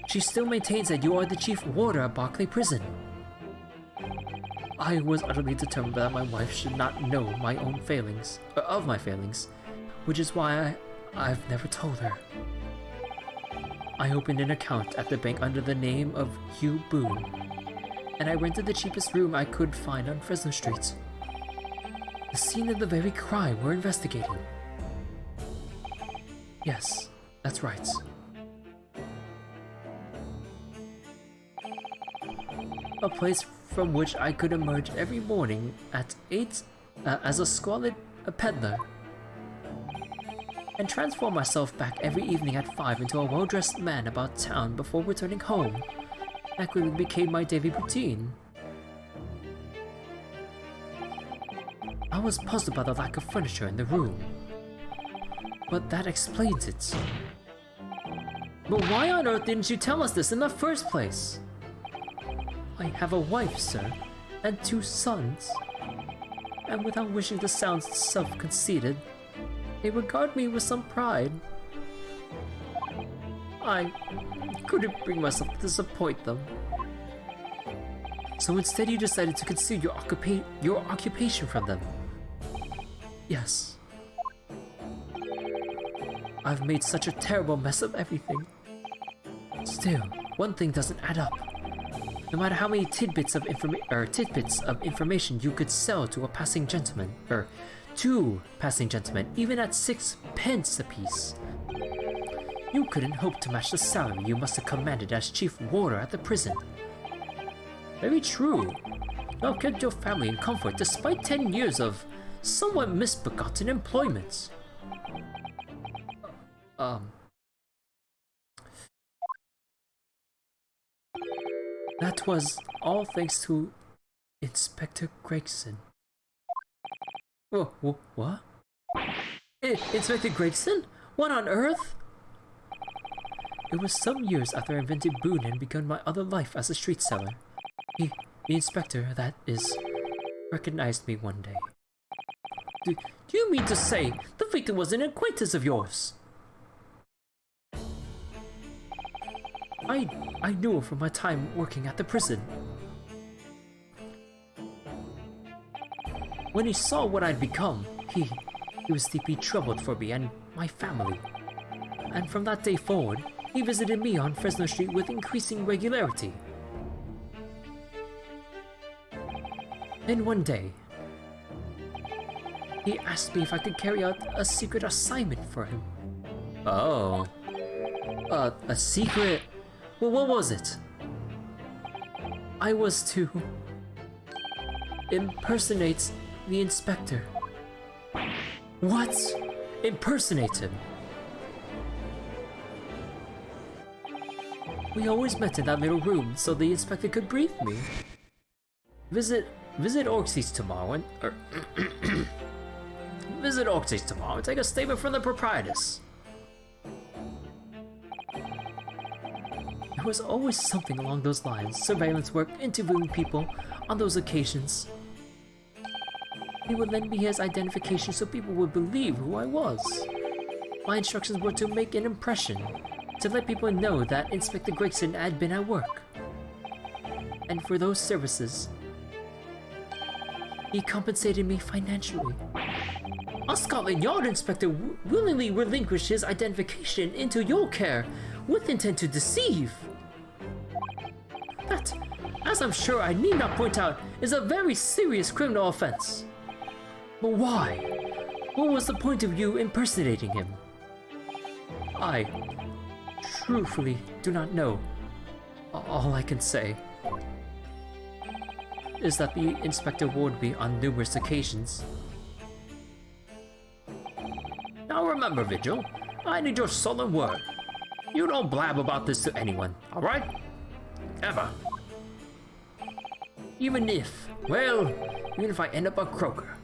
She still maintains that you are the chief warder at Barclay Prison. I was utterly determined that my wife should not know my own failings, or of my failings, which is why I've never told her. I opened an account at the bank under the name of Hugh Boone, and I rented the cheapest room I could find on Fresno Street. The scene of the very crime we're investigating. Yes, that's right. A place from which I could emerge every morning at 8 as a squalid peddler, and transform myself back every evening at 5 into a well-dressed man about town before returning home. That quickly became my daily routine. I was puzzled by the lack of furniture in the room, but that explains it. But why on earth didn't you tell us this in the first place? I have a wife, sir, and 2 sons, and without wishing to sound self-conceited, they regard me with some pride. I couldn't bring myself to disappoint them. So instead you decided to conceal your occupation from them. Yes. I've made such a terrible mess of everything. Still, one thing doesn't add up. No matter how many tidbits of information you could sell to a passing gentleman, or 2 passing gentlemen, even at 6 pence apiece, you couldn't hope to match the salary you must have commanded as chief warder at the prison. Very true. You have kept your family in comfort despite 10 years of somewhat misbegotten employment. That was all thanks to Inspector Gregson. Oh, what? Inspector Gregson? What on earth? It was some years after I invented Boone and begun my other life as a street seller. The inspector, that is, recognized me one day. Do you mean to say the victim was an acquaintance of yours? I knew her from my time working at the prison. When he saw what I'd become, he was deeply troubled for me and my family. And from that day forward, he visited me on Fresno Street with increasing regularity. Then one day, he asked me if I could carry out a secret assignment for him. Oh. A secret? Well, what was it? I was to impersonate the inspector. What? Impersonate him? We always met in that little room so the inspector could brief me. Visit Orxie's tomorrow and visit Orxie's tomorrow and take a statement from the proprietress. There was always something along those lines. Surveillance work, interviewing people on those occasions. He would lend me his identification so people would believe who I was. My instructions were to make an impression, to let people know that Inspector Gregson had been at work. And for those services, He compensated me financially. A Scotland Yard inspector willingly relinquished his identification into your care with intent to deceive. That, as I'm sure I need not point out, is a very serious criminal offense. But why? What was the point of you impersonating him? I truthfully do not know. All I can say is that the inspector warned me on numerous occasions. Now remember, Vigil, I need your solemn word. You don't blab about this to anyone, alright? Ever. Even if I end up a croaker.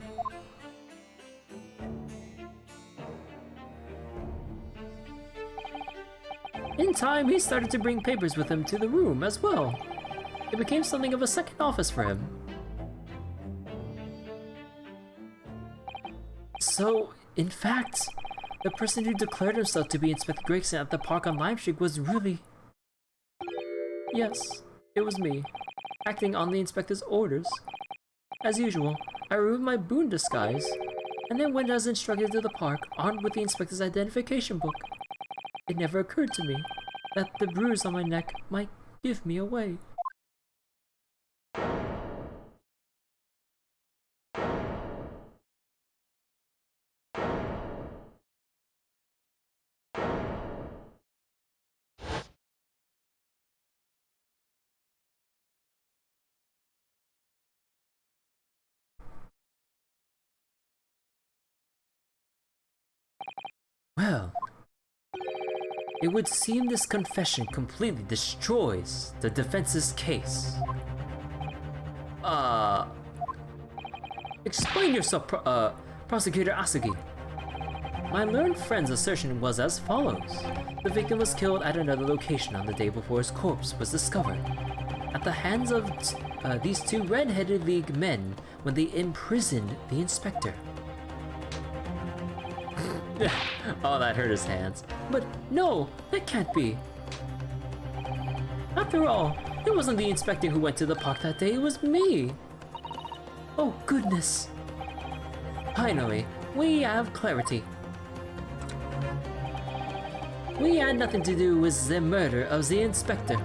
In time, he started to bring papers with him to the room as well. It became something of a second office for him. So, in fact, the person who declared himself to be Inspector Gregson at the park on Lime Street was really... Yes, it was me, acting on the inspector's orders. As usual, I removed my boon disguise, and then went as instructed to the park, armed with the inspector's identification book. It never occurred to me that the bruise on my neck might give me away. Well, it would seem this confession completely destroys the defense's case. Explain yourself, Prosecutor Asugi. My learned friend's assertion was as follows. The victim was killed at another location on the day before his corpse was discovered, at the hands of these two Red-Headed League men when they imprisoned the inspector. Oh, that hurt his hands. But no, that can't be. After all, it wasn't the inspector who went to the park that day, it was me. Oh, goodness. Finally, we have clarity. We had nothing to do with the murder of the inspector.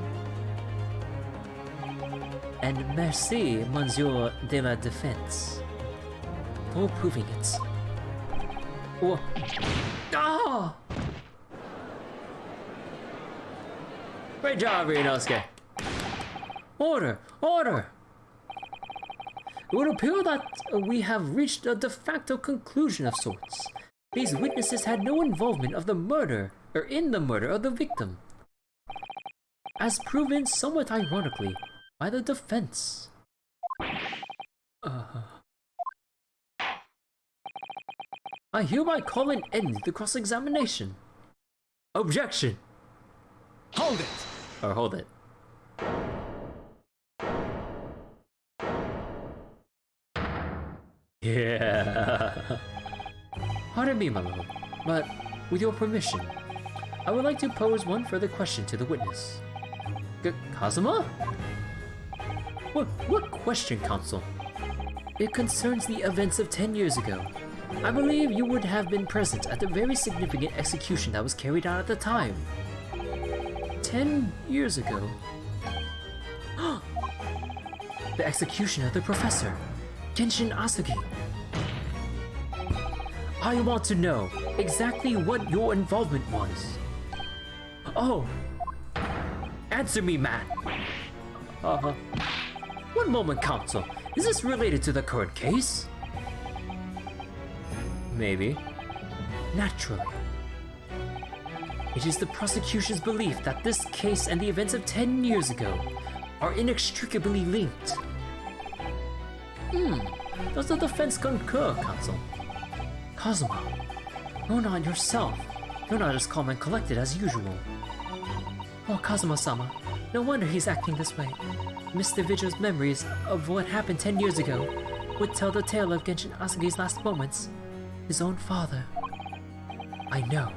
And merci, Monsieur de la Défense, for proving it. Oh. Ah! Great job, Ryunosuke. Order! Order! It would appear that we have reached a de facto conclusion of sorts. These witnesses had no involvement of the murder, or in the murder of the victim. As proven somewhat ironically by the defense. I hereby call an end to the cross-examination. Objection! Hold it! Or hold it. Yeah. Pardon me, my lord, but with your permission, I would like to pose one further question to the witness. Kazuma? What question, counsel? It concerns the events of 10 years ago. I believe you would have been present at the very significant execution that was carried out at the time. 10 years ago. The execution of the professor, Genshin Asugi. I want to know exactly what your involvement was. Oh, answer me, man. One moment, counsel. Is this related to the current case? Maybe. Naturally. It is the prosecution's belief that this case and the events of 10 years ago are inextricably linked. Does the defense concur, counsel? Kazuma, you're not yourself. You're not as calm and collected as usual. Oh, Kazuma-sama, no wonder he's acting this way. Mr. Vigil's memories of what happened 10 years ago would tell the tale of Genshin Asugi's last moments. His own father. I know.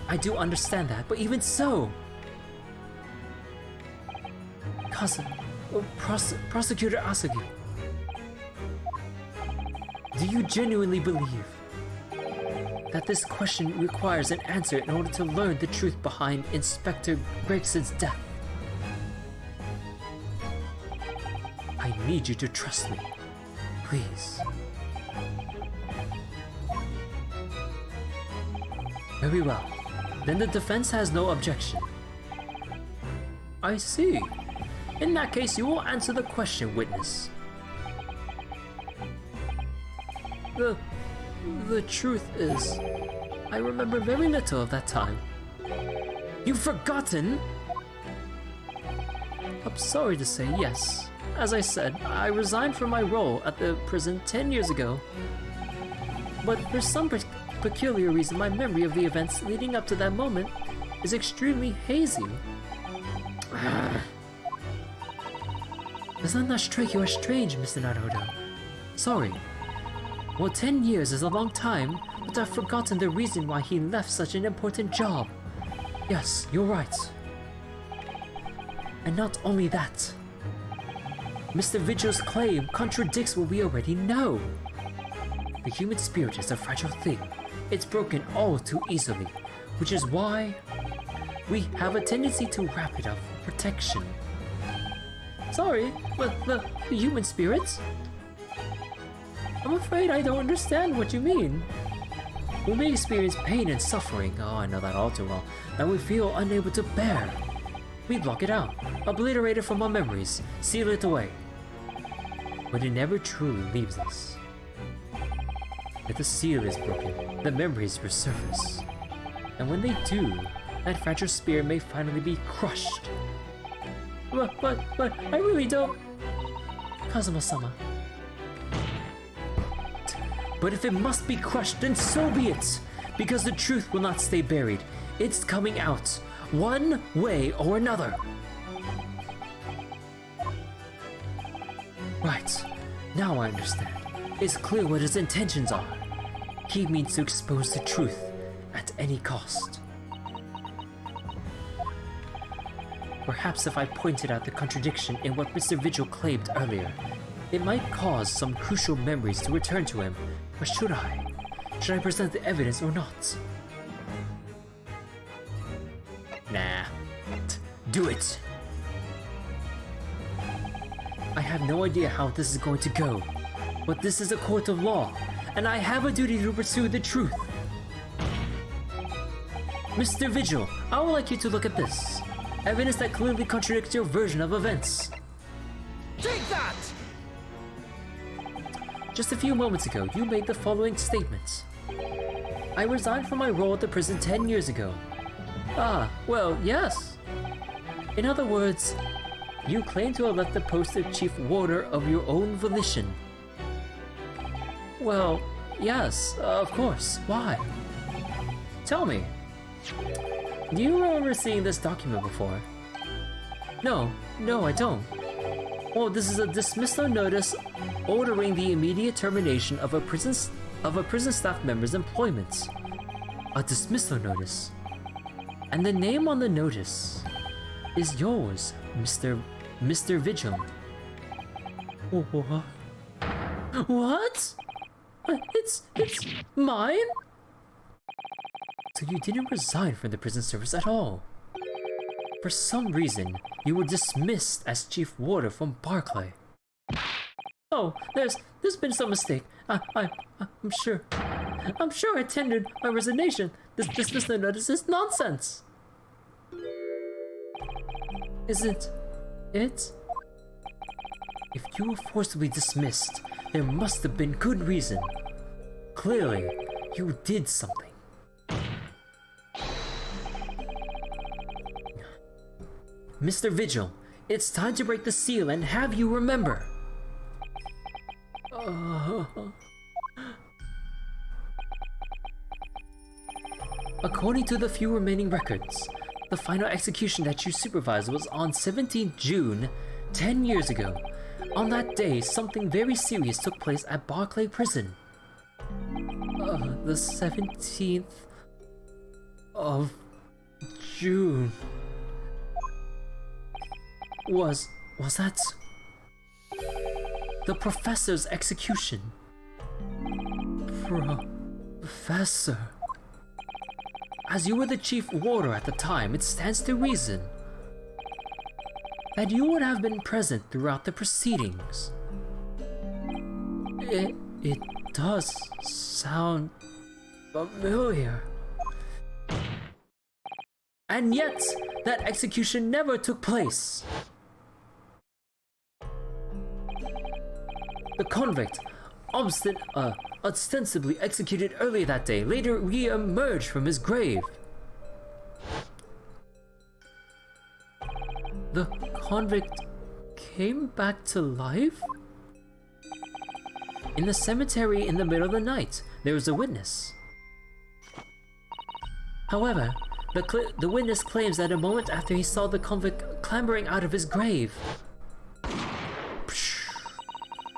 I do understand that, but even so... Prosecutor Asugi. Do you genuinely believe that this question requires an answer in order to learn the truth behind Inspector Gregson's death? I need you to trust me. Please. Very well. Then the defense has no objection. I see. In that case, you will answer the question, witness. The truth is, I remember very little of that time. You've forgotten? I'm sorry to say, yes. As I said, I resigned from my role at the prison 10 years ago. But for some peculiar reason, my memory of the events leading up to that moment is extremely hazy. Does that not strike you as strange, Mr. Naruto? Sorry. Well, 10 years is a long time, but I've forgotten the reason why he left such an important job. Yes, you're right. And not only that, Mr. Vigil's claim contradicts what we already know. The human spirit is a fragile thing. It's broken all too easily, which is why we have a tendency to wrap it up for protection. Sorry, but the human spirits? I'm afraid I don't understand what you mean. When we experience pain and suffering, oh, I know that all too well, that we feel unable to bear, we block it out, obliterate it from our memories, seal it away. But it never truly leaves us. If the seal is broken, the memories resurface. And when they do, that fragile spirit may finally be crushed. But I really don't... Kazuma-sama. But if it must be crushed, then so be it! Because the truth will not stay buried. It's coming out, one way or another. Right, now I understand. It's clear what his intentions are. He means to expose the truth at any cost. Perhaps if I pointed out the contradiction in what Mr. Vigil claimed earlier, it might cause some crucial memories to return to him. Or should I? Should I present the evidence or not? Nah. Do it! I have no idea how this is going to go, but this is a court of law, and I have a duty to pursue the truth. Mr. Vigil, I would like you to look at this. Evidence that clearly contradicts your version of events. Take that! Just a few moments ago, you made the following statements. I resigned from my role at the prison 10 years ago. Ah, well, yes. In other words, you claim to have left the post of chief warder of your own volition. Well, yes, of course. Why? Tell me. Do you remember seeing this document before? No, I don't. Well, this is a dismissal notice ordering the immediate termination of a prison staff member's employment. A dismissal notice. And the name on the notice is yours, Mr. Vigil. What? What? It's mine? So you didn't resign from the prison service at all. For some reason, you were dismissed as chief warder from Barclay. Oh, there's been some mistake. I'm sure I tendered my resignation. This dismissal notice is nonsense. Isn't it? If you were forcibly dismissed, there must have been good reason. Clearly, you did something. Mr. Vigil, it's time to break the seal and have you remember. According to the few remaining records, the final execution that you supervised was on 17th June, 10 years ago. On that day, something very serious took place at Barclay Prison. The 17th of June. Was that the professor's execution? Professor. As you were the chief warder at the time, it stands to reason that you would have been present throughout the proceedings. It does sound familiar. And yet, that execution never took place. The convict, ostensibly executed earlier that day, later re-emerged from his grave. The convict came back to life? In the cemetery in the middle of the night, there was a witness. However, the witness claims that a moment after he saw the convict clambering out of his grave,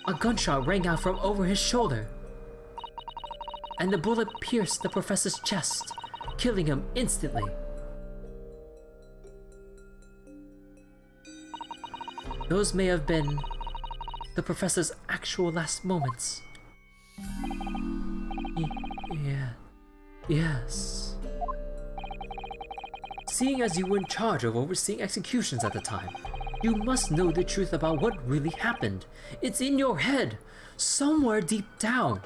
a gunshot rang out from over his shoulder, and the bullet pierced the professor's chest, killing him instantly. Those may have been the professor's actual last moments. Yes. Seeing as you were in charge of overseeing executions at the time, you must know the truth about what really happened. It's in your head, somewhere deep down.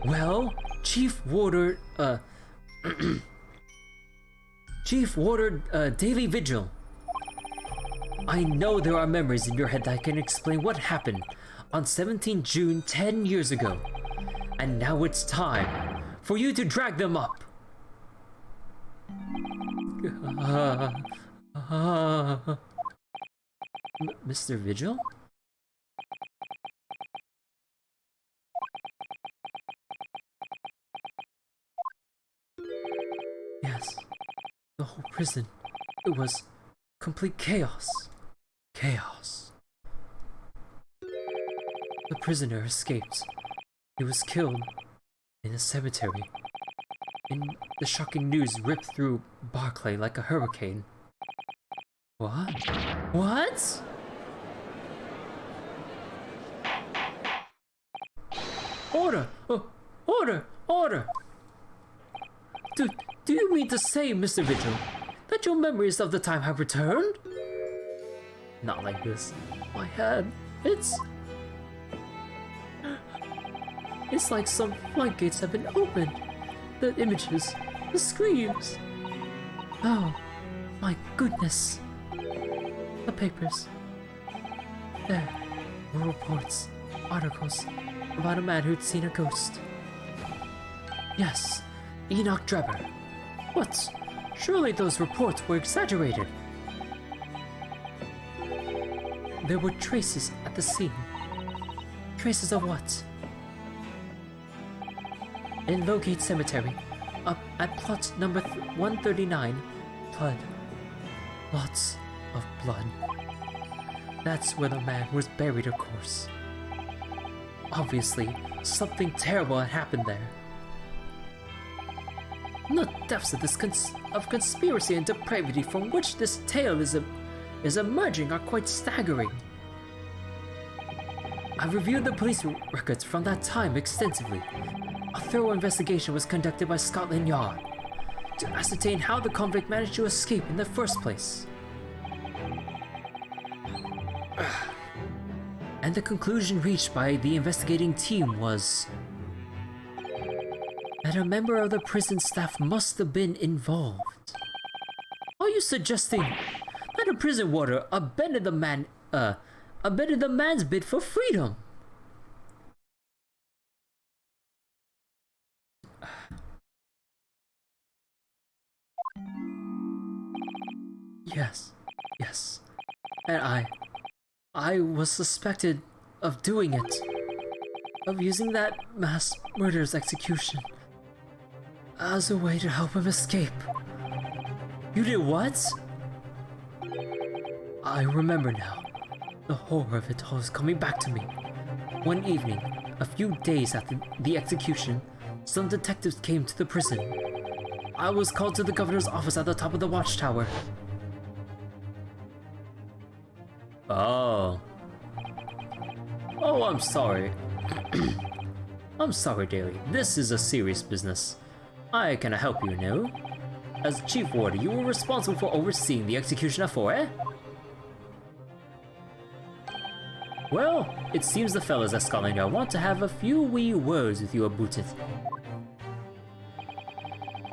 Well, Chief Warder, Daily Vigil. I know there are memories in your head that can explain what happened on 17 June 10 years ago. And now it's time for you to drag them up. Mr. Vigil? Yes. The whole prison. It was complete chaos. Chaos. The prisoner escaped. He was killed in a cemetery. And the shocking news ripped through Barclay like a hurricane. What? What? Order! Order! Order! Do you mean to say, Mr. Vigil, that your memories of the time have returned? Not like this. My head, it's like some floodgates have been opened. The images, the screams. Oh, my goodness. The papers. There were reports, articles about a man who'd seen a ghost. Yes, Enoch Drebber. What? Surely those reports were exaggerated. There were traces at the scene. Traces of what? In Lowgate Cemetery, up at plot number 139, blood. Lots of blood. That's where the man was buried, of course. Obviously, something terrible had happened there. The depths of this conspiracy and depravity from which this tale is emerging are quite staggering. I've reviewed the police records from that time extensively. A thorough investigation was conducted by Scotland Yard to ascertain how the convict managed to escape in the first place. And the conclusion reached by the investigating team was that a member of the prison staff must have been involved. Are you suggesting that a prison warder abetted the man's bid for freedom? Yes. And I was suspected of doing it. Of using that mass murderer's execution as a way to help him escape. You did what? I remember now. The horror of it all is coming back to me. One evening, a few days after the execution, some detectives came to the prison. I was called to the governor's office at the top of the watchtower. I'm sorry. I'm sorry, Daly. This is a serious business. I can help you, no? As Chief Warder, you were responsible for overseeing the execution of 4, eh? Well, it seems the fellas at Scotland Yard want to have a few wee words with you about it.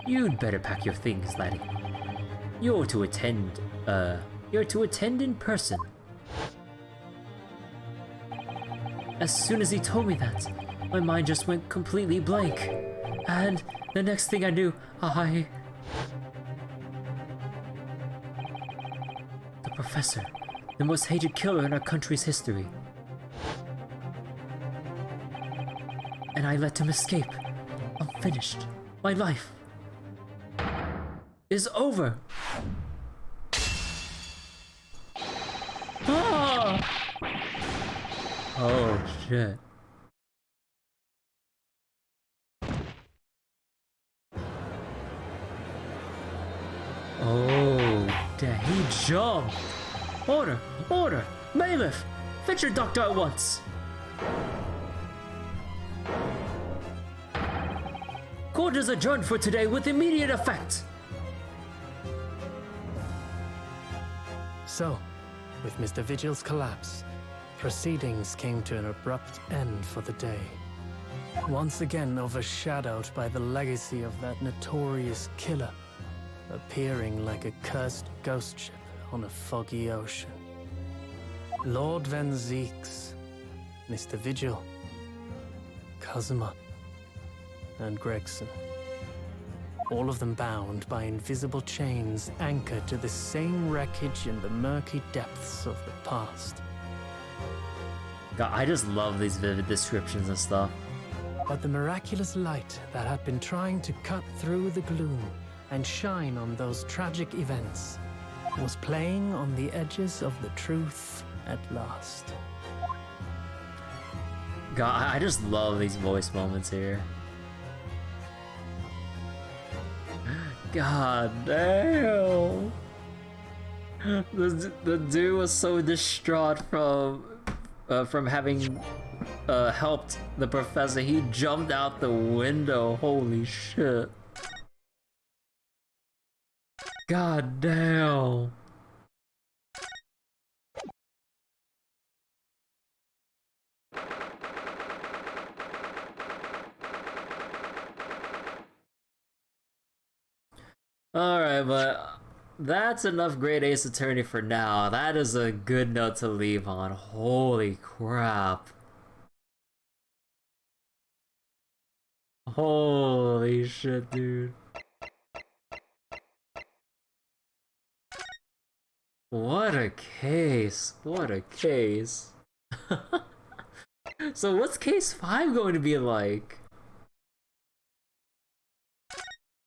You'd better pack your things, laddie. You're to attend in person. As soon as he told me that, my mind just went completely blank. And the next thing I knew, The Professor, the most hated killer in our country's history. And I let him escape. I'm finished. My life is over. Ah! Oh shit. Oh, damn, he jumped. Order! Order! Bailiff! Fetch your doctor at once! Court is adjourned for today with immediate effect! So, with Mr. Vigil's collapse, proceedings came to an abrupt end for the day. Once again overshadowed by the legacy of that notorious killer, appearing like a cursed ghost ship on a foggy ocean. Lord Van Zeeks, Mr. Vigil, Kazuma, and Gregson. All of them bound by invisible chains anchored to the same wreckage in the murky depths of the past. God, I just love these vivid descriptions and stuff. But the miraculous light that had been trying to cut through the gloom and shine on those tragic events was playing on the edges of the truth at last. God, I just love these voice moments here. God damn. The dude was so distraught from having helped the professor. He jumped out the window. Holy shit. God damn. Alright, but that's enough Great Ace Attorney for now. That is a good note to leave on. Holy crap. Holy shit, dude. What a case. What a case. So what's case 5 going to be like?